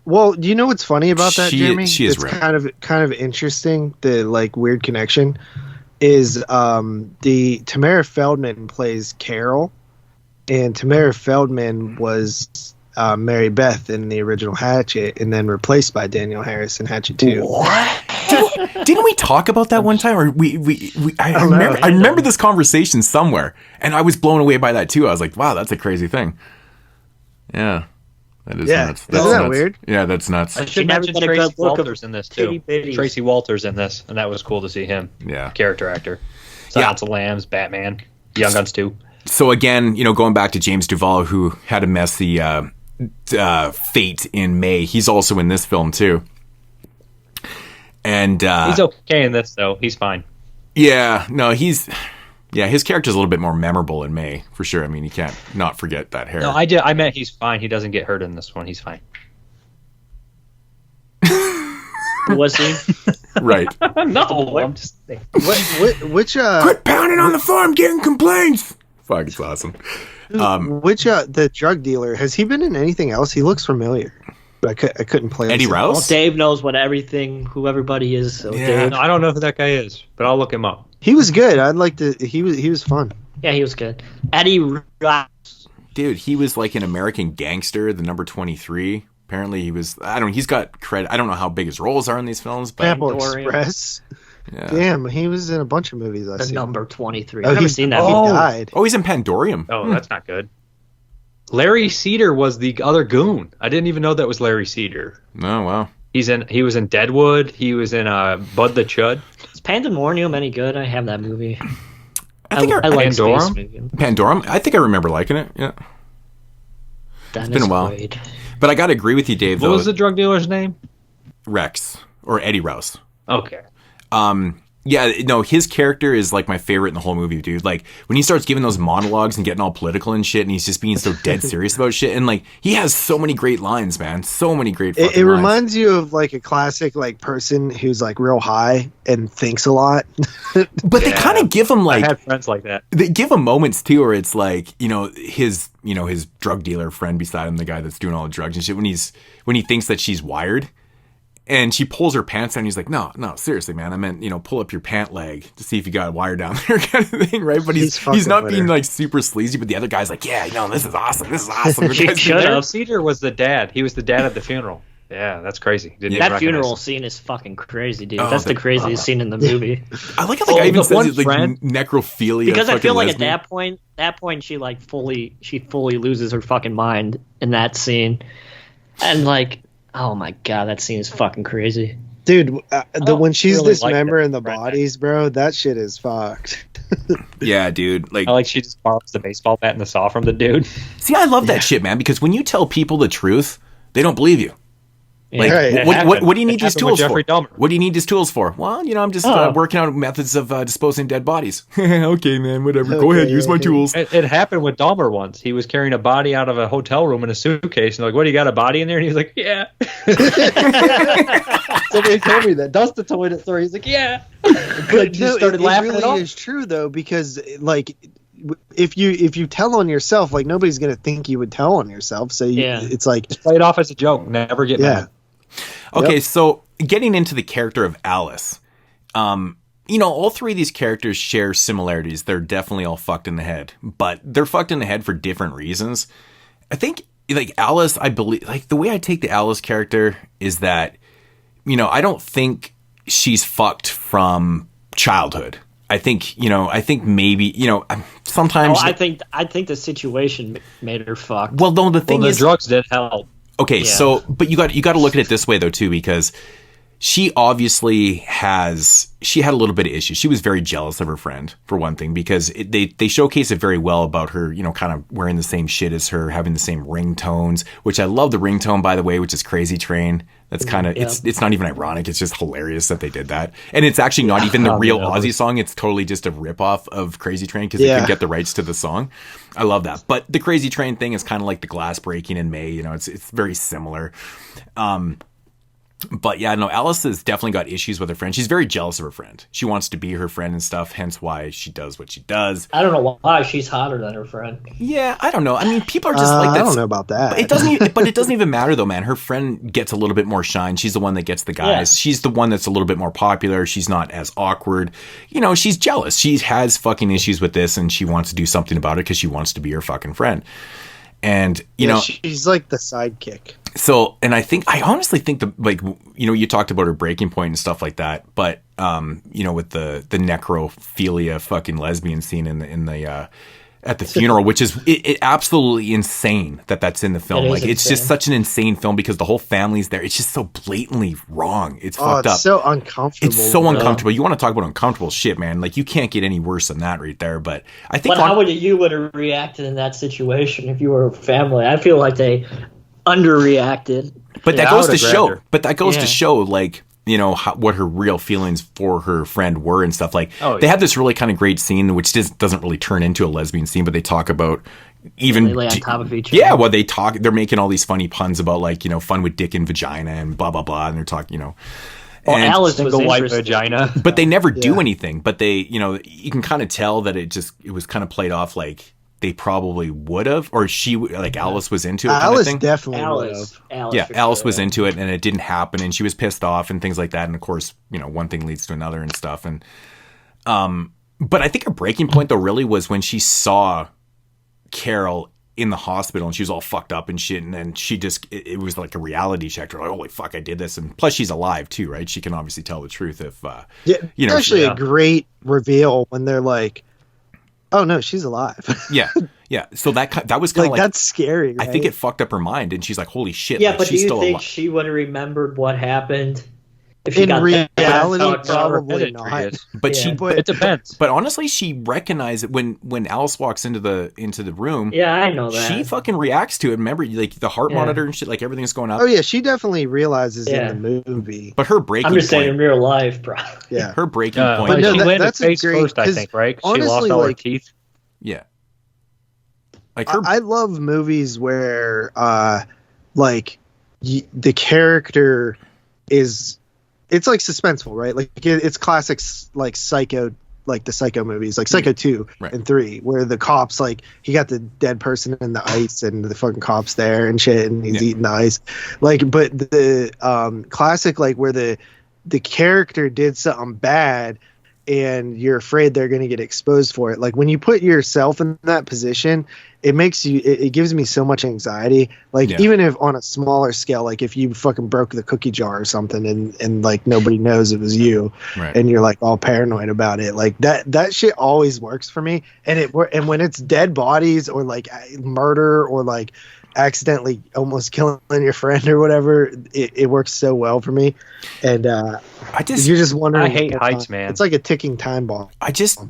Speaker 3: Well, do you know what's funny about that, Jeremy?
Speaker 10: She is
Speaker 3: it's
Speaker 10: right.
Speaker 3: kind of interesting. The like weird connection is the Tamara Feldman plays Carol, and Tamara Feldman was Mary Beth in the original Hatchet, and then replaced by Danielle Harris in Hatchet 2.
Speaker 10: What? Didn't we talk about that one time? Or I remember this conversation somewhere, and I was blown away by that too. I was like, wow, that's a crazy thing. Yeah. That is nuts.
Speaker 3: Isn't that weird?
Speaker 10: Yeah, that's nuts.
Speaker 9: I should mention Tracy Walters in this too. Tracy Walters in this, and that was cool to see him.
Speaker 10: Yeah,
Speaker 9: character actor. Silence of the Lambs, Batman, Young Guns 2.
Speaker 10: So again, going back to James Duval, who had a messy fate in May. He's also in this film too. And
Speaker 9: he's okay in this though. He's fine.
Speaker 10: Yeah, no, his character's a little bit more memorable in May, for sure. I mean, you can't not forget that hair.
Speaker 9: No, I meant he's fine. He doesn't get hurt in this one. He's fine.
Speaker 11: Was he?
Speaker 10: Right.
Speaker 9: No, I'm just saying.
Speaker 3: Which
Speaker 10: quit pounding on the farm getting complaints. Fuck, it's awesome.
Speaker 3: The drug dealer, has he been in anything else? He looks familiar. I couldn't play
Speaker 10: Eddie Rouse?
Speaker 11: Well, Dave knows who everybody is. So
Speaker 10: Yeah.
Speaker 11: Dave.
Speaker 9: No, I don't know who that guy is, but I'll look him up.
Speaker 3: He was good. I'd like to. He was fun.
Speaker 11: Yeah, he was good. Eddie Rouse.
Speaker 10: Dude, he was like an American Gangster, the number 23. Apparently, he was. He's got credit. I don't know how big his roles are in these films, but
Speaker 3: Apple Express.
Speaker 10: Yeah.
Speaker 3: Damn, he was in a bunch of movies.
Speaker 11: The number 23.
Speaker 3: Oh,
Speaker 11: I've never seen that.
Speaker 3: He died.
Speaker 10: Oh, he's in Pandorium.
Speaker 9: Oh, that's not good. Larry Cedar was the other goon. I didn't even know that was Larry Cedar.
Speaker 10: Oh, wow.
Speaker 9: He was in Deadwood. He was in Bud the Chud.
Speaker 11: Is Pandemonium any good? I have that movie.
Speaker 10: I think
Speaker 11: I like
Speaker 9: Pandorum?
Speaker 11: space movies.
Speaker 10: Pandorum. I think I remember liking it. Yeah.
Speaker 11: Dennis
Speaker 10: It's been a while.
Speaker 11: Quaid.
Speaker 10: But I got to agree with you, Dave.
Speaker 9: What was the drug dealer's name?
Speaker 10: Rex or Eddie Rouse.
Speaker 9: Okay.
Speaker 10: Yeah, no, his character is like my favorite in the whole movie, dude. Like when he starts giving those monologues and getting all political and shit, and he's just being so dead serious about shit, and like he has so many great lines, man. So many great. Fucking
Speaker 3: It
Speaker 10: lines.
Speaker 3: reminds you of like a classic like person who's like real high and thinks a lot.
Speaker 10: But they kind of give him like
Speaker 9: I had friends like that.
Speaker 10: they give him moments too, where it's like his drug dealer friend beside him, the guy that's doing all the drugs and shit, when he thinks that she's wired. And she pulls her pants down. And he's like, no, seriously, man. I meant, pull up your pant leg to see if you got a wire down there, kind of thing, right? But he's not being like super sleazy. But the other guy's like, yeah, this is awesome. This is awesome.
Speaker 9: Larry Cedar was the dad. He was the dad at the funeral. Yeah, that's crazy.
Speaker 11: That funeral scene is fucking crazy, dude. That's the craziest scene in the movie.
Speaker 10: I like how the guy even says it's like
Speaker 11: friend,
Speaker 10: necrophilia.
Speaker 11: because I feel like
Speaker 10: lesbian.
Speaker 11: at that point, she fully loses her fucking mind in that scene, and like, oh my god, that scene is fucking crazy,
Speaker 3: dude. When she's
Speaker 11: really
Speaker 3: dismembering the bodies, bro, that shit is fucked.
Speaker 10: Yeah, dude. Like
Speaker 9: she just borrows the baseball bat and the saw from the dude.
Speaker 10: See, I love that shit, man. Because when you tell people the truth, they don't believe you. Like,
Speaker 3: right.
Speaker 10: what do you need these tools for?
Speaker 9: Dahmer.
Speaker 10: What do you need these tools for? Well, I'm just working out methods of disposing dead bodies. Okay, man, whatever. Go ahead, use my tools.
Speaker 9: It happened with Dahmer once. He was carrying a body out of a hotel room in a suitcase, and they're like, "What, do you got a body in there?" And he was like, "Yeah." Somebody told me that. Dustin told me that story. He's like, "Yeah." Good. He started laughing.
Speaker 3: It really is true though, because like, if you tell on yourself, like nobody's gonna think you would tell on yourself. So it's like
Speaker 9: just play it off as a joke. Never get mad.
Speaker 10: Okay, so getting into the character of Alyce, all three of these characters share similarities. They're definitely all fucked in the head, but they're fucked in the head for different reasons. I think, like, Alyce, I believe, like, the way I take the Alyce character is that, I don't think she's fucked from childhood. I think maybe, sometimes.
Speaker 11: I think the situation made her fucked.
Speaker 10: Well, no, the thing is,
Speaker 9: drugs did help.
Speaker 10: Okay,
Speaker 11: Yeah.
Speaker 10: so but you got to look at it this way though too, because she obviously had a little bit of issues. She was very jealous of her friend, for one thing, because they showcase it very well about her, kind of wearing the same shit as her, having the same ringtones, which I love the ringtone, by the way, which is Crazy Train. That's kind of, it's not even ironic. It's just hilarious that they did that. And it's actually not even the real Ozzy song. It's totally just a ripoff of Crazy Train because they couldn't get the rights to the song. I love that. But the Crazy Train thing is kind of like the glass breaking in May. It's very similar. But yeah, no, Alyce has definitely got issues with her friend. She's very jealous of her friend. She wants to be her friend and stuff, hence why she does what she does.
Speaker 11: I don't know why she's hotter than her friend.
Speaker 10: Yeah, I don't know. I mean, people are just like that.
Speaker 3: I don't know about that.
Speaker 10: It doesn't even matter though, man. Her friend gets a little bit more shine. She's the one that gets the guys. Yeah. She's the one that's a little bit more popular. She's not as awkward. She's jealous. She has fucking issues with this and she wants to do something about it because she wants to be her fucking friend. And,
Speaker 3: she's like the sidekick.
Speaker 10: So, and I honestly think you talked about her breaking point and stuff like that, but, with the necrophilia fucking lesbian scene in the at the funeral, which is it absolutely insane that's in the film. It's just such an insane film because the whole family's there. It's just so blatantly wrong. It's fucked up.
Speaker 3: It's so uncomfortable.
Speaker 10: It's so uncomfortable. You want to talk about uncomfortable shit, man. Like, you can't get any worse than that right there. But I think.
Speaker 11: But how would you have reacted in that situation if you were a family? I feel like they underreacted.
Speaker 10: But that goes to show. But that goes to show, like, what her real feelings for her friend were and stuff. Like, they have this really kind of great scene, which doesn't really turn into a lesbian scene, but they talk about even
Speaker 11: they lay on top of each other.
Speaker 10: Yeah, well, they're making all these funny puns about, like, fun with dick and vagina and blah blah blah, and they're talking,
Speaker 11: Well, Alyce was
Speaker 9: white vagina,
Speaker 10: but they never do anything. But they, you can kind of tell that it was kind of played off like they probably would have, or Alyce was into it.
Speaker 3: Alyce definitely would have.
Speaker 10: Alyce was into it, and it didn't happen, and she was pissed off and things like that. And of course, one thing leads to another and stuff. And but I think her breaking point though really was when she saw Carol in the hospital and she was all fucked up and shit, and then she just it was like a reality check. Like, holy fuck, I did this, and plus she's alive too, right? She can obviously tell the truth if
Speaker 3: it's actually a great reveal when they're like, oh no, she's alive.
Speaker 10: yeah. So that was kind of like
Speaker 3: that's scary. Right?
Speaker 10: I think it fucked up her mind, and she's like, "Holy shit!"
Speaker 11: Yeah,
Speaker 10: like,
Speaker 11: but
Speaker 10: she's
Speaker 11: do you
Speaker 10: still
Speaker 11: think
Speaker 10: alive.
Speaker 11: she would have remembered what happened if she
Speaker 3: in
Speaker 11: got
Speaker 3: reality? Probably not.
Speaker 10: But
Speaker 9: it depends.
Speaker 10: But honestly, she recognized it when Alyce walks into the room.
Speaker 11: Yeah, I know that.
Speaker 10: She fucking reacts to it. Remember, like the heart monitor and shit, like everything's going up.
Speaker 3: Oh yeah, she definitely realizes in the movie.
Speaker 10: But her breaking.
Speaker 11: I'm just saying in real life, bro.
Speaker 3: Yeah,
Speaker 10: her breaking point.
Speaker 9: But
Speaker 3: no,
Speaker 9: she landed
Speaker 3: that's
Speaker 9: face
Speaker 3: great,
Speaker 9: first, I think, right? She
Speaker 3: honestly,
Speaker 9: lost all her teeth.
Speaker 10: Yeah.
Speaker 3: Like I love movies where the character is, it's like suspenseful, right? Like it's classics like Psycho, like the Psycho movies, like Psycho 2 and 3, where the cops, like, he got the dead person in the ice and the fucking cops there and shit, and he's eating the ice. Like, but the classic, like, where the character did something bad and you're afraid they're going to get exposed for it. Like, when you put yourself in that position, it gives me so much anxiety. Like, even if on a smaller scale, like if you fucking broke the cookie jar or something and like nobody knows it was you, and you're like all paranoid about it, like that shit always works for me. And when it's dead bodies or like murder or like accidentally almost killing your friend or whatever, it works so well for me. And you're just wondering.
Speaker 9: I hate heights, man.
Speaker 3: It's like a ticking time bomb.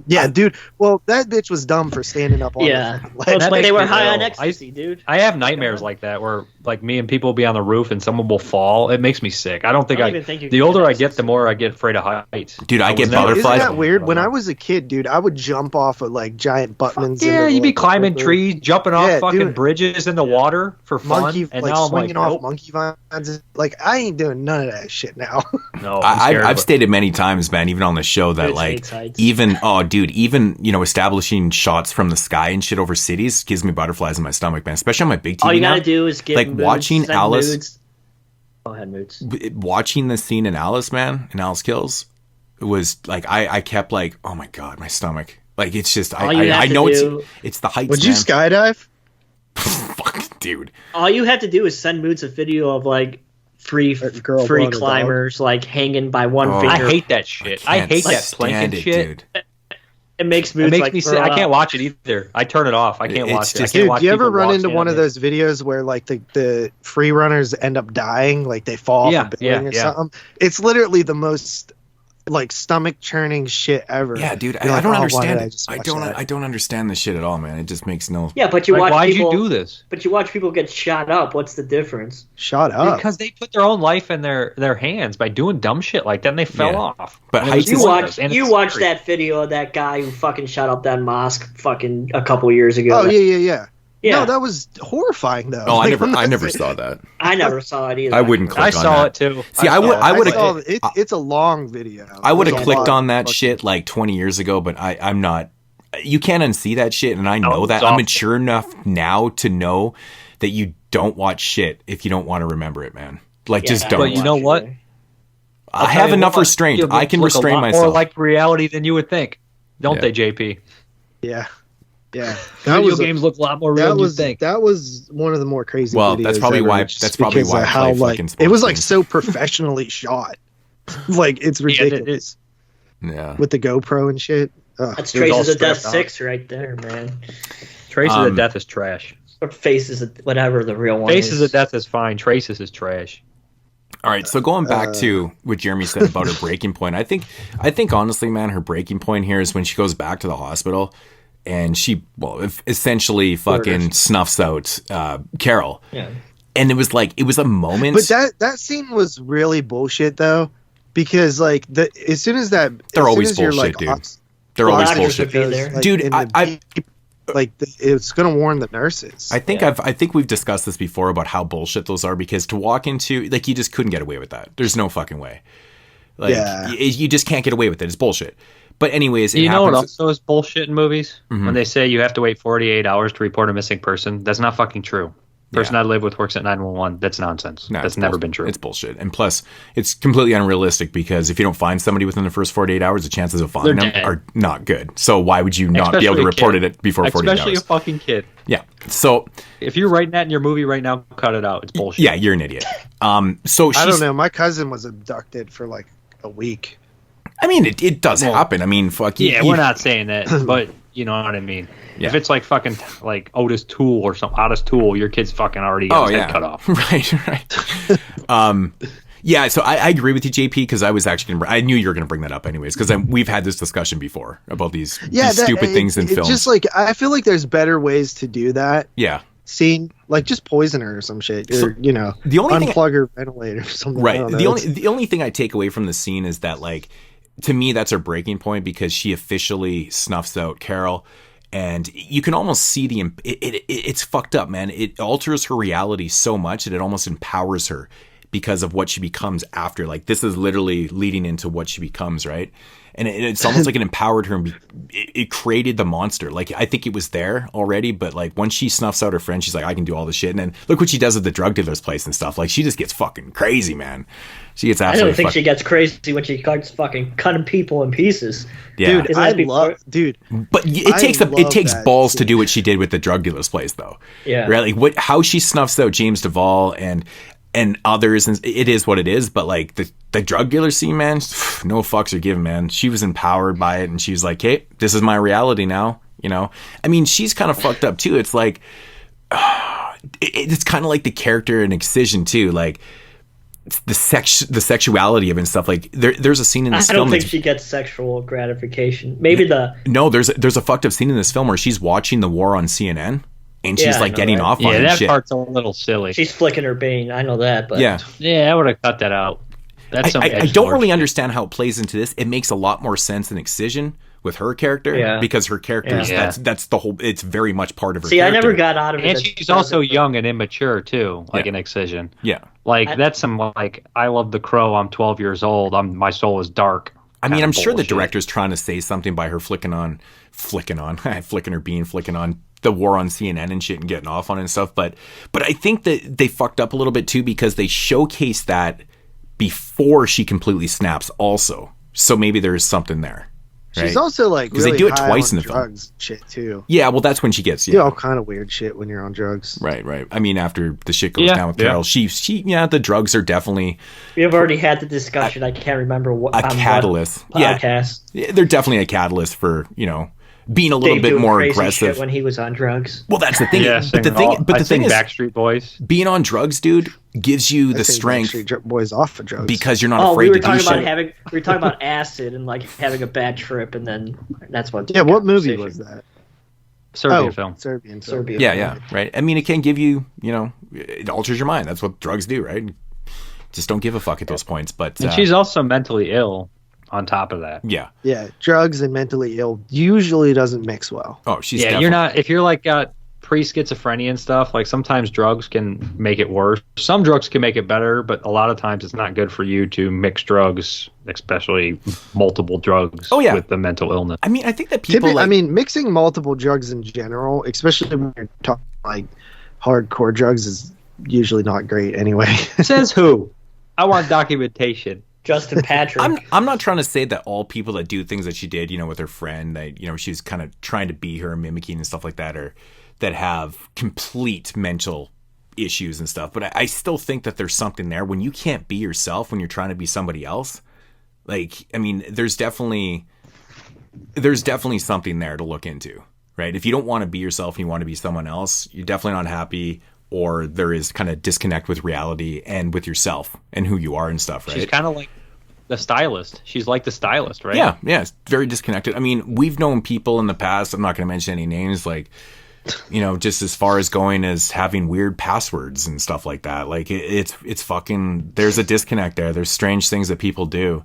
Speaker 10: Yeah,
Speaker 3: dude. Well, that bitch was dumb for standing up on
Speaker 11: but they were high on ecstasy, dude.
Speaker 9: I have nightmares like that where, like, me and people will be on the roof and someone will fall. It makes me sick. I don't think the older I get, the more I get afraid of heights.
Speaker 10: Dude, I get butterflies.
Speaker 3: Isn't that weird? When I was a kid, dude, I would jump off of like giant Buttmans.
Speaker 9: Yeah, you'd be climbing trees, jumping off fucking bridges in the water for fun. And
Speaker 3: like
Speaker 9: now
Speaker 3: swinging
Speaker 9: I'm like,
Speaker 3: off monkey vines. Like, I ain't doing none of that shit now.
Speaker 9: No,
Speaker 10: I've stated many times, man, even on the show, that even establishing shots from the sky and shit over cities gives me butterflies in my stomach, man. Especially on my big TV.
Speaker 11: All you gotta do is get
Speaker 10: watching Alyce.
Speaker 11: Moods. Go ahead, moods.
Speaker 10: Watching the scene in Alyce, man, in Alyce Kills, it was like I kept like, oh my god, my stomach. Like, it's just I know it's the heights.
Speaker 3: Would you skydive?
Speaker 10: Fuck, dude.
Speaker 11: All you have to do is send moods a video of like free climbers like hanging by one finger.
Speaker 9: I hate that shit. I hate that planking shit. Dude.
Speaker 11: It makes moods
Speaker 9: me
Speaker 11: like
Speaker 9: sick. I can't watch it either. I turn it off. I can't watch it. I can't watch
Speaker 3: do you ever
Speaker 9: people
Speaker 3: run into
Speaker 9: watching
Speaker 3: one of
Speaker 9: it.
Speaker 3: those videos where like the free runners end up dying, like they fall off a building or something? It's literally the most like stomach churning shit ever.
Speaker 10: Yeah, dude,
Speaker 3: You're
Speaker 10: I
Speaker 3: like,
Speaker 10: don't
Speaker 3: "Oh, why
Speaker 10: understand
Speaker 3: did
Speaker 10: it.
Speaker 3: just
Speaker 10: I
Speaker 3: watch
Speaker 10: don't.
Speaker 3: that?"
Speaker 10: I don't understand this shit at all, man. It just makes no.
Speaker 11: Yeah, but you watch
Speaker 9: why'd
Speaker 11: people.
Speaker 9: you do this?
Speaker 11: But you watch people get shot up. What's the difference?
Speaker 3: Shut up.
Speaker 9: Because they put their own life in their hands by doing dumb shit like that, and they fell off.
Speaker 10: But
Speaker 9: And it was
Speaker 11: You
Speaker 9: pointless,
Speaker 11: watch
Speaker 9: and
Speaker 11: you
Speaker 9: it's
Speaker 11: watched
Speaker 9: scary.
Speaker 11: that video of that guy who fucking shot up that mosque fucking a couple years ago.
Speaker 3: Oh yeah.
Speaker 11: Yeah.
Speaker 3: No, that was horrifying though.
Speaker 10: Oh, I
Speaker 3: Like,
Speaker 10: never saw that.
Speaker 11: I never saw it either.
Speaker 10: I wouldn't click
Speaker 9: I
Speaker 10: on
Speaker 9: saw
Speaker 10: that.
Speaker 9: it too.
Speaker 10: See, I would
Speaker 3: saw
Speaker 10: have.
Speaker 3: it's a long video.
Speaker 10: I would have
Speaker 3: There's a
Speaker 10: clicked
Speaker 3: lot
Speaker 10: on
Speaker 3: of
Speaker 10: that
Speaker 3: fucking-
Speaker 10: shit like 20 years ago, but I'm not. You can't unsee that shit, and I know
Speaker 9: it's
Speaker 10: that. I'm
Speaker 9: awful.
Speaker 10: mature enough now to know that you don't watch shit if you don't want to remember it, man. Like,
Speaker 11: Yeah,
Speaker 10: just don't.
Speaker 9: But you know what?
Speaker 10: I have enough restraint. I can restrain
Speaker 9: More
Speaker 10: myself.
Speaker 9: like reality than you would think, don't
Speaker 10: Yeah.
Speaker 9: they, JP?
Speaker 3: Yeah.
Speaker 9: Video games look a lot more real than you think.
Speaker 3: That was one of the more crazy.
Speaker 10: Well,
Speaker 3: videos
Speaker 10: that's probably
Speaker 3: ever,
Speaker 10: why-
Speaker 3: just
Speaker 10: that's probably
Speaker 3: because
Speaker 10: why
Speaker 3: of
Speaker 10: I
Speaker 3: how
Speaker 10: play
Speaker 3: like
Speaker 10: fucking
Speaker 3: it was
Speaker 10: sports
Speaker 3: like
Speaker 10: games.
Speaker 3: so professionally shot. Like it's ridiculous
Speaker 10: Yeah.
Speaker 3: with the GoPro and shit.
Speaker 11: That's
Speaker 9: It was all
Speaker 11: Traces of Death
Speaker 9: strapped on.
Speaker 11: 6 right there, man.
Speaker 9: Traces of Death is trash.
Speaker 11: Or Faces of whatever the real one
Speaker 9: Faces
Speaker 11: is.
Speaker 9: of Death is fine. Traces is trash.
Speaker 10: All right, so going back to what Jeremy said about her breaking point, I think honestly, man, her breaking point here is when she goes back to the hospital and she, essentially fucking snuffs out Carol.
Speaker 11: Yeah.
Speaker 10: And it was a moment.
Speaker 3: But that scene was really bullshit though, because like as soon as that
Speaker 10: They're
Speaker 3: as
Speaker 10: always
Speaker 3: soon as
Speaker 10: bullshit, dude.
Speaker 3: ops-
Speaker 10: They're always
Speaker 11: doctors
Speaker 10: bullshit.
Speaker 11: would be there.
Speaker 3: like,
Speaker 10: Dude,
Speaker 3: in the deep, it's gonna warn the nurses.
Speaker 10: I think we've discussed this before about how bullshit those are, because to walk into, like, you just couldn't get away with that. There's no fucking way. Like,
Speaker 3: Yeah.
Speaker 10: you just can't get away with it. It's bullshit. But anyways, it
Speaker 9: You know what
Speaker 10: happens.
Speaker 9: also is bullshit in movies?
Speaker 10: Mhm.
Speaker 9: When they say you have to wait 48 hours to report a missing person. That's not fucking true. Person I live with works at 911. That's nonsense.
Speaker 10: No,
Speaker 9: That's
Speaker 10: it's
Speaker 9: never
Speaker 10: bullshit.
Speaker 9: been true.
Speaker 10: It's bullshit. And plus, it's completely unrealistic, because if you don't find somebody within the first 48 hours, the chances of finding them
Speaker 9: dead.
Speaker 10: are not good. So why would you not be able to report it before 48
Speaker 9: Especially
Speaker 10: hours?
Speaker 9: a fucking kid.
Speaker 10: Yeah. So
Speaker 9: If you're writing that in your movie right now, cut it out. It's bullshit.
Speaker 10: yeah, you're an idiot. So
Speaker 3: I
Speaker 10: she's,
Speaker 3: don't know. My cousin was abducted for like a week.
Speaker 10: I mean, it does happen. I mean, fuck
Speaker 9: Yeah, we're not saying that, but you know what I mean.
Speaker 10: Yeah.
Speaker 9: If it's like fucking like Otis Toole or some Otis Toole, your kid's fucking already got his head cut off.
Speaker 10: Right. Yeah, so I agree with you, JP, because I was actually I knew you were going to bring that up anyways, because we've had this discussion before about these stupid things in films.
Speaker 3: Just like I feel like there's better ways to do that.
Speaker 10: Yeah.
Speaker 3: Scene like just poison her or some shit, or
Speaker 10: So, the only thing
Speaker 3: unplug her ventilator or something.
Speaker 10: Right.
Speaker 3: I don't know.
Speaker 10: The only thing I take away from the scene is that, like, to me, that's her breaking point, because she officially snuffs out Carol, and you can almost see it's fucked up, man. It alters her reality so much that it almost empowers her because of what she becomes after. Like, this is literally leading into what she becomes, right? And it's almost like it empowered her, and it created the monster. Like, I think it was there already, but like once she snuffs out her friend, she's like, I can do all this shit. And then look what she does at the drug dealer's place and stuff. Like, she just gets fucking crazy, man. She gets
Speaker 11: I
Speaker 10: absolutely.
Speaker 11: don't think she gets crazy when she starts fucking cutting people in pieces.
Speaker 10: Yeah.
Speaker 3: Dude, I love, dude.
Speaker 10: But it takes balls to do what she did with the drug dealer's place, though.
Speaker 11: Yeah.
Speaker 10: Right? Like how she snuffs out James Duvall and others, and it is what it is. But like the drug dealer scene, man, no fucks are given, man. She was empowered by it, and she was like, "Hey, this is my reality now." You know, I mean, she's kind of fucked up too. It's like it's kind of like the character in Excision too, like the sexuality of it and stuff. Like there's a scene in this
Speaker 11: I
Speaker 10: film.
Speaker 11: don't think she gets sexual gratification. Maybe no.
Speaker 10: There's a fucked up scene in this film where she's watching the war on CNN. And she's like getting off on it.
Speaker 9: Yeah, that
Speaker 10: shit.
Speaker 9: part's a little silly.
Speaker 11: She's flicking her bane. I know that, but
Speaker 9: yeah, I would have cut that out. That's
Speaker 10: I don't really understand how it plays into this. It makes a lot more sense in Excision with her character, because her character that's the whole. It's very much part of her.
Speaker 11: See,
Speaker 10: character.
Speaker 11: I never got out of it.
Speaker 9: And she's also young and immature too, like in Excision.
Speaker 10: Yeah,
Speaker 9: like that's some like I love the Crow. I'm 12 years old. My soul is dark.
Speaker 10: I mean, I'm sure the director's trying to say something by her flicking on the war on CNN and shit and getting off on it and stuff. But I think that they fucked up a little bit too, because they showcased that before she completely snaps also. So maybe there is something there.
Speaker 3: She's also like
Speaker 10: because
Speaker 3: really
Speaker 10: they do it
Speaker 3: high
Speaker 10: twice
Speaker 3: on
Speaker 10: in the
Speaker 3: drugs
Speaker 10: film.
Speaker 3: shit too.
Speaker 10: Yeah, well, that's when she gets
Speaker 3: You do all kind of weird shit when you're on drugs.
Speaker 10: Right. I mean, after the shit goes down with Carol, she the drugs are definitely.
Speaker 11: We have already had the discussion. I can't remember what
Speaker 10: catalyst.
Speaker 11: What podcast.
Speaker 10: Yeah, they're definitely a catalyst for being a little bit more aggressive
Speaker 11: when he was on drugs.
Speaker 10: Well, that's the thing. But the thing is,
Speaker 9: Backstreet Boys.
Speaker 10: Being on drugs, dude, gives you the strength.
Speaker 3: Backstreet Boys off of drugs
Speaker 10: because you're not afraid to do shit.
Speaker 11: We were talking about acid and like having a bad trip, and then that's what.
Speaker 3: Yeah, what movie was that?
Speaker 9: Serbian film.
Speaker 3: Serbian.
Speaker 10: Yeah, right. I mean, it can give you, it alters your mind. That's what drugs do, right? Just don't give a fuck at those points. But
Speaker 9: and she's also mentally ill. On top of that,
Speaker 3: yeah, drugs and mentally ill usually doesn't mix well.
Speaker 10: Oh, she's
Speaker 9: you're not if you're like got pre-schizophrenia and stuff. Like sometimes drugs can make it worse. Some drugs can make it better, but a lot of times it's not good for you to mix drugs, especially multiple drugs. With the mental illness.
Speaker 10: I mean, I think that people.
Speaker 3: Mixing multiple drugs in general, especially when you're talking like hardcore drugs, is usually not great anyway.
Speaker 9: Says who? I want documentation.
Speaker 11: Justin Patrick.
Speaker 10: I'm not trying to say that all people that do things that she did, with her friend, that she was kind of trying to be her, mimicking and stuff like that, or that have complete mental issues and stuff. But I still think that there's something there when you can't be yourself when you're trying to be somebody else. Like, I mean, there's definitely something there to look into, right? If you don't want to be yourself and you want to be someone else, you're definitely not happy. Or there is kind of disconnect with reality and with yourself and who you are and stuff, right?
Speaker 9: She's kind of like the stylist. She's like the stylist, right?
Speaker 10: Yeah, it's very disconnected. I mean, we've known people in the past, I'm not going to mention any names, like, just as far as going as having weird passwords and stuff like that. Like, it's fucking, there's a disconnect there. There's strange things that people do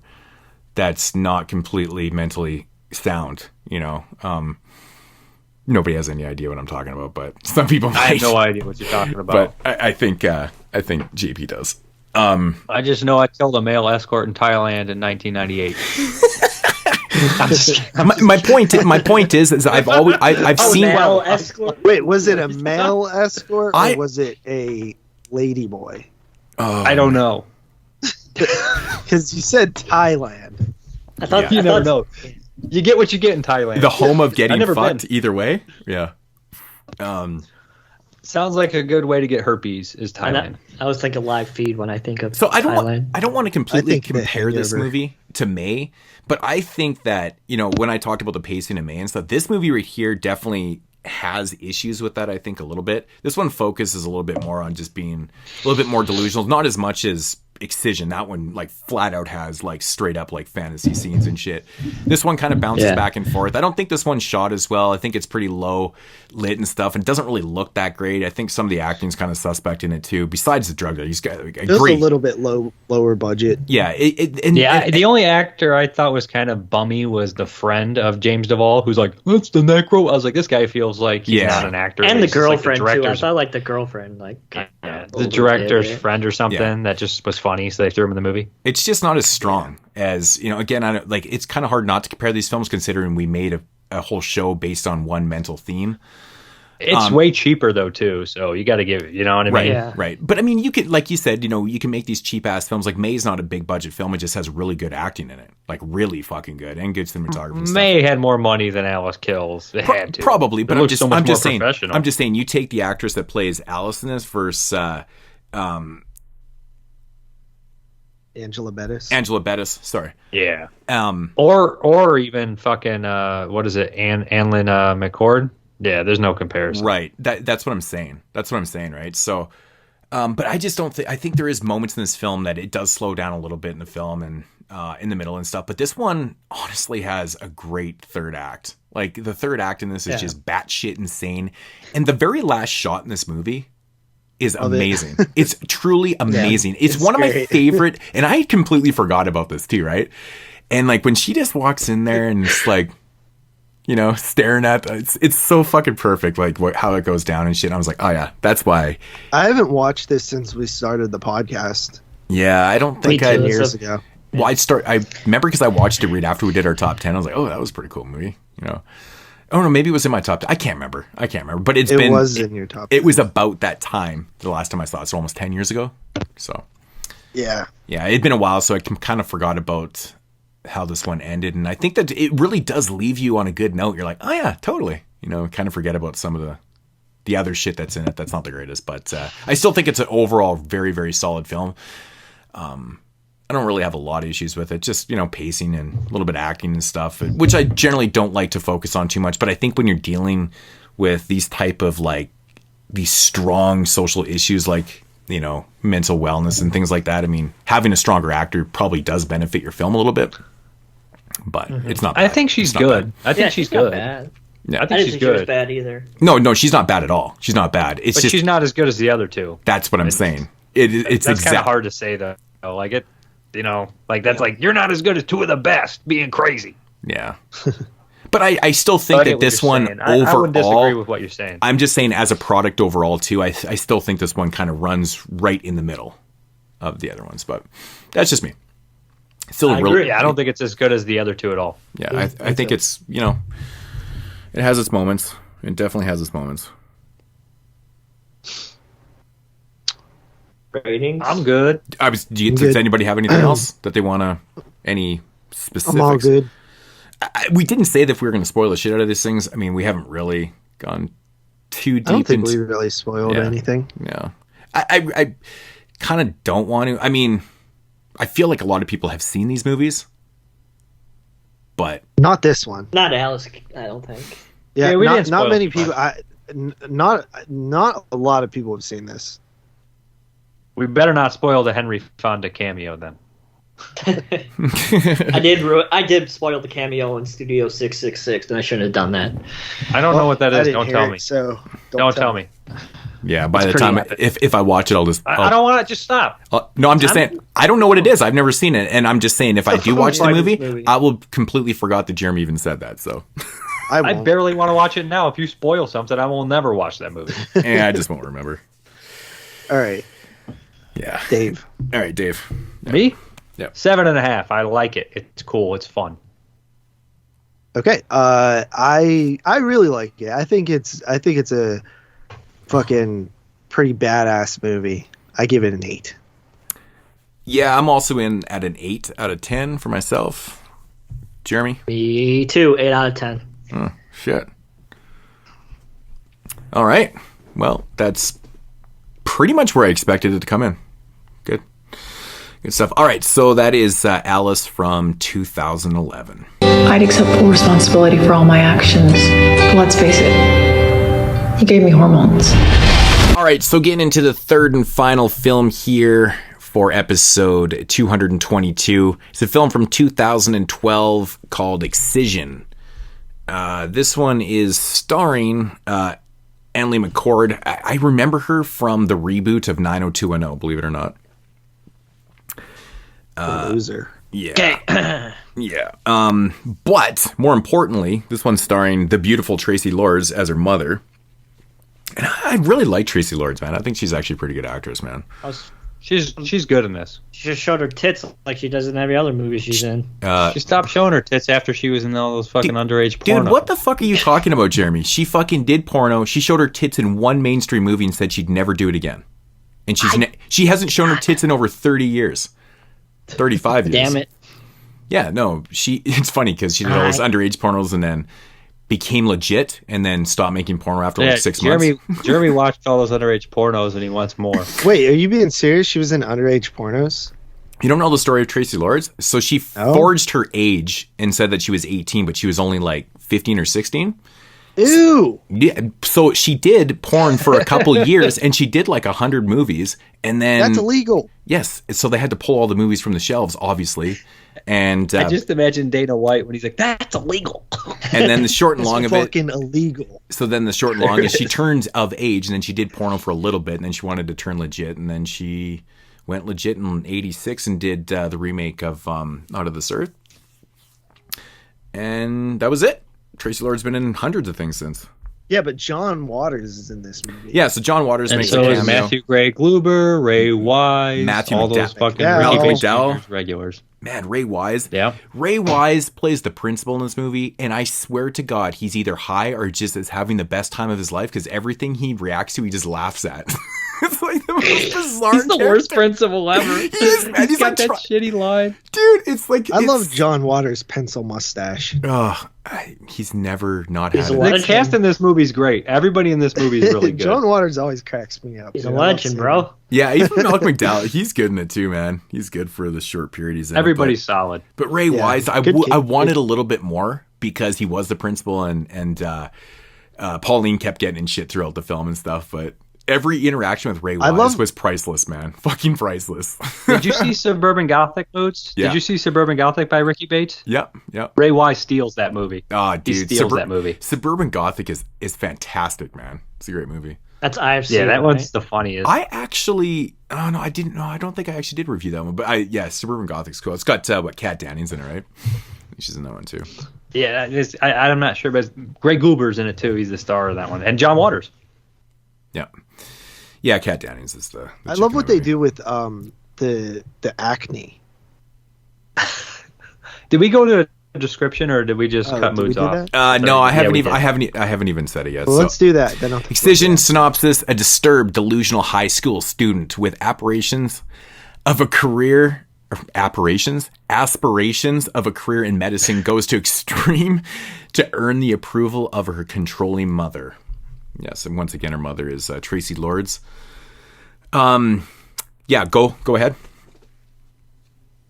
Speaker 10: that's not completely mentally sound, Nobody has any idea what I'm talking about, but some people might.
Speaker 9: I have no idea what you're talking about.
Speaker 10: But I think JP does.
Speaker 9: I just know I killed a male escort in Thailand in 1998.
Speaker 10: My point is I've seen
Speaker 11: male escort.
Speaker 3: Wait, was it a male escort or was it a lady boy?
Speaker 9: I don't know.
Speaker 3: Because you said Thailand.
Speaker 11: I thought
Speaker 9: you never know. You get what you get in Thailand.
Speaker 10: The home of getting fucked either way. Yeah.
Speaker 9: Sounds like a good way to get herpes is Thailand.
Speaker 11: I was thinking live feed when I think of
Speaker 10: Thailand. I don't want to completely compare this movie to May, but I think that, when I talked about the pacing of May and stuff, this movie right here definitely has issues with that, I think, a little bit. This one focuses a little bit more on just being a little bit more delusional, not as much as Excision. That one like flat out has like straight up like fantasy scenes and shit. This one kind of bounces back and forth. I don't think this one's shot as well. I think it's pretty low lit and stuff, and it doesn't really look that great. I think some of the acting's kind of suspect in it too. Besides the drug, he's got
Speaker 3: just a little bit lower budget.
Speaker 10: Yeah,
Speaker 9: the only actor I thought was kind of bummy was the friend of James Duvall, who's like, "That's the necro." I was like, this guy feels like he's not an actor.
Speaker 11: And the girlfriend too. I thought like the girlfriend,
Speaker 9: the director's friend or something that just was funny, so they threw him in the movie.
Speaker 10: It's just not as strong as, again, it's kind of hard not to compare these films considering we made a whole show based on one mental theme.
Speaker 9: It's way cheaper though too, so you got to give it, you know what I mean?
Speaker 11: Yeah.
Speaker 10: Right. But I mean, you could, like you said, you can make these cheap ass films. Like May's not a big budget film; it just has really good acting in it, like really fucking good, and good cinematography. And
Speaker 9: May had more money than Alyce Kills. It had to
Speaker 10: probably, but I'm just saying.
Speaker 9: Professional.
Speaker 10: I'm just saying, you take the actress that plays Alyce in this versus
Speaker 3: Angela Bettis.
Speaker 10: Angela Bettis, sorry.
Speaker 9: Yeah. Or even fucking what is it, Anlyn McCord? Yeah, there's no comparison.
Speaker 10: Right. That's what I'm saying. Right. So, but I just don't think. I think there is moments in this film that it does slow down a little bit in the film and in the middle and stuff. But this one honestly has a great third act. Like the third act in this is just batshit insane, and the very last shot in this movie is amazing. It's truly amazing. It's one of my favorite, and I completely forgot about this too, right? And like when she just walks in there and it's like, staring at, it's so fucking perfect, like how it goes down and shit. And I was like, oh yeah, that's why.
Speaker 3: I haven't watched this since we started the podcast.
Speaker 10: Yeah, I don't think
Speaker 3: years ago.
Speaker 10: Well, I remember because I watched it right after we did our top 10. I was like, oh, that was a pretty cool movie, Oh no, maybe it was in my top 10. I can't remember. But it was
Speaker 3: in your top 10.
Speaker 10: It was about that time the last time I saw it. So almost 10 years ago. So
Speaker 3: yeah,
Speaker 10: it had been a while, so I kind of forgot about how this one ended, and I think that it really does leave you on a good note. You're like, oh yeah, totally. You know, kind of forget about some of the other shit that's in it. That's not the greatest, but I still think it's an overall very, very solid film. I don't really have a lot of issues with it. Just, you know, pacing and a little bit of acting and stuff, which I generally don't like to focus on too much. But I think when you're dealing with these type of like these strong social issues, like, you know, mental wellness and things like that, I mean, having a stronger actor probably does benefit your film a little bit. But it's not bad.
Speaker 9: I think she's good. I think she's good.
Speaker 11: Bad.
Speaker 10: Yeah,
Speaker 11: I think she's good. She was bad either.
Speaker 10: No, she's not bad at all. She's not bad. It's
Speaker 9: but
Speaker 10: just
Speaker 9: she's not as good as the other two.
Speaker 10: That's what I'm saying. It's
Speaker 9: that's kind of hard to say though. Like it, you know, like that's like you're not as good as two of the best. Being crazy.
Speaker 10: Yeah. But I still think that this one overall.
Speaker 9: I wouldn't disagree with what you're saying.
Speaker 10: I'm just saying as a product overall too. I still think this one kind of runs right in the middle of the other ones. But that's just me. Still
Speaker 9: agree. Yeah, I don't think it's as good as the other two at all.
Speaker 10: Yeah, I think it's, you know, it has its moments. It definitely has its moments.
Speaker 11: Ratings?
Speaker 9: I'm good.
Speaker 10: Does anybody have anything else that they want to, any specifics?
Speaker 3: I'm all good.
Speaker 10: We didn't say that if we were going to spoil the shit out of these things. I mean, we haven't really gone too deep.
Speaker 3: I don't think we really spoiled anything.
Speaker 10: Yeah. I kind of don't want to. I mean, I feel like a lot of people have seen these movies, but
Speaker 3: not this one.
Speaker 11: Not Alyce, I don't think.
Speaker 3: Yeah, not many people. Not a lot of people have seen this.
Speaker 9: We better not spoil the Henry Fonda cameo then.
Speaker 11: I did spoil the cameo in Studio 666, and I shouldn't have done that.
Speaker 9: I don't know what that is. Don't tell me.
Speaker 3: So
Speaker 9: don't tell me.
Speaker 10: Yeah, by the time if I watch it, I'll just.
Speaker 9: I don't want to just stop.
Speaker 10: No, I'm just saying I don't know what it is. I've never seen it, and I'm just saying if I do watch the movie, I will completely forgot that Jeremy even said that. So
Speaker 9: I barely want to watch it now. If you spoil something, I will never watch that movie.
Speaker 10: Yeah, I just won't remember.
Speaker 3: All right.
Speaker 10: Yeah,
Speaker 3: Dave.
Speaker 10: All right, Dave.
Speaker 9: Me?
Speaker 10: Yep.
Speaker 9: 7.5. I like it. It's cool. It's fun.
Speaker 3: Okay. I really like it. I think it's a fucking pretty badass movie. I give it an 8.
Speaker 10: Yeah, I'm also in at an 8 out of 10 for myself. Jeremy?
Speaker 11: Me too. 8 out of 10.
Speaker 10: Oh, shit. All right. Well, that's pretty much where I expected it to come in. Good stuff. All right, so that is Alyce from 2011.
Speaker 7: I'd accept full responsibility for all my actions. But let's face it, he gave me hormones.
Speaker 10: All right, so getting into the third and final film here for episode 222. It's a film from 2012 called Excision. This one is starring Annalise McCord. I remember her from the reboot of 90210, believe it or not.
Speaker 3: Loser.
Speaker 10: Yeah. Yeah. But more importantly, this one's starring the beautiful Tracy Lords as her mother. And I really like Tracy Lords, man. I think she's actually a pretty good actress, man.
Speaker 9: She's good in this.
Speaker 11: She just showed her tits like she does in every other movie she's in.
Speaker 9: She stopped showing her tits after she was in all those fucking underage porno.
Speaker 10: Dude, what the fuck are you talking about, Jeremy? She fucking did porno. She showed her tits in one mainstream movie and said she'd never do it again. And she hasn't shown her tits in over 30 years. 35 years.
Speaker 11: Damn it.
Speaker 10: Yeah, no. It's funny because she did all those underage pornos and then became legit and then stopped making porno after like 6 months.
Speaker 9: Jeremy watched all those underage pornos and he wants more.
Speaker 3: Wait, are you being serious? She was in underage pornos?
Speaker 10: You don't know the story of Tracy Lords? So she forged her age and said that she was 18, but she was only like 15 or 16.
Speaker 3: Ew.
Speaker 10: Yeah, so she did porn for a couple years and she did like 100 movies and then
Speaker 3: that's illegal.
Speaker 10: Yes, so they had to pull all the movies from the shelves, obviously. And
Speaker 9: I just imagine Dana White when he's like, "That's illegal."
Speaker 10: And then the short and long of it,
Speaker 3: fucking illegal.
Speaker 10: So then the short and long is she turned of age and then she did porno for a little bit and then she wanted to turn legit and then she went legit in 86 and did the remake of Out of This Earth. And that was it. Tracy Lord's been in hundreds of things since.
Speaker 3: Yeah, but John Waters is in this movie.
Speaker 10: Yeah, so John Waters makes a
Speaker 9: cameo.
Speaker 10: cameo.
Speaker 9: Is Matthew Gray Kluber, Ray Wise, all those fucking regulars.
Speaker 10: Man, Ray Wise.
Speaker 9: Yeah.
Speaker 10: Ray Wise plays the principal in this movie, and I swear to God, he's either high or just is having the best time of his life because everything he reacts to, he just laughs at. He's like the most bizarre.
Speaker 9: He's the worst principal ever.
Speaker 10: He is, man.
Speaker 9: He's got that shitty line.
Speaker 10: Dude, it's like
Speaker 3: I love John Waters' pencil mustache.
Speaker 10: Oh, he's never not
Speaker 11: He's
Speaker 10: had
Speaker 11: a
Speaker 10: it.
Speaker 9: The cast in this movie is great. Everybody in this movie is really good.
Speaker 3: John Waters always cracks me up.
Speaker 11: He's a legend, bro.
Speaker 10: Yeah, even Malcolm McDowell, he's good in it too, man. He's good for the short period he's in.
Speaker 9: Everybody's solid.
Speaker 10: But Ray Wise, I wanted a little bit more because he was the principal, and Pauline kept getting in shit throughout the film and stuff. But every interaction with Ray Wise was priceless, man. Fucking priceless.
Speaker 9: Did you see Suburban Gothic Moods?
Speaker 10: Yeah.
Speaker 9: Did you see Suburban Gothic by Ricky Bates?
Speaker 10: Yep.
Speaker 9: Ray Wise steals that movie.
Speaker 10: Oh, dude,
Speaker 9: he steals that movie.
Speaker 10: Suburban Gothic is fantastic, man. It's a great movie.
Speaker 11: That's IFC.
Speaker 9: Yeah, that one's the funniest.
Speaker 10: I actually, I didn't know. I don't think I actually did review that one, but Suburban Gothic's cool. It's got Kat Dennings in it, right? She's in that one too.
Speaker 9: Yeah, I'm not sure, but Greg Goober's in it too. He's the star of that one, and John Waters.
Speaker 10: Yeah, Kat Dennings is the
Speaker 3: I love what they do with the acne.
Speaker 9: Did we go to a description or did we just cut moods off?
Speaker 10: No, I haven't even said it yet.
Speaker 3: Well, let's do that. Then
Speaker 10: Excision synopsis: a disturbed, delusional high school student with aspirations of a career in medicine goes to extreme to earn the approval of her controlling mother. Yes, and once again, her mother is Tracy Lords. Yeah, go ahead.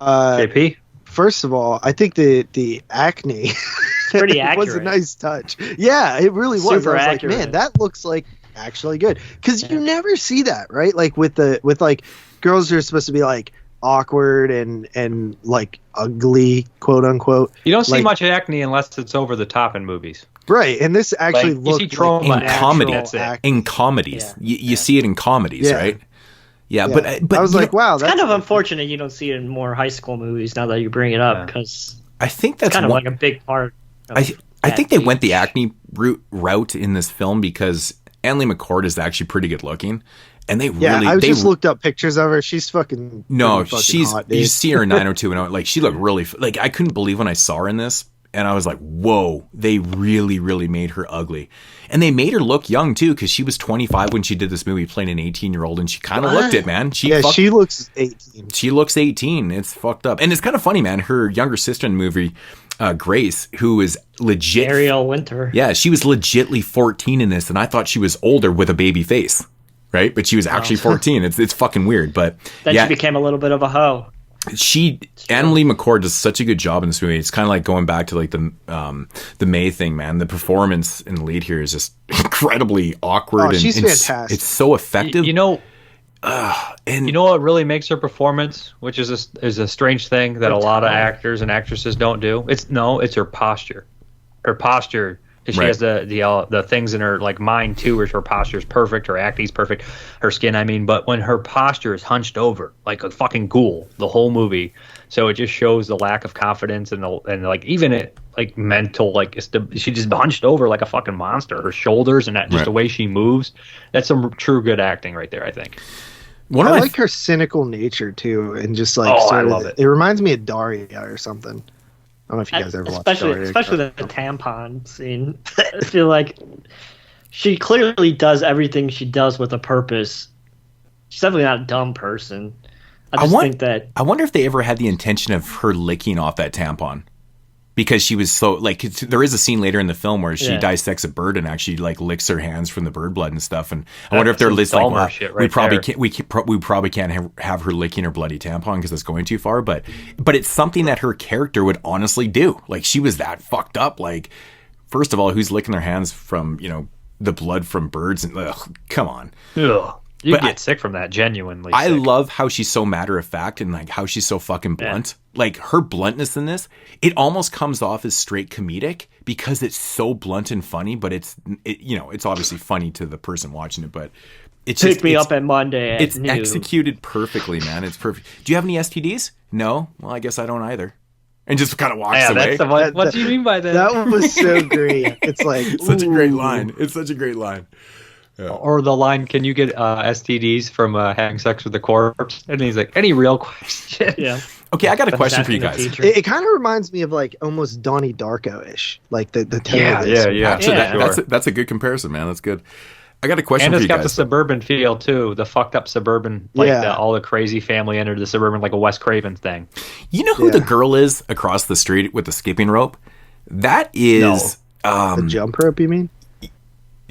Speaker 9: JP?
Speaker 3: First of all, I think the acne
Speaker 11: pretty accurate.
Speaker 3: was a nice touch. Yeah, it really was.
Speaker 11: Super
Speaker 3: I was
Speaker 11: accurate.
Speaker 3: like, man, that looks like actually good. Because you never see that, right? Like with like girls who are supposed to be like awkward and like ugly, quote unquote.
Speaker 9: You don't see
Speaker 3: like,
Speaker 9: much acne unless it's over the top in movies.
Speaker 3: Right, and this actually looked
Speaker 10: in comedies. You see it in comedies, right? Yeah, but
Speaker 3: I was like, wow,
Speaker 11: that's kind of unfortunate you don't see it in more high school movies now that you bring it up because
Speaker 10: I think that's
Speaker 11: kind of like a big part.
Speaker 10: I think they went the acne route in this film because Annalee McCord is actually pretty good looking, and they really.
Speaker 3: I just looked up pictures of her. She's fucking
Speaker 10: she's
Speaker 3: hot,
Speaker 10: you see her in 90210 like she looked really like I couldn't believe when I saw her in this. And I was like, whoa, they really, really made her ugly. And they made her look young, too, because she was 25 when she did this movie playing an 18-year-old, and she kind of looked it, man. She
Speaker 3: looks 18.
Speaker 10: She looks 18. It's fucked up. And it's kind of funny, man. Her younger sister in the movie, Grace, who is legit...
Speaker 11: Ariel Winter.
Speaker 10: Yeah, she was legitly 14 in this, and I thought she was older with a baby face, right? But she was actually 14. It's fucking weird, but...
Speaker 11: Then she became a little bit of a hoe.
Speaker 10: Annalee McCord does such a good job in this movie. It's kind of like going back to like the May thing, man. The performance in the lead here is just incredibly awkward.
Speaker 3: She's fantastic.
Speaker 10: It's so effective.
Speaker 9: You know what really makes her performance, which is a strange thing that a lot of actors and actresses don't do. It's her posture. Her posture. She has the things in her like mind too, where her posture is perfect, her acting's perfect, her skin. I mean, but when her posture is hunched over like a fucking ghoul, the whole movie, so it just shows the lack of confidence and like even it like mental like she just hunched over like a fucking monster. Her shoulders and that, just the way she moves, that's some true good acting right there. I think.
Speaker 3: I like her cynical nature too, and just like
Speaker 9: I love it.
Speaker 3: It reminds me of Daria or something. I don't know if you guys ever watched Daria.
Speaker 11: Especially the tampon scene. I feel like she clearly does everything she does with a purpose. She's definitely not a dumb person. I think that...
Speaker 10: I wonder if they ever had the intention of her licking off that tampon. Because she was so like there is a scene later in the film where she dissects a bird and actually like licks her hands from the bird blood and stuff. And I wonder if they're like, we probably can't have her licking her bloody tampon because it's going too far. But it's something that her character would honestly do. Like she was that fucked up. Like first of all, who's licking their hands from the blood from birds? And come on.
Speaker 9: Ugh. You get sick from that, genuinely.
Speaker 10: I love how she's so matter of fact and like how she's so fucking blunt. Like her bluntness in this, it almost comes off as straight comedic because it's so blunt and funny. But it's obviously funny to the person watching it. But it's
Speaker 11: pick me up at Monday.
Speaker 10: It's executed perfectly, man. It's perfect. Do you have any STDs? No. Well, I guess I don't either. And just kind of walks away.
Speaker 9: What do you mean by that?
Speaker 3: That was so great. It's like
Speaker 10: such a great line. It's such a great line.
Speaker 9: Yeah. Or the line, can you get STDs from having sex with a corpse? And he's like, any real question?
Speaker 11: Yeah.
Speaker 10: Okay, I got a question for you guys.
Speaker 3: It kind of reminds me of like almost Donnie Darko-ish, like the tone of this.
Speaker 10: Yeah. So that's a good comparison, man. That's good. I got a question
Speaker 9: and
Speaker 10: for
Speaker 9: it's
Speaker 10: you
Speaker 9: got
Speaker 10: guys.
Speaker 9: the suburban feel too, the fucked up suburban, all the crazy family entered the suburban, like a Wes Craven thing.
Speaker 10: You know who the girl is across the street with the skipping rope? That is
Speaker 3: the jump rope, you mean?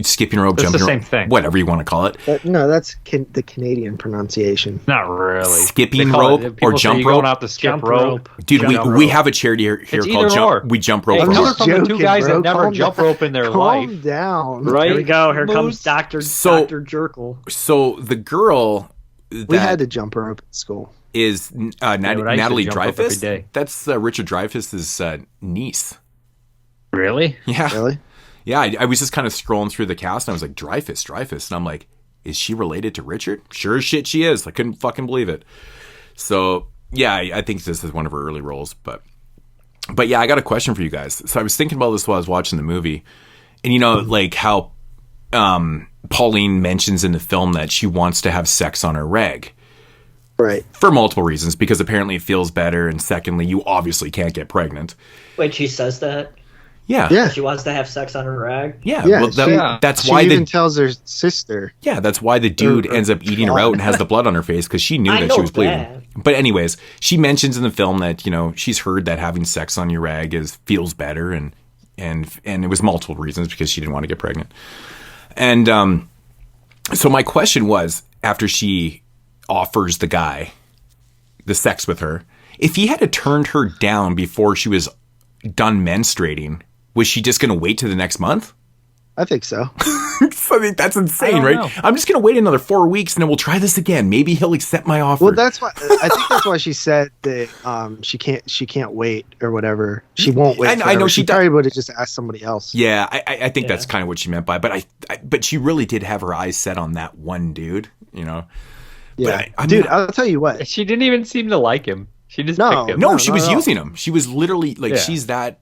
Speaker 10: Skipping rope,
Speaker 9: It's
Speaker 10: jumping
Speaker 9: the
Speaker 10: rope,
Speaker 9: same thing.
Speaker 10: whatever you want to call it.
Speaker 3: No, that's the Canadian pronunciation.
Speaker 9: Not really.
Speaker 10: Skipping
Speaker 9: They call
Speaker 10: rope
Speaker 9: it- people
Speaker 10: or
Speaker 9: say
Speaker 10: jump
Speaker 9: you're
Speaker 10: rope?
Speaker 9: going out to skip
Speaker 11: Jump
Speaker 9: rope.
Speaker 10: Dude,
Speaker 9: Jump
Speaker 10: we
Speaker 9: rope.
Speaker 10: have a charity here
Speaker 9: It's
Speaker 10: called
Speaker 9: either or.
Speaker 10: We Jump Rope.
Speaker 9: Hey,
Speaker 10: for
Speaker 9: coming
Speaker 10: Help.
Speaker 9: from the two
Speaker 3: joking,
Speaker 9: guys
Speaker 3: bro.
Speaker 9: that never
Speaker 3: Calm
Speaker 9: jump
Speaker 3: down.
Speaker 9: rope in their
Speaker 3: Calm
Speaker 9: life.
Speaker 3: down.
Speaker 9: Right?
Speaker 11: Here we go. Here comes
Speaker 9: Moose.
Speaker 11: Dr.
Speaker 10: So-
Speaker 11: Dr. Jekyll.
Speaker 10: So the girl
Speaker 3: We
Speaker 10: that
Speaker 3: had to jump rope at school.
Speaker 10: is
Speaker 9: but I used to
Speaker 10: Natalie
Speaker 9: jump rope every
Speaker 10: Dreyfus.
Speaker 9: day.
Speaker 10: That's Richard Dreyfuss's niece.
Speaker 9: Really?
Speaker 10: Yeah.
Speaker 3: Really?
Speaker 10: Yeah, I was just kind of scrolling through the cast and I was like, Dreyfus. And I'm like, is she related to Richard? Sure as shit she is. I couldn't fucking believe it. So, yeah, I think this is one of her early roles. But yeah, I got a question for you guys. So I was thinking about this while I was watching the movie. And you know, like how Pauline mentions in the film that she wants to have sex on her reg.
Speaker 3: Right.
Speaker 10: For multiple reasons. Because apparently it feels better. And secondly, you obviously can't get pregnant.
Speaker 11: Wait, she says that?
Speaker 10: Yeah.
Speaker 11: She wants to have sex on her rag?
Speaker 10: Yeah,
Speaker 3: Yeah,
Speaker 10: well, that's
Speaker 3: she
Speaker 10: why
Speaker 3: even tells her sister.
Speaker 10: Yeah, that's why the dude ends up eating her out and has the blood on her face because she knew
Speaker 11: I
Speaker 10: that
Speaker 11: know
Speaker 10: she was bleeding.
Speaker 11: that.
Speaker 10: But anyways, she mentions in the film that she's heard that having sex on your rag feels better, and it was multiple reasons because she didn't want to get pregnant. And so my question was, after she offers the guy the sex with her, if he had turned her down before she was done menstruating, was she just going to wait to the next month?
Speaker 3: I think so.
Speaker 10: So, I mean, that's insane, right?
Speaker 9: know.
Speaker 10: I'm just going to wait another 4 weeks and then we'll try this again. Maybe he'll accept my offer.
Speaker 3: Well, that's why I think that's why she said that she can't wait or whatever. She won't wait.
Speaker 10: I know
Speaker 3: she probably would have just asked somebody else.
Speaker 10: Yeah, I think that's kind of what she meant by. But but she really did have her eyes set on that one dude,
Speaker 3: Yeah,
Speaker 10: But
Speaker 3: dude, I'll tell you what.
Speaker 9: She didn't even seem to like him. She just
Speaker 3: No,
Speaker 9: picked him.
Speaker 10: No, she was
Speaker 3: not at all.
Speaker 10: using him. She was literally like,
Speaker 9: Yeah.
Speaker 10: she's that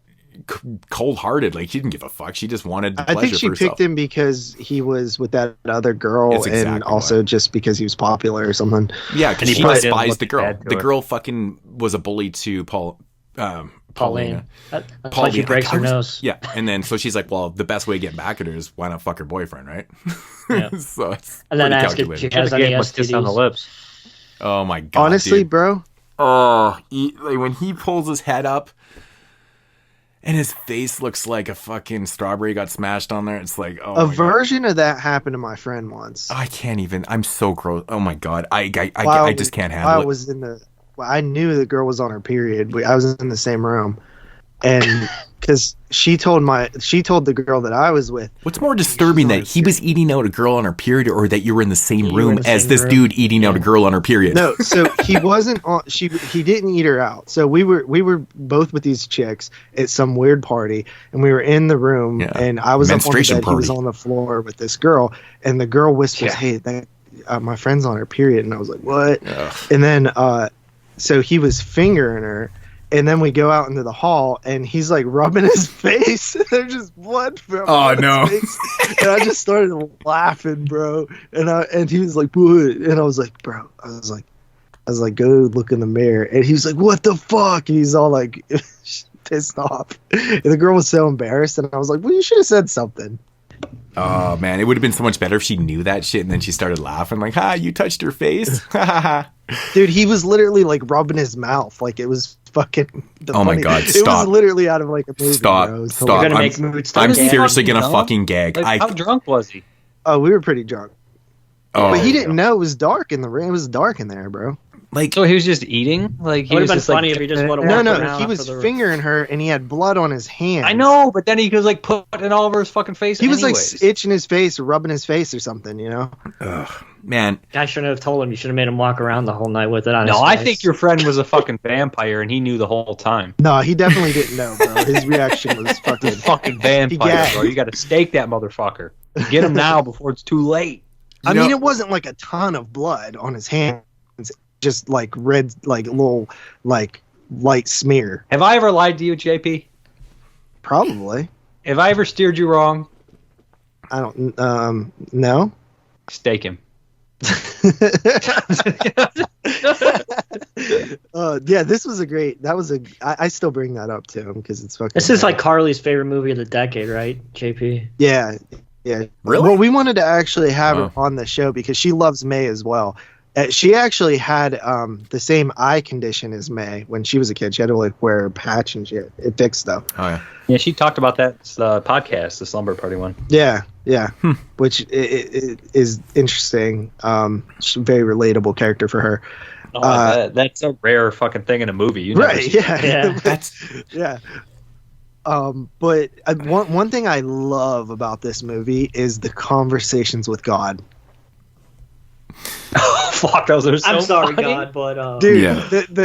Speaker 10: cold-hearted. Like, she didn't give a fuck. She just wanted the
Speaker 3: I
Speaker 10: pleasure
Speaker 3: think she
Speaker 10: for herself.
Speaker 3: picked him because he was with that other girl,
Speaker 10: That's
Speaker 3: and
Speaker 10: exactly
Speaker 3: also
Speaker 10: why.
Speaker 3: just because he was popular or something.
Speaker 10: Yeah, because
Speaker 9: And he
Speaker 10: she
Speaker 9: probably didn't
Speaker 10: despised
Speaker 9: look
Speaker 10: the girl.
Speaker 9: bad to
Speaker 10: The
Speaker 9: her.
Speaker 10: girl fucking was a bully to
Speaker 11: Pauline.
Speaker 10: Paulina.
Speaker 11: That's why she breaks her nose.
Speaker 10: Yeah, and then so she's like, well, the best way to get back at her is why not fuck her boyfriend, right?
Speaker 11: Yeah.
Speaker 10: So it's
Speaker 11: And then
Speaker 10: pretty
Speaker 11: ask if
Speaker 10: calculated.
Speaker 11: she has
Speaker 9: Should've
Speaker 11: any
Speaker 9: gave him a kiss on the
Speaker 11: STDs.
Speaker 9: lips.
Speaker 10: Oh my god,
Speaker 3: Honestly,
Speaker 10: dude.
Speaker 3: bro,
Speaker 10: Oh, like when he pulls his head up and his face looks like a fucking strawberry got smashed on there, it's like, oh
Speaker 3: a
Speaker 10: my God.
Speaker 3: version of that happened to my friend once.
Speaker 10: I can't even. I'm so gross. Oh my god, I
Speaker 3: While
Speaker 10: just can't
Speaker 3: I
Speaker 10: handle it.
Speaker 3: was I knew the girl was on her period. I was in the same room, and because she told the girl that I was with.
Speaker 10: What's more disturbing, that he was eating out a girl on her period, or that you were in the same
Speaker 11: You were
Speaker 10: room
Speaker 11: in the
Speaker 10: as
Speaker 11: same
Speaker 10: this
Speaker 11: room.
Speaker 10: dude eating out a girl on her period?
Speaker 3: No, so he wasn't on. He didn't eat her out. So we were both with these chicks at some weird party, and we were in the room,
Speaker 10: Yeah.
Speaker 3: and I was up on the
Speaker 10: Menstruation
Speaker 3: bed. He was
Speaker 10: party.
Speaker 3: on the floor with this girl, and the girl whispers,
Speaker 9: Yeah.
Speaker 3: "Hey, that my friend's on her period," and I was like, "What?"
Speaker 10: Ugh.
Speaker 3: And then so he was fingering her. And then we go out into the hall, and he's like rubbing his face. There's just blood from
Speaker 10: Oh,
Speaker 3: his
Speaker 10: no.
Speaker 3: face. And I just started laughing, bro. And he was like, "What?" And I was like, "Bro," I was like, "Go look in the mirror." And he was like, "What the fuck?" And he's all like pissed off. And the girl was so embarrassed, and I was like, "Well, you should have said something."
Speaker 10: Oh man, it would have been so much better if she knew that shit and then she started laughing like, "Ha, you touched her face."
Speaker 3: Dude, he was literally like rubbing his mouth, like it was fucking.
Speaker 10: Oh my God,
Speaker 3: It
Speaker 10: stop.
Speaker 3: was literally out of like a movie.
Speaker 10: Stop,
Speaker 3: bro. It was
Speaker 10: stop.
Speaker 11: You're gonna
Speaker 10: I'm,
Speaker 11: make mood stuff
Speaker 10: I'm
Speaker 11: gag.
Speaker 10: seriously gonna
Speaker 9: No.
Speaker 10: fucking gag.
Speaker 9: Like, how drunk was he?
Speaker 3: Oh, we were pretty drunk.
Speaker 10: Oh,
Speaker 3: But he didn't know it was dark in the room. It was dark in there, bro.
Speaker 10: like,
Speaker 9: So he was just eating? Like he
Speaker 11: It would
Speaker 9: was
Speaker 11: have been
Speaker 9: just
Speaker 11: funny
Speaker 9: like,
Speaker 11: if he just would have
Speaker 3: No,
Speaker 11: walked
Speaker 3: no,
Speaker 11: around
Speaker 3: he was
Speaker 11: after the-
Speaker 3: fingering her, and he had blood on his hand.
Speaker 9: I know, but then he was like putting all over his fucking face.
Speaker 3: He was
Speaker 9: anyways.
Speaker 3: like itching his face or rubbing his face or something, you know?
Speaker 10: man,
Speaker 11: I shouldn't have told him. You should have made him walk around the whole night with it on his
Speaker 9: No,
Speaker 11: face.
Speaker 9: I think your friend was a fucking vampire and he knew the whole time.
Speaker 3: No, he definitely didn't know, bro. His reaction was fucking.
Speaker 9: Fucking vampire,
Speaker 3: gagged.
Speaker 9: bro. You got to stake that motherfucker. Get him now before it's too late.
Speaker 3: I mean, it wasn't like a ton of blood on his hands, just like red, like little, like light smear.
Speaker 9: Have I ever lied to you, JP?
Speaker 3: Probably.
Speaker 9: Have I ever steered you wrong?
Speaker 3: I don't. No.
Speaker 9: Stake him.
Speaker 3: Yeah, this was a great. That was a. I still bring that up to him because it's fucking.
Speaker 11: This is like Carly's favorite movie of the decade, right, JP?
Speaker 3: Yeah. Yeah.
Speaker 10: Really?
Speaker 3: Well, we wanted to actually have her on the show because she loves May as well. She actually had the same eye condition as May when she was a kid. She had to like wear a patch and shit. It fixed though.
Speaker 10: Oh yeah.
Speaker 9: Yeah, she talked about that podcast, the Slumber Party one.
Speaker 3: Yeah, yeah. Which it is interesting. She's a very relatable character for her.
Speaker 9: Oh, that's a rare fucking thing in a movie. You never see
Speaker 3: Yeah. Yeah. But one thing I love about this movie is the conversations with God.
Speaker 9: Fuck, those are so
Speaker 11: I'm sorry,
Speaker 9: funny.
Speaker 11: God, but
Speaker 3: Dude,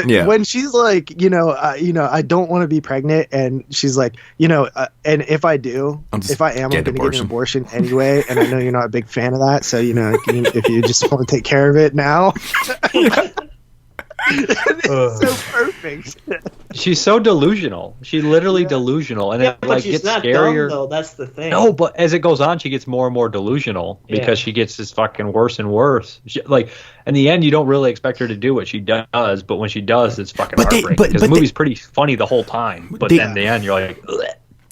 Speaker 10: Yeah.
Speaker 3: when she's like, I don't want to be pregnant, and she's like, and if I do, I'm going to get an abortion anyway, and I know you're not a big fan of that, so if you just want to take care of it now. It's so perfect.
Speaker 9: She's so delusional. She's literally delusional, and it
Speaker 11: but she's
Speaker 9: gets
Speaker 11: not
Speaker 9: scarier.
Speaker 11: dumb, though. That's the thing.
Speaker 9: No, but as it goes on, she gets more and more delusional because she gets this fucking worse and worse. In the end, you don't really expect her to do what she does, but when she does, it's fucking heartbreaking. Because the movie's pretty funny the whole time, but then in the end, you're like, ugh.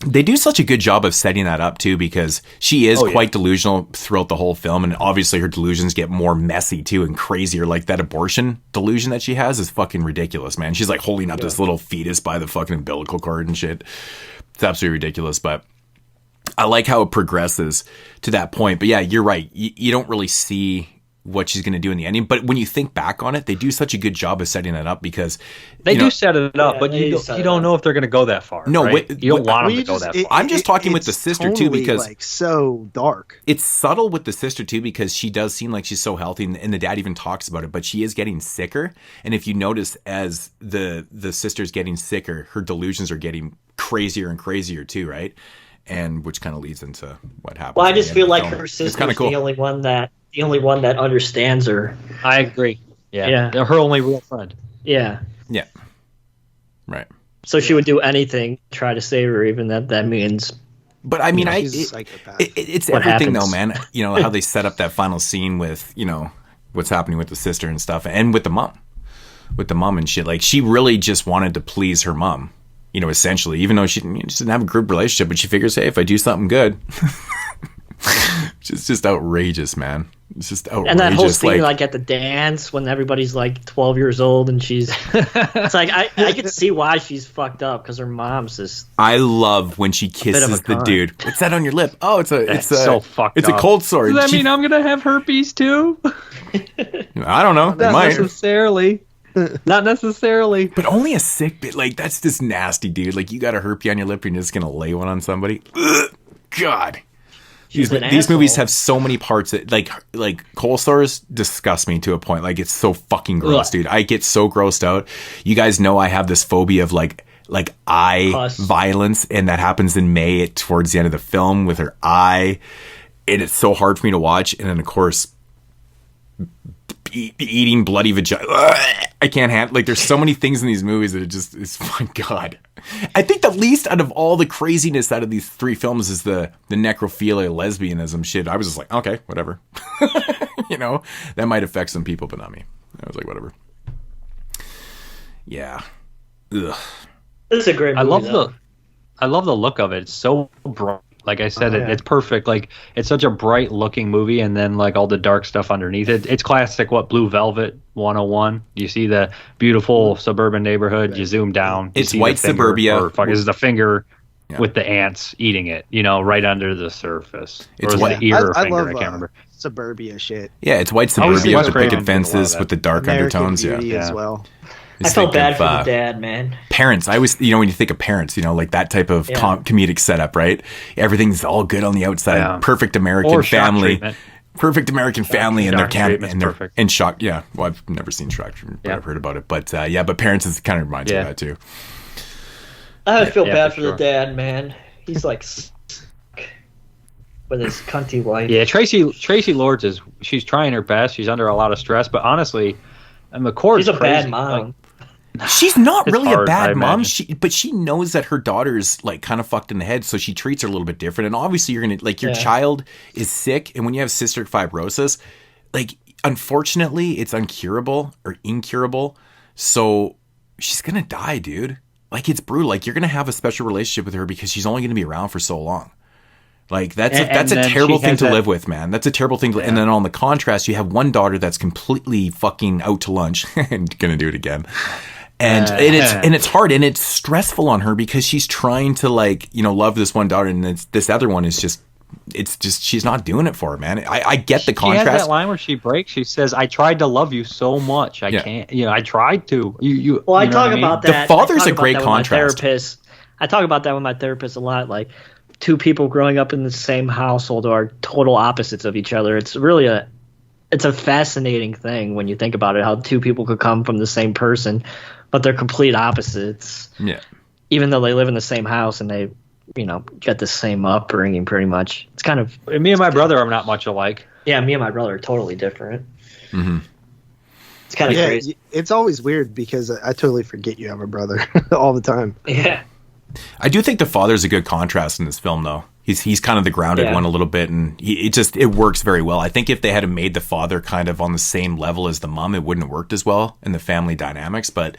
Speaker 10: They do such a good job of setting that up too, because she is quite delusional throughout the whole film, and obviously her delusions get more messy too and crazier. Like that abortion delusion that she has is fucking ridiculous, man. She's like holding up this little fetus by the fucking umbilical cord and shit. It's absolutely ridiculous, but I like how it progresses to that point. But yeah, you're right. You don't really see what she's going to do in the ending, but when you think back on it, they do such a good job of setting that up, because
Speaker 9: they do set it up, but you don't know if they're going to go that far.
Speaker 10: No,
Speaker 9: right? You don't want them to go that far.
Speaker 10: I'm just talking with the sister too, because
Speaker 3: like so dark.
Speaker 10: It's subtle with the sister too, because she does seem like she's so healthy, and the dad even talks about it, but she is getting sicker. And if you notice, as the sister's getting sicker, her delusions are getting crazier and crazier too, right? And which kind of leads into what happens.
Speaker 11: Well, I just feel like her sister's the only one that understands her.
Speaker 9: I agree. Yeah. They're her only real friend.
Speaker 11: Yeah.
Speaker 10: Yeah. Right.
Speaker 11: So she would do anything to try to save her, even that means.
Speaker 10: But I mean, it's
Speaker 11: What
Speaker 10: everything
Speaker 11: happens?
Speaker 10: though, man. How they set up that final scene with, what's happening with the sister and stuff, and with the mom and shit. Like, she really just wanted to please her mom, essentially, even though she didn't have a good relationship, but she figures, hey, if I do something good. It's just outrageous, man. It's just outrageous.
Speaker 11: And that whole scene, like at the dance when everybody's like 12 years old and she's, it's like I could see why she's fucked up, because her mom's just.
Speaker 10: I love when she kisses the dude. What's that on your lip? Oh, it's
Speaker 9: so fucked
Speaker 10: It's
Speaker 9: up.
Speaker 10: a cold sore.
Speaker 9: Does that mean I'm gonna have herpes too?
Speaker 10: I don't know.
Speaker 9: Not necessarily. Not necessarily.
Speaker 10: But only a sick bit. Like, that's just nasty, dude. Like, you got a herpes on your lip, you're just gonna lay one on somebody. Ugh, God. These movies have so many parts that, like cold sores disgust me to a point. Like, it's so fucking gross, dude. I get so grossed out. You guys know I have this phobia of like eye violence, and that happens in May towards the end of the film with her eye, and it's so hard for me to watch. And then of course, eating bloody vagina. I can't handle. Like, there's so many things in these movies that it's my God. I think the least out of all the craziness out of these three films is the necrophilia, lesbianism shit. I was just like, okay, whatever. That might affect some people, but not me. I was like, whatever. Yeah. Ugh.
Speaker 11: This is a great movie.
Speaker 9: I love the look of it. It's so bright. Like I said, it's perfect. Like, it's such a bright looking movie, and then like all the dark stuff underneath it. It's classic. Blue Velvet 101. You see the beautiful suburban neighborhood. You zoom down.
Speaker 10: It's white suburbia.
Speaker 9: This is the finger with the ants eating it. right under the surface.
Speaker 10: It's
Speaker 9: white. The ear or
Speaker 3: I
Speaker 9: finger.
Speaker 3: love
Speaker 9: I can't remember.
Speaker 3: Suburbia shit.
Speaker 10: Yeah, it's white suburbia with the picket
Speaker 9: Craven
Speaker 10: fences with the dark
Speaker 3: American
Speaker 10: undertones.
Speaker 3: Beauty as well.
Speaker 11: I felt bad for the dad, man.
Speaker 10: Parents. I always, when you think of Parents, like that type of comedic setup, right? Everything's all good on the outside.
Speaker 9: Yeah.
Speaker 10: Perfect American
Speaker 9: Or Shock
Speaker 10: family.
Speaker 9: Treatment.
Speaker 10: Perfect American family, and they're
Speaker 9: perfect.
Speaker 10: and Shock. Yeah, well, I've never seen Shock Treatment, but I've heard about it. But but Parents is kind of reminds me of that too.
Speaker 11: I feel bad for the dad, man. He's like with his cunty wife.
Speaker 9: Yeah, Tracy Lords she's trying her best. She's under a lot of stress, but honestly, McCord's
Speaker 11: she's a
Speaker 9: crazy.
Speaker 11: bad mom.
Speaker 10: She's not really
Speaker 9: hard,
Speaker 10: a bad
Speaker 9: I
Speaker 10: mom.
Speaker 9: imagine.
Speaker 10: But she knows that her daughter's like kind of fucked in the head, so she treats her a little bit different. And obviously, you're gonna your child is sick, and when you have cystic fibrosis, like, unfortunately, it's uncurable or incurable. So she's gonna die, dude. Like, it's brutal. Like, you're gonna have a special relationship with her because she's only gonna be around for so long. Like that's a terrible thing to live with, man. That's a terrible thing. And then on the contrast, you have one daughter that's completely fucking out to lunch and gonna do it again. And it's hard and it's stressful on her because she's trying to love this one daughter, and this other one is just she's not doing it for her, man. I get the contrast.
Speaker 9: She has that line where she breaks. She says, "I tried to love you so much, I can't. I tried to."
Speaker 11: Well, I talk about that.
Speaker 10: The father's a great contrast.
Speaker 11: I talk about that with my therapist a lot. Like, two people growing up in the same household are total opposites of each other. It's really a fascinating thing when you think about it, how two people could come from the same person, but they're complete opposites.
Speaker 10: Yeah.
Speaker 11: Even though they live in the same house and they, get the same upbringing pretty much. It's kind of...
Speaker 9: Me and my brother are not much alike.
Speaker 11: Yeah, me and my brother are totally different.
Speaker 10: Mm-hmm.
Speaker 11: It's kind of crazy.
Speaker 3: It's always weird because I totally forget you have a brother all the time.
Speaker 11: Yeah.
Speaker 10: I do think the father's a good contrast in this film, though. He's kind of the grounded one a little bit, and it works very well. I think if they had made the father kind of on the same level as the mom, it wouldn't have worked as well in the family dynamics. But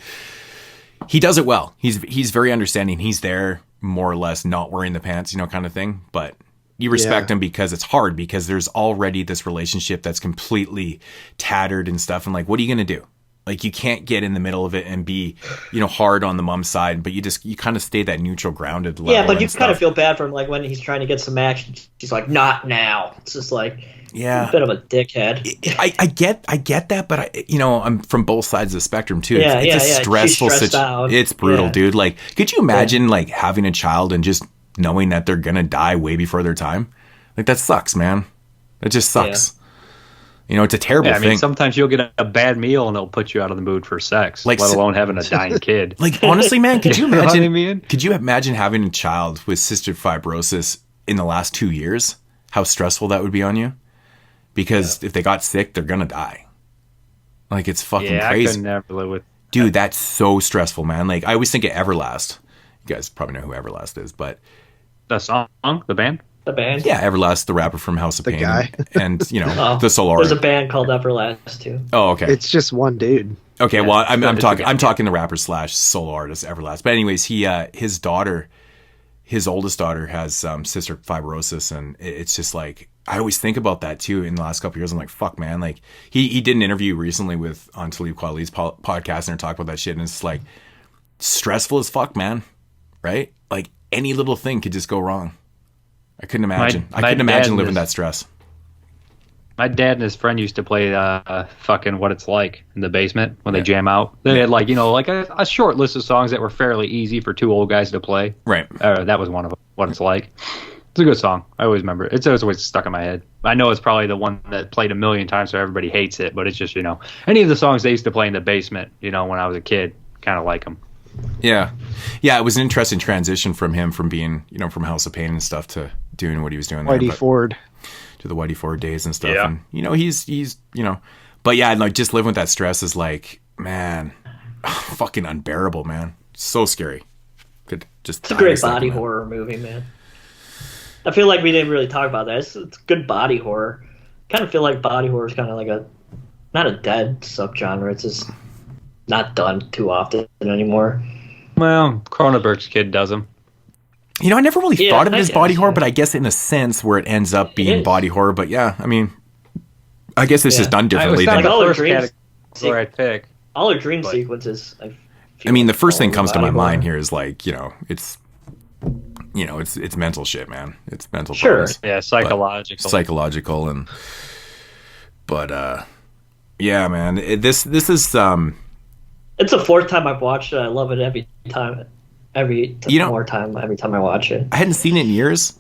Speaker 10: he does it well. He's very understanding. He's there more or less, not wearing the pants, kind of thing. But you respect him because it's hard, because there's already this relationship that's completely tattered and stuff. And what are you going to do? Like, you can't get in the middle of it and be, hard on the mom's side, but you kind of stay that neutral, grounded level.
Speaker 11: Yeah, but you kind of feel bad for him, when he's trying to get some action. She's like, not now. It's just a bit of a dickhead.
Speaker 10: I get that, but I'm from both sides of the spectrum too. It's a stressful situation. It's brutal, dude. Like, could you imagine having a child and just knowing that they're gonna die way before their time? Like, that sucks, man. It just sucks. It's a terrible thing. I mean,
Speaker 9: sometimes you'll get a bad meal and it'll put you out of the mood for sex, let alone having a dying kid.
Speaker 10: Honestly, man, could you imagine?
Speaker 9: You know what I mean?
Speaker 10: Could you imagine having a child with cystic fibrosis in the last 2 years? How stressful that would be on you? Because if they got sick, they're gonna die. It's fucking crazy.
Speaker 9: I could never live with.
Speaker 10: Dude, that's so stressful, man. I always think of Everlast. You guys probably know who Everlast is, but
Speaker 9: the song, the band.
Speaker 11: The band?
Speaker 10: Yeah, Everlast, the rapper from House of Pain.
Speaker 3: Guy.
Speaker 10: And, the Solar.
Speaker 11: There's a band called Everlast, too.
Speaker 10: Oh, okay.
Speaker 3: It's just one dude.
Speaker 10: Okay, well, I'm talking the rapper / solo artist Everlast. But anyways, his oldest daughter has cystic fibrosis, and it's just I always think about that, too, in the last couple of years. I'm like, fuck, man. He did an interview recently on Talib Kweli's podcast, and they're talking about that shit, and it's stressful as fuck, man. Right? Any little thing could just go wrong. I couldn't imagine. I couldn't imagine living that stress.
Speaker 9: My dad and his friend used to play fucking What It's Like in the basement when they jam out. They had a short list of songs that were fairly easy for two old guys to play.
Speaker 10: Right.
Speaker 9: That was one of them. What It's Like. It's a good song. I always remember it. It's always stuck in my head. I know it's probably the one that played a million times, so everybody hates it. But it's just any of the songs they used to play in the basement. When I was a kid, kind of like them.
Speaker 10: Yeah. It was an interesting transition from him from being from House of Pain and stuff to doing what he was doing there.
Speaker 3: Whitey Ford.
Speaker 10: To the Whitey Ford days and stuff. Yeah. And he's but yeah, just living with that stress is man, fucking unbearable, man. So scary.
Speaker 11: It's a great body horror movie, man. I feel like we didn't really talk about that. It's good body horror. Kind of feel like body horror is kind of not a dead subgenre. It's just not done too often anymore.
Speaker 9: Well, Cronenberg's kid does them.
Speaker 10: I never really thought of it as body horror, but I guess in a sense where it ends up being body horror. But yeah, I mean, I guess this is done differently.
Speaker 9: All the
Speaker 11: dream sequences.
Speaker 10: I mean, the first thing comes to my mind here is it's mental shit, man. It's mental.
Speaker 11: Sure.
Speaker 10: Problems,
Speaker 9: yeah, psychological.
Speaker 10: But yeah, man. This is
Speaker 11: It's the fourth time I've watched it. I love it every time. Every time I watch it.
Speaker 10: I hadn't seen it in years,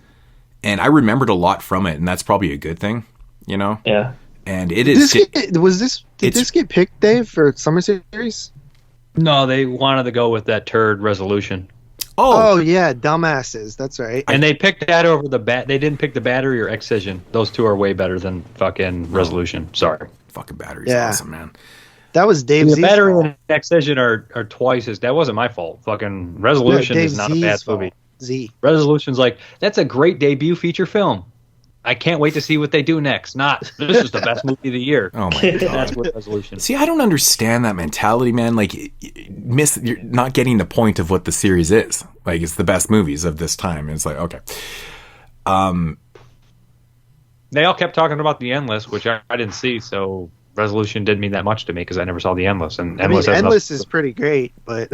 Speaker 10: and I remembered a lot from it, and that's probably a good thing,
Speaker 11: Yeah.
Speaker 10: And it is.
Speaker 3: Did this get picked, Dave, for summer series?
Speaker 9: No, they wanted to go with that turd Resolution.
Speaker 3: Oh yeah, dumbasses. That's right.
Speaker 9: And they picked that over the They didn't pick the Battery or Excision. Those two are way better than fucking Resolution. Sorry.
Speaker 10: Fucking Battery's awesome, man.
Speaker 3: That was Dave's
Speaker 9: The Battery and Excision are twice as... That wasn't my fault. Fucking Resolution is not a bad movie. Resolution's that's a great debut feature film. I can't wait to see what they do next. This is the best movie of the year.
Speaker 10: Oh my God.
Speaker 9: That's what Resolution.
Speaker 10: See, I don't understand that mentality, man. You're not getting the point of what the series is. It's the best movies of this time. And it's okay.
Speaker 9: They all kept talking about the Endless, which I didn't see, so Resolution didn't mean that much to me because I never saw the Endless. And
Speaker 3: Endless is pretty great, but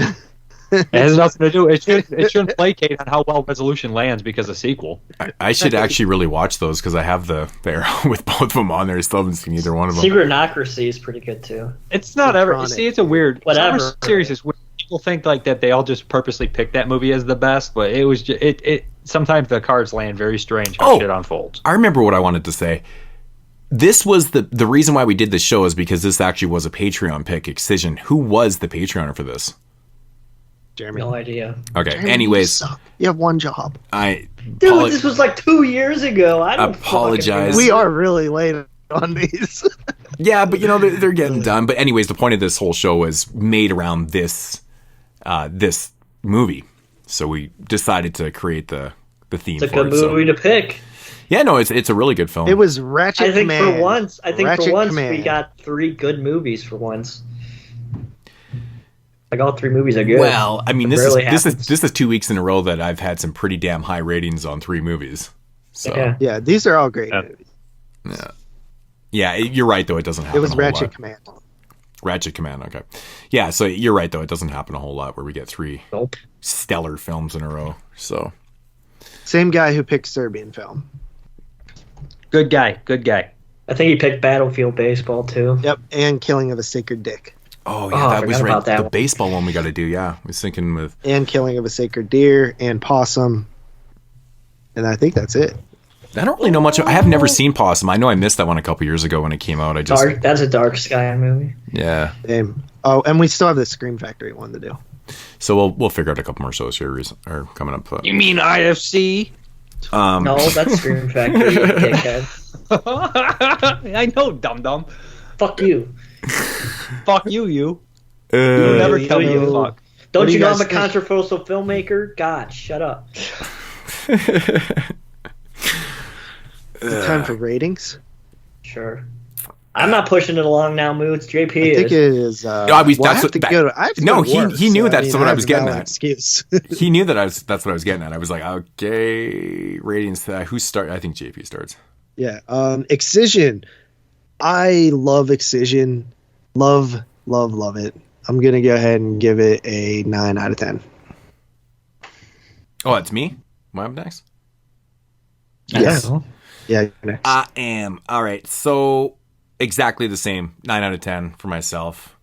Speaker 9: it has nothing to do. It shouldn't placate on how well Resolution lands because of sequel.
Speaker 10: I should actually really watch those because I have the arrow with both of them on there. I still haven't seen either one of them.
Speaker 11: Secretocracy is pretty good too.
Speaker 9: It's not ever. See, it's a weird.
Speaker 11: Whatever.
Speaker 9: Summer Series is weird. People think like that they all just purposely picked that movie as the best, but it was just, it. Sometimes the cards land very strange how shit unfolds.
Speaker 10: I remember what I wanted to say. This was the reason why we did this show is because this actually was a Patreon pick. Excision. Who was the Patreoner for this?
Speaker 3: Jeremy.
Speaker 11: No idea.
Speaker 10: Okay.
Speaker 3: Jeremy,
Speaker 10: anyways,
Speaker 3: you have one job.
Speaker 11: Dude, this was like 2 years ago. I don't
Speaker 10: apologize.
Speaker 3: We are really late on these.
Speaker 10: Yeah, but they're getting done. But anyways, the point of this whole show was made around this this movie. So we decided to create the theme.
Speaker 11: It's a
Speaker 10: for
Speaker 11: good
Speaker 10: it,
Speaker 11: movie to pick.
Speaker 10: Yeah, no, it's a really good film.
Speaker 3: It was Ratchet Command.
Speaker 11: I think for once
Speaker 3: Command.
Speaker 11: we got 3 good movies for once. Like all 3 movies are good.
Speaker 10: Well, I mean, this is 2 weeks in a row that I've had some pretty damn high ratings on 3 movies. So
Speaker 3: yeah, these are all great movies.
Speaker 10: Yeah, you're right though. It doesn't happen.
Speaker 3: It was
Speaker 10: a whole
Speaker 3: Ratchet
Speaker 10: lot.
Speaker 3: Command.
Speaker 10: Ratchet Command. Okay. Yeah, so you're right though. It doesn't happen a whole lot where we get 3 stellar films in a row. So
Speaker 3: same guy who picked Serbian film.
Speaker 9: Good guy.
Speaker 11: I think he picked Battlefield Baseball too.
Speaker 3: Yep, and Killing of a Sacred Dick.
Speaker 10: Oh yeah, that was right. The baseball one we got to do. Yeah, I was thinking with
Speaker 3: and Killing of a Sacred Deer and Possum, and I think that's it.
Speaker 10: I don't really know much. I have never seen Possum. I know I missed that one a couple years ago when it came out.
Speaker 11: That's a Dark Sky movie.
Speaker 10: Yeah.
Speaker 3: Oh, and we still have the Scream Factory one to do.
Speaker 10: So we'll figure out a couple more shows here are coming up.
Speaker 9: You mean IFC?
Speaker 11: No, that's Scream Factory. You dickhead.
Speaker 9: I know, dum dum.
Speaker 11: Fuck you.
Speaker 9: Fuck you. You never tell me to fuck.
Speaker 11: Don't you know I'm a controversial filmmaker? God, shut up.
Speaker 3: Is it time for ratings?
Speaker 11: Sure. I'm not pushing it along now, Moods. JP
Speaker 3: I think it is.
Speaker 10: He knew that's what I was getting at.
Speaker 3: Excuse.
Speaker 10: He knew that's what I was getting at. I was like, okay, ratings. Who start? I think JP starts.
Speaker 3: Yeah. Excision. I love Excision. Love it. I'm gonna go ahead and give it a 9 out of 10.
Speaker 10: Oh, it's me. Am I up next?
Speaker 3: Yes. Yeah. Next.
Speaker 10: I am. All right. So exactly the same. 9 out of 10 for myself.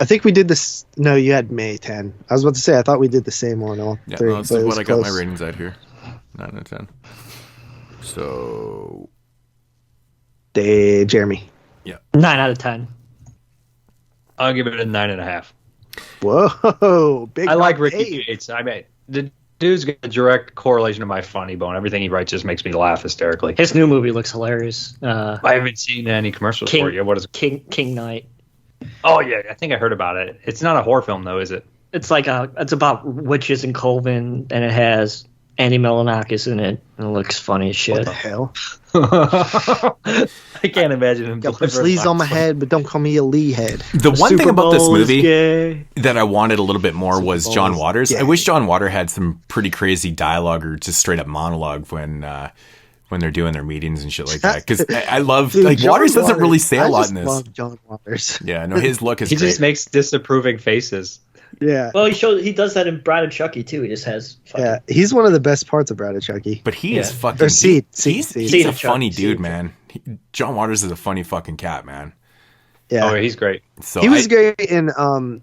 Speaker 3: I think we did this. No, you had May 10. I was about to say, I thought we did the same on all 3.
Speaker 10: No, that's what I got my ratings at here. 9 out of 10. So.
Speaker 3: Jeremy.
Speaker 10: Yeah.
Speaker 11: 9 out of 10.
Speaker 9: I'll give it a 9.5.
Speaker 3: Whoa. Big.
Speaker 9: I like Ricky Gates. I mean, the dude's got a direct correlation to my funny bone. Everything he writes just makes me laugh hysterically.
Speaker 11: His new movie looks hilarious.
Speaker 9: I haven't seen any commercials for it yet. What is it?
Speaker 11: King Knight.
Speaker 9: Oh yeah, I think I heard about it. It's not a horror film though, is it?
Speaker 11: It's like it's about witches in Coven, and it has Andy Milonakis in it, and it looks funny as shit.
Speaker 3: What the hell?
Speaker 9: I can't imagine him.
Speaker 3: Got sleeves on my head, but don't call me a Lee head.
Speaker 10: The one thing about this movie that I wanted a little bit more was John Waters. I wish John Waters had some pretty crazy dialogue or just straight up monologue when they're doing their meetings and shit like that. Because I love Waters doesn't really say a lot in this. I
Speaker 3: love John Waters.
Speaker 10: Yeah, no, his look is
Speaker 9: he
Speaker 10: great.
Speaker 9: just makes disapproving faces.
Speaker 3: Yeah.
Speaker 11: Well, he does that in Bride of Chucky too. He just has.
Speaker 3: Yeah, he's one of the best parts of Bride of Chucky.
Speaker 10: But he is fucking. He's a funny dude, man. John Waters is a funny fucking cat, man.
Speaker 3: Yeah.
Speaker 9: Oh, he's great.
Speaker 3: So he was great in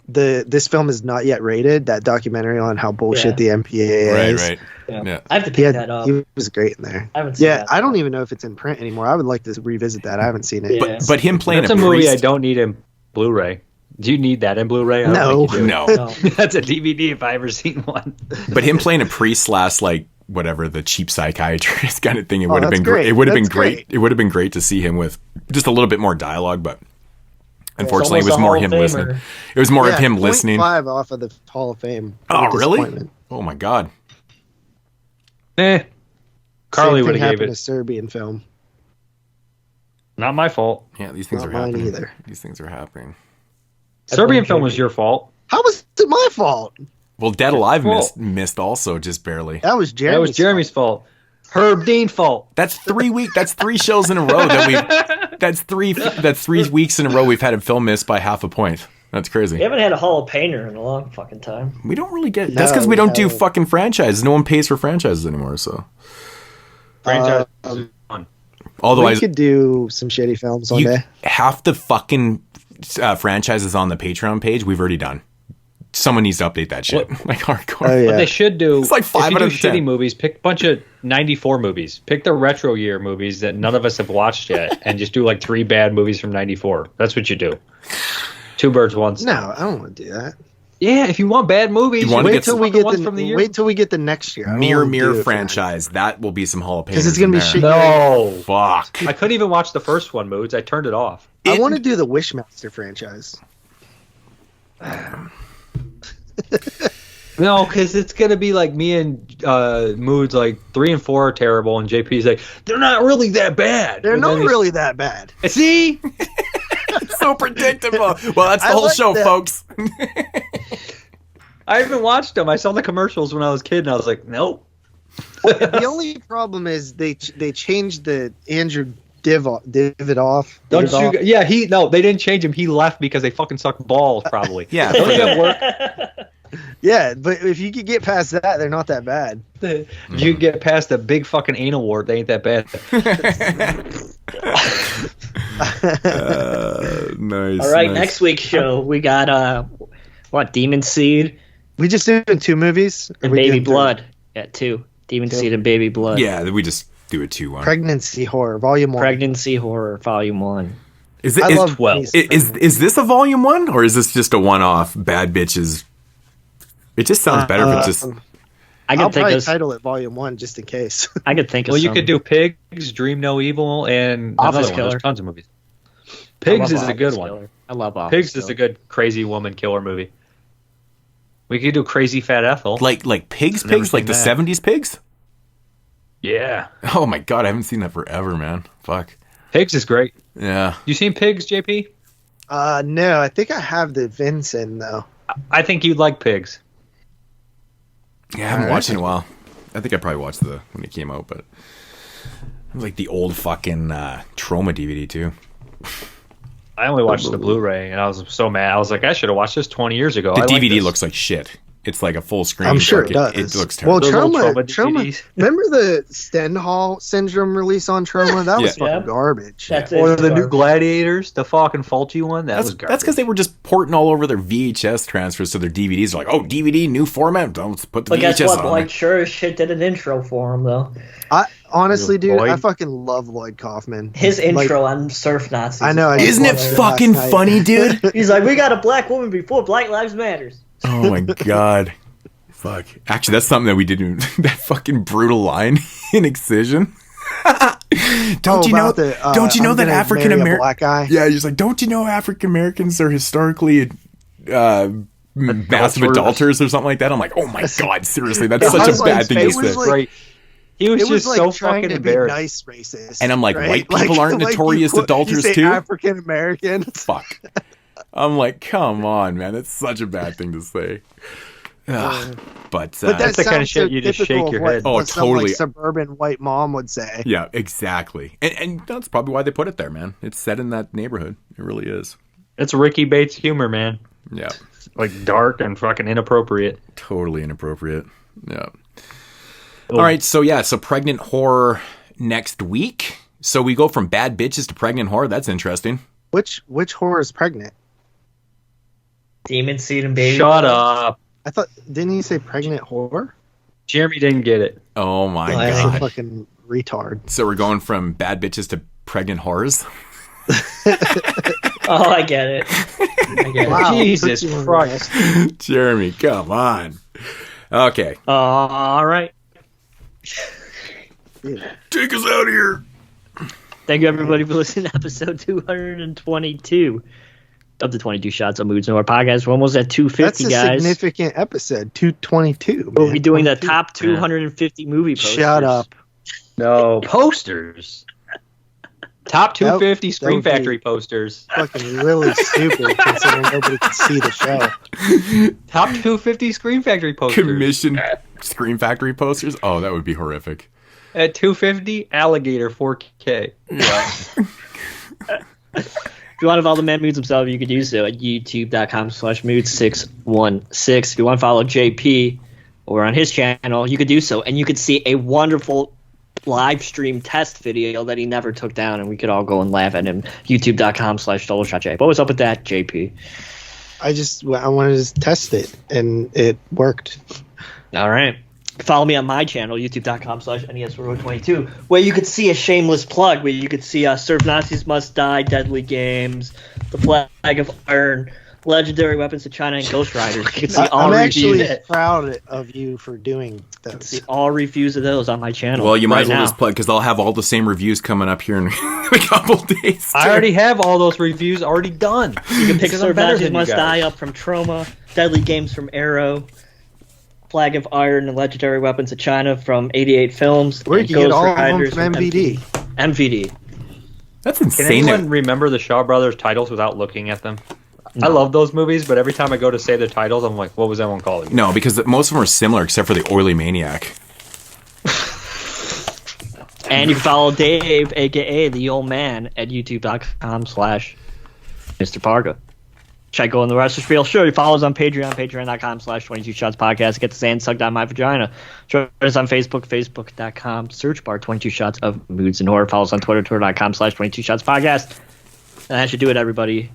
Speaker 3: this film is not yet rated. That documentary on how bullshit the MPAA is.
Speaker 10: Right.
Speaker 11: Yeah. I have to pick that up.
Speaker 3: He was great in there.
Speaker 11: I haven't seen that.
Speaker 3: I don't even know if it's in print anymore. I would like to revisit that. I haven't seen it.
Speaker 11: Yeah.
Speaker 10: But him playing
Speaker 9: that's a movie I don't need in Blu-ray. Do you need that in Blu-ray?
Speaker 3: No.
Speaker 9: That's a DVD if I ever seen one.
Speaker 10: But him playing a priest / like whatever the cheap psychiatrist kind of thing, it would have been great. It would have been great. It would have been great to see him with just a little bit more dialogue, but unfortunately, it was more him listening. It was more of him listening.
Speaker 3: 0.5 off of the Hall of Fame.
Speaker 10: Oh, really? Oh my God.
Speaker 9: Carly would have gave it
Speaker 3: a Serbian film.
Speaker 9: Not my fault.
Speaker 10: Yeah, these things are happening. Either. These things are happening.
Speaker 9: Serbian film was your fault.
Speaker 3: How was it my fault?
Speaker 10: Well, Dead Alive missed also just barely.
Speaker 3: That was Jeremy's
Speaker 9: fault. Herb Dean fault.
Speaker 10: That's 3 weeks. That's 3 shows in a row that we. That's 3 weeks in a row we've had a film missed by half a point. That's crazy.
Speaker 11: We haven't had a Hall of Painter in a long fucking time.
Speaker 10: We don't really get. That's because we don't do fucking franchises. No one pays for franchises anymore. So.
Speaker 9: Franchise.
Speaker 10: Although
Speaker 3: we could do some shitty films one day.
Speaker 10: Half the fucking franchises on the Patreon page we've already done. Someone needs to update that shit. Like hardcore.
Speaker 3: Oh, yeah.
Speaker 9: What they should do.
Speaker 10: It's like 5 out of 10.
Speaker 9: Shitty movies. Pick a bunch of 94 movies. Pick the retro year movies that none of us have watched yet, and just do like 3 bad movies from 94. That's what you do. 2 birds, 1 stone.
Speaker 3: No, I don't want to do that.
Speaker 9: Yeah, if you want bad movies,
Speaker 3: wait till we get the next year.
Speaker 10: Mirror franchise. That will be some Hall of Fame.
Speaker 3: Because it's gonna be shit.
Speaker 9: No,
Speaker 10: fuck.
Speaker 9: I couldn't even watch the first one, Moods. I turned it off.
Speaker 3: I want to do the Wishmaster franchise.
Speaker 9: No, because it's gonna be like me and Moods. Like 3 and 4 are terrible, and JP's like, they're not really that bad.
Speaker 3: They're not really that bad.
Speaker 9: See.
Speaker 10: So predictable. Well, that's the whole show, folks.
Speaker 9: I haven't watched them. I saw the commercials when I was a kid, and I was like, nope.
Speaker 3: The only problem is they changed the Andrew Dividoff.
Speaker 9: Yeah, they didn't change him. He left because they fucking suck balls, probably.
Speaker 10: Yeah.
Speaker 9: Don't that work?
Speaker 3: Yeah, but if you could get past that, they're not that bad.
Speaker 9: If you get past a big fucking anal wart, they ain't that bad.
Speaker 10: Nice.
Speaker 11: All right, next week's show we got Demon Seed.
Speaker 3: We just doing 2 movies
Speaker 11: and Baby Blood. Yeah, 2. Demon Seed and Baby Blood.
Speaker 10: Yeah, we just do a 2-1.
Speaker 3: Pregnancy Horror Volume 1.
Speaker 11: Pregnancy Horror Volume 1.
Speaker 10: Is this a Volume 1 or is this just a one-off Bad Bitches? It just sounds better if it's just.
Speaker 3: I'll probably title it Volume 1 just in case.
Speaker 11: I could think of
Speaker 9: you could do Pigs, Dream No Evil, and
Speaker 11: Office
Speaker 9: another one.
Speaker 11: Killer.
Speaker 9: There's tons of movies. Pigs is a good one.
Speaker 11: I love Office
Speaker 9: Pigs
Speaker 11: Killer.
Speaker 9: is a good crazy woman killer movie. We could do Crazy Fat Ethel.
Speaker 10: Like Pigs, like the 70s Pigs?
Speaker 9: Yeah.
Speaker 10: Oh my god, I haven't seen that forever, man. Fuck.
Speaker 9: Pigs is great.
Speaker 10: Yeah.
Speaker 9: You seen Pigs, JP?
Speaker 3: No, I think I have the Vincent though.
Speaker 9: I think you'd like Pigs.
Speaker 10: Yeah, I haven't watched it in a while. I think I probably watched when it came out, but it was like the old fucking Trauma DVD too.
Speaker 9: I only watched the Blu-ray, and I was so mad. I was like, I should have watched this 20 years ago.
Speaker 10: The DVD looks like shit. It's like a full screen.
Speaker 3: I'm sure it does.
Speaker 10: It looks terrible.
Speaker 3: Well, Trauma. Remember the Stendhal syndrome release on Trauma? That was fucking garbage.
Speaker 9: Or the new Gladiators, the fucking faulty one. Was garbage.
Speaker 10: That's because they were just porting all over their VHS transfers to their DVDs. They're like, oh, DVD, new format. Don't put the VHS
Speaker 11: guess what?
Speaker 10: on.
Speaker 11: Lloyd sure as shit did an intro for him, though.
Speaker 3: Honestly, dude, I fucking love Lloyd Kaufman.
Speaker 11: His intro on Surf Nazis.
Speaker 3: I know.
Speaker 10: Isn't it fucking funny, dude?
Speaker 11: He's like, we got a black woman before Black Lives Matters.
Speaker 10: Oh my god. Fuck. Actually, that's something that we didn't. That fucking brutal line in Excision. Don't you know that African American
Speaker 3: black guy?
Speaker 10: Yeah, he's like, don't you know African Americans are historically massive adulterers or something like that? I'm like, oh my god, seriously, that's such a bad thing to say.
Speaker 9: Right. He was just
Speaker 3: like
Speaker 9: so
Speaker 3: trying
Speaker 9: fucking
Speaker 3: to be
Speaker 9: embarrassed.
Speaker 3: nice racist.
Speaker 10: And I'm like,
Speaker 3: right?
Speaker 10: white people aren't notorious adulterers too?
Speaker 3: African American.
Speaker 10: Fuck. I'm like, come on, man, that's such a bad thing to say. But
Speaker 3: that's
Speaker 9: the kind of shit you just shake your head.
Speaker 10: Oh, totally.
Speaker 3: Some, suburban white mom would say.
Speaker 10: Yeah, exactly. And that's probably why they put it there, man. It's set in that neighborhood. It really is.
Speaker 9: It's Ricky Bates humor, man.
Speaker 10: Yeah.
Speaker 9: Like dark and fucking inappropriate.
Speaker 10: Totally inappropriate. Yeah. All right, so pregnant horror next week. So we go from Bad Bitches to pregnant horror. That's interesting.
Speaker 3: Which horror is pregnant?
Speaker 11: Demon Seed and Baby.
Speaker 9: Shut up.
Speaker 3: I thought, didn't he say pregnant horror?
Speaker 9: Jeremy didn't get it.
Speaker 10: Oh my god.
Speaker 3: That's a fucking retard.
Speaker 10: So we're going from Bad Bitches to pregnant horrors?
Speaker 11: Oh, I get it.
Speaker 3: Wow,
Speaker 9: Jesus Christ.
Speaker 10: Jeremy, come on. Okay.
Speaker 11: All right.
Speaker 10: Take us out of here.
Speaker 11: Thank you, everybody, for listening to episode 222 of the 22 Shots of Moods and More podcast. We're almost at 250,
Speaker 3: That's a
Speaker 11: guys.
Speaker 3: significant episode. 222.
Speaker 11: We'll be doing the top 250 movie posters.
Speaker 3: Shut up.
Speaker 9: No, posters. Top 250 Scream Factory posters.
Speaker 3: Fucking really stupid considering nobody can see the show.
Speaker 9: Top 250 Scream Factory posters.
Speaker 10: Commissioned Scream Factory posters? Oh, that would be horrific.
Speaker 9: At $250, Alligator 4K.
Speaker 11: If you want to follow the man Moods himself, you can do so at youtube.com/Moods616. If you want to follow JP or on his channel, you could do so. And you could see a wonderful live stream test video that he never took down, and we could all go and laugh at him. youtube.com/DoubleShotJ. What was up with that, JP?
Speaker 3: I wanted to test it, and it worked.
Speaker 11: All right. Follow me on my channel, youtube.com/NES22, where you could see a shameless plug, where you could see Serve Nazis Must Die, Deadly Games, The Flag of Iron, Legendary Weapons of China, and Ghost Riders. You can see all
Speaker 3: I'm
Speaker 11: reviews.
Speaker 3: actually proud of you for doing those.
Speaker 11: See all reviews of those on my channel.
Speaker 10: Well, you might
Speaker 11: right
Speaker 10: as well
Speaker 11: now.
Speaker 10: just plug, because I'll have all the same reviews coming up here in a couple days.
Speaker 9: I already have all those reviews already done.
Speaker 11: You can pick
Speaker 9: Because I'm
Speaker 11: Serve
Speaker 9: better
Speaker 11: Nazis
Speaker 9: than you
Speaker 11: Must
Speaker 9: guys.
Speaker 11: Die up from Troma, Deadly Games from Arrow, Flag of Iron and Legendary Weapons of China from 88 Films.
Speaker 3: Where
Speaker 11: and
Speaker 3: you get
Speaker 11: Ghost
Speaker 3: all of them
Speaker 11: Riders
Speaker 3: from MVD?
Speaker 11: MVD.
Speaker 10: That's
Speaker 9: Can
Speaker 10: insane.
Speaker 9: anyone remember the Shaw Brothers titles without looking at them? I love those movies, but every time I go to say the titles, I'm like, what was that one called?
Speaker 10: No, because most of them are similar except for the Oily Maniac.
Speaker 11: And you can follow Dave, a.k.a. The Old Man, at youtube.com/Mr. Parga. Check and the rest of the spiel. Sure, you follow us on Patreon, patreon.com/22shotspodcast. Get the sand sucked out of my vagina. Join us on Facebook, facebook.com, search bar 22 shots of moods and horror. Follow us on Twitter, twitter.com/22shotspodcast. And that should do it, everybody,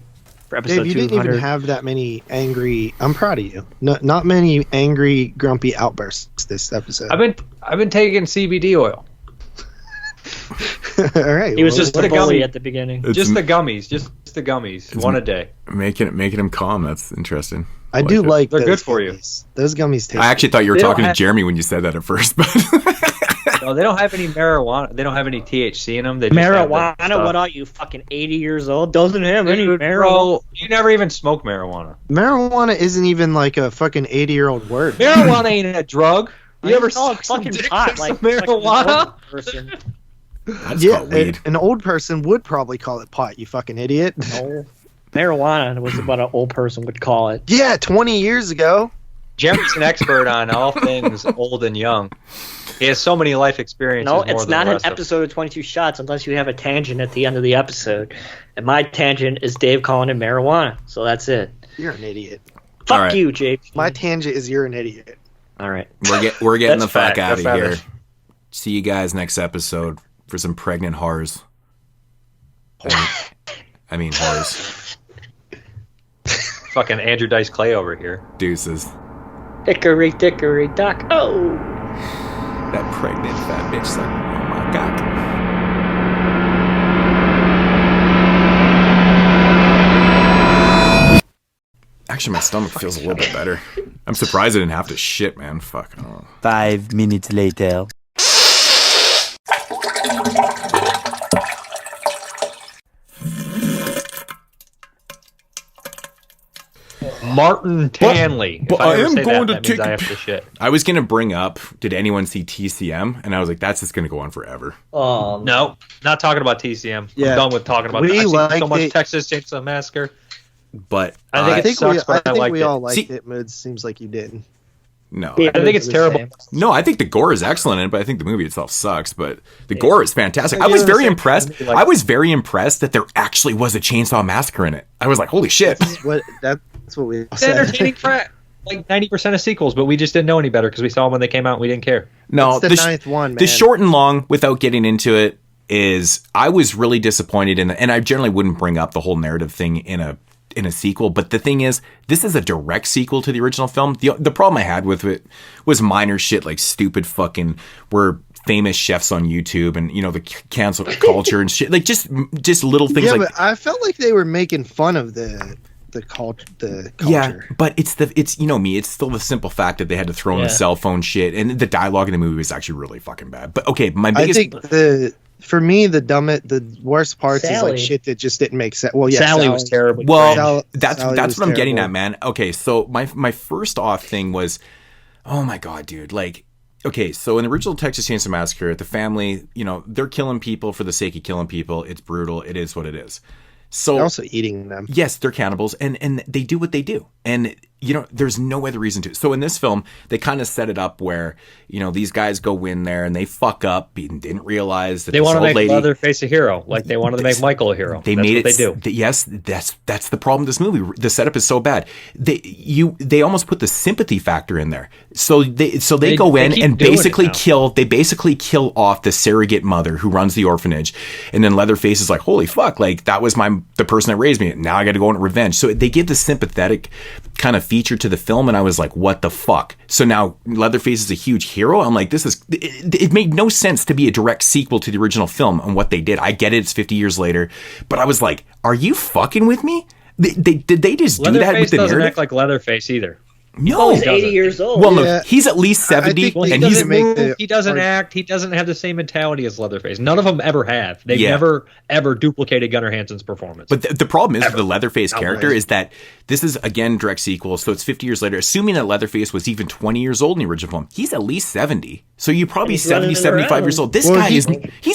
Speaker 11: for episode
Speaker 3: Dave, you
Speaker 11: 200.
Speaker 3: didn't even have that many angry. I'm proud of you. Not many angry, grumpy outbursts this episode.
Speaker 9: I've been taking CBD oil.
Speaker 3: All right.
Speaker 11: He was just
Speaker 9: what
Speaker 11: a
Speaker 9: a
Speaker 11: bully
Speaker 9: gummy.
Speaker 11: at the beginning.
Speaker 9: Just the gummies, one a day.
Speaker 10: Making him calm. That's interesting.
Speaker 3: I do
Speaker 10: it.
Speaker 3: like
Speaker 9: They're
Speaker 3: those
Speaker 9: good for you.
Speaker 3: gummies. Those gummies taste.
Speaker 10: I actually thought you were
Speaker 9: They don't
Speaker 10: talking to
Speaker 9: have-
Speaker 10: Jeremy when you said that at first, but
Speaker 9: No, they don't have any marijuana. They don't have any THC in them. They just have the
Speaker 11: Marijuana?
Speaker 9: stuff.
Speaker 11: What are you, fucking 80 years old? Doesn't have any
Speaker 9: Dude,
Speaker 11: marijuana.
Speaker 9: bro, you never even smoke marijuana.
Speaker 3: Marijuana isn't even like a fucking 80-year-old word.
Speaker 9: Marijuana ain't a drug. You ever
Speaker 11: call
Speaker 9: suck
Speaker 11: it
Speaker 9: some
Speaker 11: fucking
Speaker 9: dick
Speaker 11: pot,
Speaker 9: with
Speaker 11: like
Speaker 9: some marijuana?
Speaker 11: fucking old person.
Speaker 10: that's
Speaker 3: Yeah,
Speaker 10: called weed.
Speaker 3: an old person would probably call it pot. You fucking idiot.
Speaker 11: No. Marijuana was what an old person would call it.
Speaker 3: Yeah, 20 years ago.
Speaker 9: Jeremy's an expert on all things old and young. He has so many life experiences.
Speaker 11: No,
Speaker 9: more
Speaker 11: it's
Speaker 9: than
Speaker 11: not
Speaker 9: the
Speaker 11: an
Speaker 9: rest of us.
Speaker 11: episode of 22 Shots unless you have a tangent at the end of the episode. And my tangent is Dave calling it marijuana. So that's it.
Speaker 3: You're an idiot.
Speaker 11: Fuck
Speaker 10: right.
Speaker 11: you, JP.
Speaker 3: My tangent is you're an idiot.
Speaker 11: All right.
Speaker 10: We're getting the
Speaker 9: That's
Speaker 10: fuck
Speaker 9: fact.
Speaker 10: out of
Speaker 9: That's
Speaker 10: here.
Speaker 9: average.
Speaker 10: See you guys next episode for some pregnant horrors. I mean horrors.
Speaker 9: Fucking Andrew Dice Clay over here.
Speaker 10: Deuces.
Speaker 11: Dickory, dickory, dock. Oh!
Speaker 10: That pregnant fat bitch sucking on my cock. Actually, my stomach feels a little bit better. I'm surprised I didn't have to shit, man. Fuck. Oh.
Speaker 13: 5 minutes later.
Speaker 9: Martin Tanley.
Speaker 10: but
Speaker 9: If I
Speaker 10: I
Speaker 9: ever
Speaker 10: am
Speaker 9: say
Speaker 10: going
Speaker 9: that
Speaker 10: to
Speaker 9: means
Speaker 10: take
Speaker 9: I
Speaker 10: a
Speaker 9: have to shit.
Speaker 10: I was going to bring up, did anyone see TCM? And I was like, that's just going to go on forever.
Speaker 9: No, not talking about TCM.
Speaker 3: Yeah.
Speaker 9: I'm done with talking about
Speaker 3: We
Speaker 9: I've seen so
Speaker 3: liked
Speaker 9: much
Speaker 3: it.
Speaker 9: Texas Chainsaw Massacre.
Speaker 10: But
Speaker 9: I think it sucks, but I liked
Speaker 3: we
Speaker 9: it.
Speaker 3: all liked
Speaker 10: See-
Speaker 3: it. Moods seems like you did.
Speaker 10: no.
Speaker 11: Yeah,
Speaker 9: I think it's
Speaker 11: the
Speaker 9: terrible.
Speaker 11: same.
Speaker 10: No, I think the gore is excellent in it, but I think the movie itself sucks. But the gore is fantastic. I was
Speaker 9: Yeah,
Speaker 10: very
Speaker 9: same.
Speaker 10: impressed.
Speaker 9: Like-
Speaker 10: I was very impressed that there actually was a chainsaw massacre in it. I was like, holy shit.
Speaker 3: That's what we
Speaker 9: It's
Speaker 3: said.
Speaker 9: entertaining crap. Like 90% of sequels, but we just didn't know any better because we saw them when they came out and we didn't care.
Speaker 10: No,
Speaker 3: It's the ninth one, man.
Speaker 10: The short and long, without getting into it, is I was really disappointed in and I generally wouldn't bring up the whole narrative thing in a sequel, but the thing is, this is a direct sequel to the original film. The problem I had with it was minor shit like stupid fucking we're famous chefs on YouTube and the cancel culture and shit, like just little things
Speaker 3: Yeah,
Speaker 10: like
Speaker 3: but I felt like they were making fun of the culture.
Speaker 10: Yeah, but it's me. It's still the simple fact that they had to throw in the cell phone shit, and the dialogue in the movie was actually really fucking bad. But okay, my biggest.
Speaker 3: I think for me the worst parts is
Speaker 11: Sally.
Speaker 3: like shit that just didn't make sense. Well, yeah,
Speaker 9: Sally was terrible.
Speaker 10: Well, that's
Speaker 3: Sally
Speaker 10: what
Speaker 3: was
Speaker 10: I'm getting
Speaker 3: terrible.
Speaker 10: at, man. Okay, so my first off thing was, oh my god, dude, like. Okay, so in the original Texas Chainsaw Massacre, the family, they're killing people for the sake of killing people. It's brutal. It is what it is. So
Speaker 3: They're also eating them.
Speaker 10: Yes, they're cannibals, and they do what they do. And there's no other reason to. So in this film, they kind of set it up where, these guys go in there and they fuck up and didn't realize that
Speaker 9: they want to make Leatherface a hero, like they wanted to make Michael a hero.
Speaker 10: They made it. They do. Yes, that's the problem with this movie. The setup is so bad. They almost put the sympathy factor in there. So they go in and basically kill off the surrogate mother who runs the orphanage, and then Leatherface is like, holy fuck, like that was the person that raised me. Now I got to go on revenge. So they give the sympathetic kind of feature to the film, and I was like, what the fuck? So now Leatherface is a huge hero. I'm like, it made no sense to be a direct sequel to the original film and what they did. I get it, it's 50 years later, but I was like, are you fucking with me? Did they just do that with the narrative?
Speaker 9: Leatherface doesn't act like Leatherface either.
Speaker 10: No,
Speaker 11: he's 80 years old.
Speaker 10: Well, look, he's at least 70, and
Speaker 9: he doesn't act. He doesn't have the same mentality as Leatherface. None of them ever have. They've never ever duplicated Gunnar Hansen's performance.
Speaker 10: But the problem is with the Leatherface character is that this is again direct sequel, so it's 50 years later. Assuming that Leatherface was even 20 years old in the original film, he's at least 70. So you're probably 70, 75 years old. This guy he's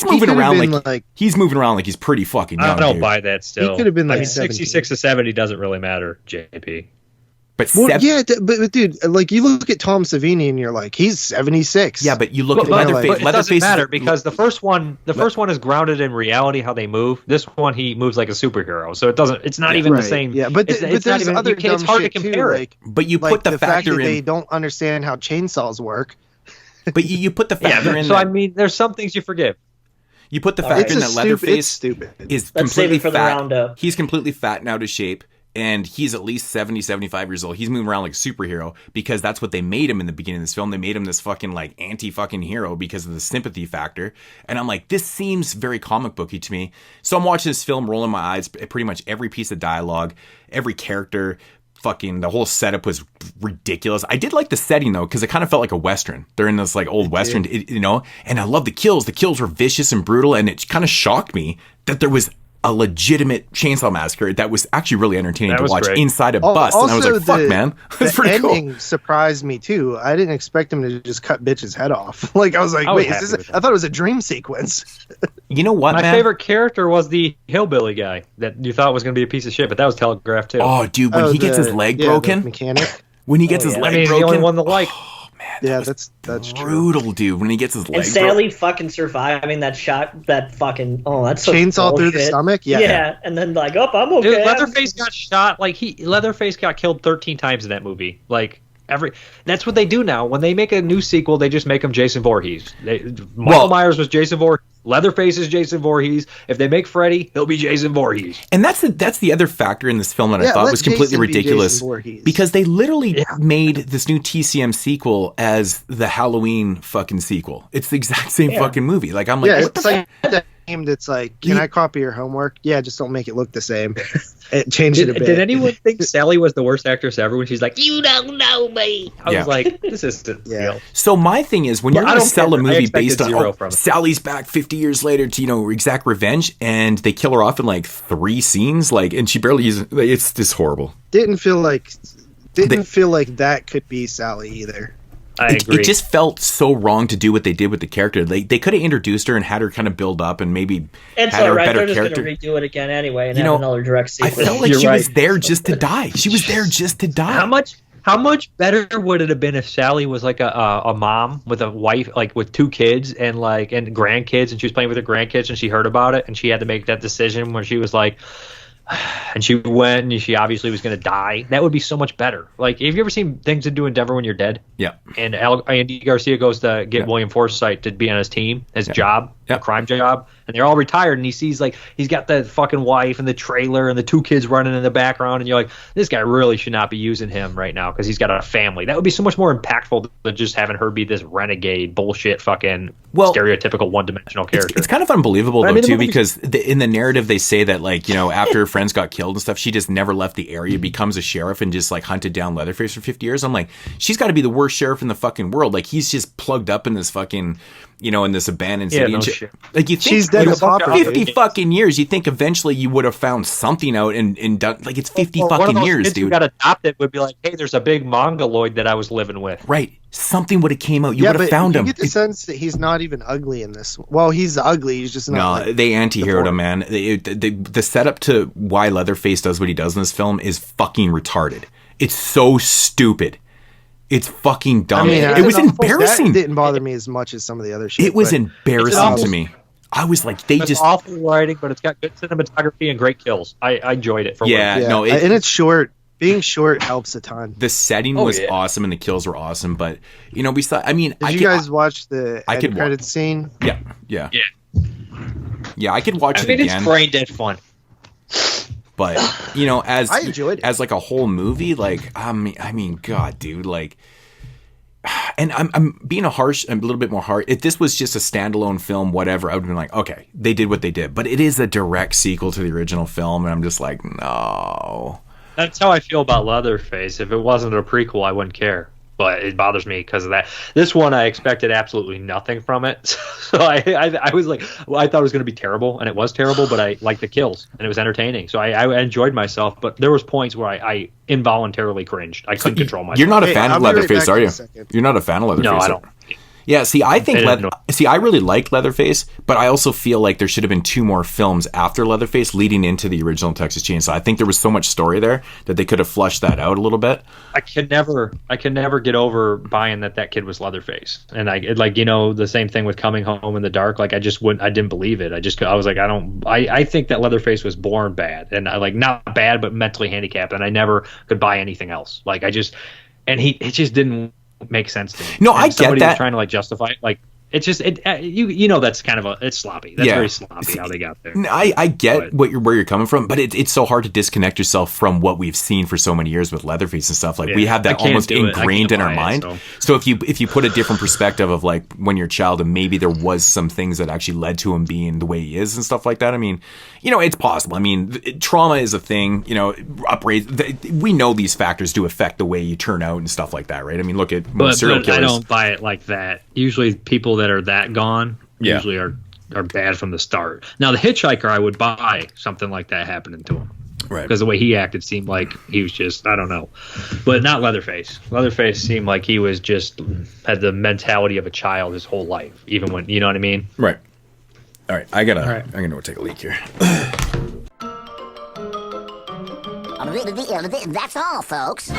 Speaker 10: moving around like he's moving around like he's pretty fucking young.
Speaker 9: I don't buy that. Still,
Speaker 3: he could have been like
Speaker 9: 66 to 70 doesn't really matter, JP.
Speaker 10: But
Speaker 3: but dude, like you look at Tom Savini and you're like, he's 76.
Speaker 10: Yeah, but you look at Leatherface.
Speaker 9: But it doesn't matter because the first one is grounded in reality how they move. This one he moves like a superhero, so it doesn't. It's not even the same.
Speaker 3: Yeah, but there's other dumb
Speaker 9: it's hard to
Speaker 3: shit
Speaker 9: compare
Speaker 3: too,
Speaker 9: it.
Speaker 10: But you put the
Speaker 3: fact
Speaker 10: factor
Speaker 3: that
Speaker 10: in.
Speaker 3: They don't understand how chainsaws work.
Speaker 10: But you put the factor in.
Speaker 9: So I mean, there's some things you forgive.
Speaker 10: You put the factor in that Leatherface is completely
Speaker 11: for the
Speaker 10: fat.
Speaker 11: roundup.
Speaker 10: He's completely fat and out of shape. And he's at least 70, 75 years old. He's moving around like a superhero because that's what they made him in the beginning of this film. They made him this fucking like anti-fucking hero because of the sympathy factor. And I'm like, this seems very comic booky to me. So I'm watching this film, rolling my eyes at pretty much every piece of dialogue, every character. Fucking the whole setup was ridiculous. I did like the setting though, because it kind of felt like a Western. They're in this like old Western, and I love the kills. The kills were vicious and brutal, and it kind of shocked me that there was a legitimate chainsaw massacre that was actually really entertaining to watch inside a bus. And I was like, fuck, man. That's pretty cool. The ending
Speaker 3: surprised me too. I didn't expect him to just cut bitch's head off. Like, I was like, wait, is this I thought it was a dream sequence.
Speaker 10: You know what,
Speaker 9: My favorite character was the hillbilly guy that you thought was going to be a piece of shit, but that was telegraphed too.
Speaker 10: Oh, dude, when he gets his leg broken.
Speaker 3: Mechanic.
Speaker 10: When he gets his leg broken.
Speaker 9: The only one that like.
Speaker 3: Yeah, that's
Speaker 10: brutal,
Speaker 3: true.
Speaker 10: Dude. When he gets his leg,
Speaker 11: and Sally fucking surviving that shot, that fucking that's so
Speaker 3: chainsaw
Speaker 11: bullshit.
Speaker 3: through the stomach. Yeah,
Speaker 11: and then like, I'm okay.
Speaker 9: Dude, Leatherface got shot. Like Leatherface got killed 13 times in that movie. Like that's what they do now. When they make a new sequel, they just make him Jason Voorhees. Michael Myers was Jason Voorhees. Leatherface is Jason Voorhees. If they make Freddy, he'll be Jason Voorhees.
Speaker 10: And that's the other factor in this film that I thought was completely ridiculous, because they literally made this new TCM sequel as the Halloween fucking sequel. It's the exact same fucking movie. Like, I'm like,
Speaker 3: it's like that game that's like, can I copy your homework? Yeah, just don't make it look the same. Change it a bit.
Speaker 9: Did anyone think Sally was the worst actress ever when she's like, you don't know me? I was like, this isn't real.
Speaker 10: So my thing is, when you're going to sell a movie based on Sally's back 50 years later to exact revenge, and they kill her off in like 3 scenes, like, and she barely uses it's just horrible.
Speaker 3: Didn't feel like that could be Sally either.
Speaker 9: I agree.
Speaker 10: It just felt so wrong to do what they did with the character. They could have introduced her and had her kind of build up and maybe
Speaker 11: had her a better character. They're just going to redo it again anyway and have another direct sequel.
Speaker 10: I felt like she was there just to die. She was there just to die.
Speaker 9: How much better would it have been if Sally was like a mom with a wife, like with 2 kids and grandkids, and she was playing with her grandkids and she heard about it and she had to make that decision where she was like, and she went and she obviously was going to die. That would be so much better. Like, have you ever seen Things to Do in Denver When You're Dead?
Speaker 10: Yeah.
Speaker 9: And Andy Garcia goes to get William Forsythe to be on his team, his job, a crime job, and they're all retired, and he sees like he's got the fucking wife and the trailer and the 2 kids running in the background, and you're like, this guy really should not be using him right now because he's got a family. That would be so much more impactful than just having her be this renegade bullshit fucking stereotypical one-dimensional character.
Speaker 10: It's kind of unbelievable though too, because in the narrative they say that like, after her friends got killed and stuff, she just never left the area, becomes a sheriff, and just like hunted down Leatherface for 50 years. I'm like, she's got to be the worst sheriff in the fucking world. Like, he's just plugged up in this fucking in this abandoned city.
Speaker 9: No
Speaker 10: shit. Like, you think
Speaker 3: she's dead
Speaker 10: 50 fucking years, you think eventually you would have found something out and done, like, it's 50 fucking years,
Speaker 9: kids
Speaker 10: dude.
Speaker 9: Who got adopted would be like, hey, there's a big mongoloid that I was living with.
Speaker 10: Right. Something would have came out. You would have found him.
Speaker 3: You get the sense that he's not even ugly in this. Well, he's ugly. He's just not.
Speaker 10: No, they anti-heroed him, man. The setup to why Leatherface does what he does in this film is fucking retarded. It's so stupid. It's fucking dumb.
Speaker 3: I mean,
Speaker 10: it was embarrassing.
Speaker 3: That didn't bother me as much as some of the other shit.
Speaker 10: It was embarrassing to me. I was like,
Speaker 9: it's awful writing, but it's got good cinematography and great kills. I enjoyed it.
Speaker 3: And it's short. Being short helps a ton.
Speaker 10: The setting was awesome and the kills were awesome, but we saw. I mean,
Speaker 3: did you guys watch the end credit scene?
Speaker 10: Yeah. I could watch it again.
Speaker 9: It's brain dead fun.
Speaker 10: But as
Speaker 3: I enjoyed it.
Speaker 10: as like a whole movie, like I mean, God, dude, like, and I'm being a little bit more harsh. If this was just a standalone film, whatever, I would have been like, okay, they did what they did. But it is a direct sequel to the original film, and I'm just like, no.
Speaker 9: That's how I feel about Leatherface. If it wasn't a prequel, I wouldn't care. But it bothers me because of that. This one, I expected absolutely nothing from it. So I was like, I thought it was going to be terrible, and it was terrible, but I liked the kills, and it was entertaining. So I enjoyed myself, but there was points where I involuntarily cringed. I couldn't control myself.
Speaker 10: You're not a fan of Leatherface, are you? You're not a fan of Leatherface?
Speaker 9: No, I don't.
Speaker 10: Yeah, see, I think I really like Leatherface, but I also feel like there should have been 2 more films after Leatherface leading into the original Texas Chainsaw. I think there was so much story there that they could have flushed that out a little bit.
Speaker 9: I can never get over buying that kid was Leatherface, and the same thing with Coming Home in the Dark. Like I didn't believe it. I was like, I think that Leatherface was born bad, and not bad, but mentally handicapped, and I never could buy anything else. Like it just didn't make sense to me.
Speaker 10: No, I get that.
Speaker 9: Somebody was trying to justify it. Like it's just that's kind of it's sloppy. That's very sloppy how they got there.
Speaker 10: I get where you're coming from, but it's so hard to disconnect yourself from what we've seen for so many years with Leatherface and stuff. Like we have that almost ingrained in our mind. So if you put a different perspective of like when you're a child and maybe there was some things that actually led to him being the way he is and stuff like that. I mean, it's possible. I mean, trauma is a thing. We know these factors do affect the way you turn out and stuff like that, right? I mean, look at most serial killers.
Speaker 9: I don't buy it like that. Usually people that are that gone usually are bad from the start. Now the Hitchhiker, I would buy something like that happening to him,
Speaker 10: right?
Speaker 9: Because the way he acted seemed like he was just, I don't know, but not Leatherface. Leatherface seemed like he was just had the mentality of a child his whole life, even when, you know what I mean?
Speaker 10: Right. All right, I'm gonna go take a leak here.
Speaker 14: That's all, folks.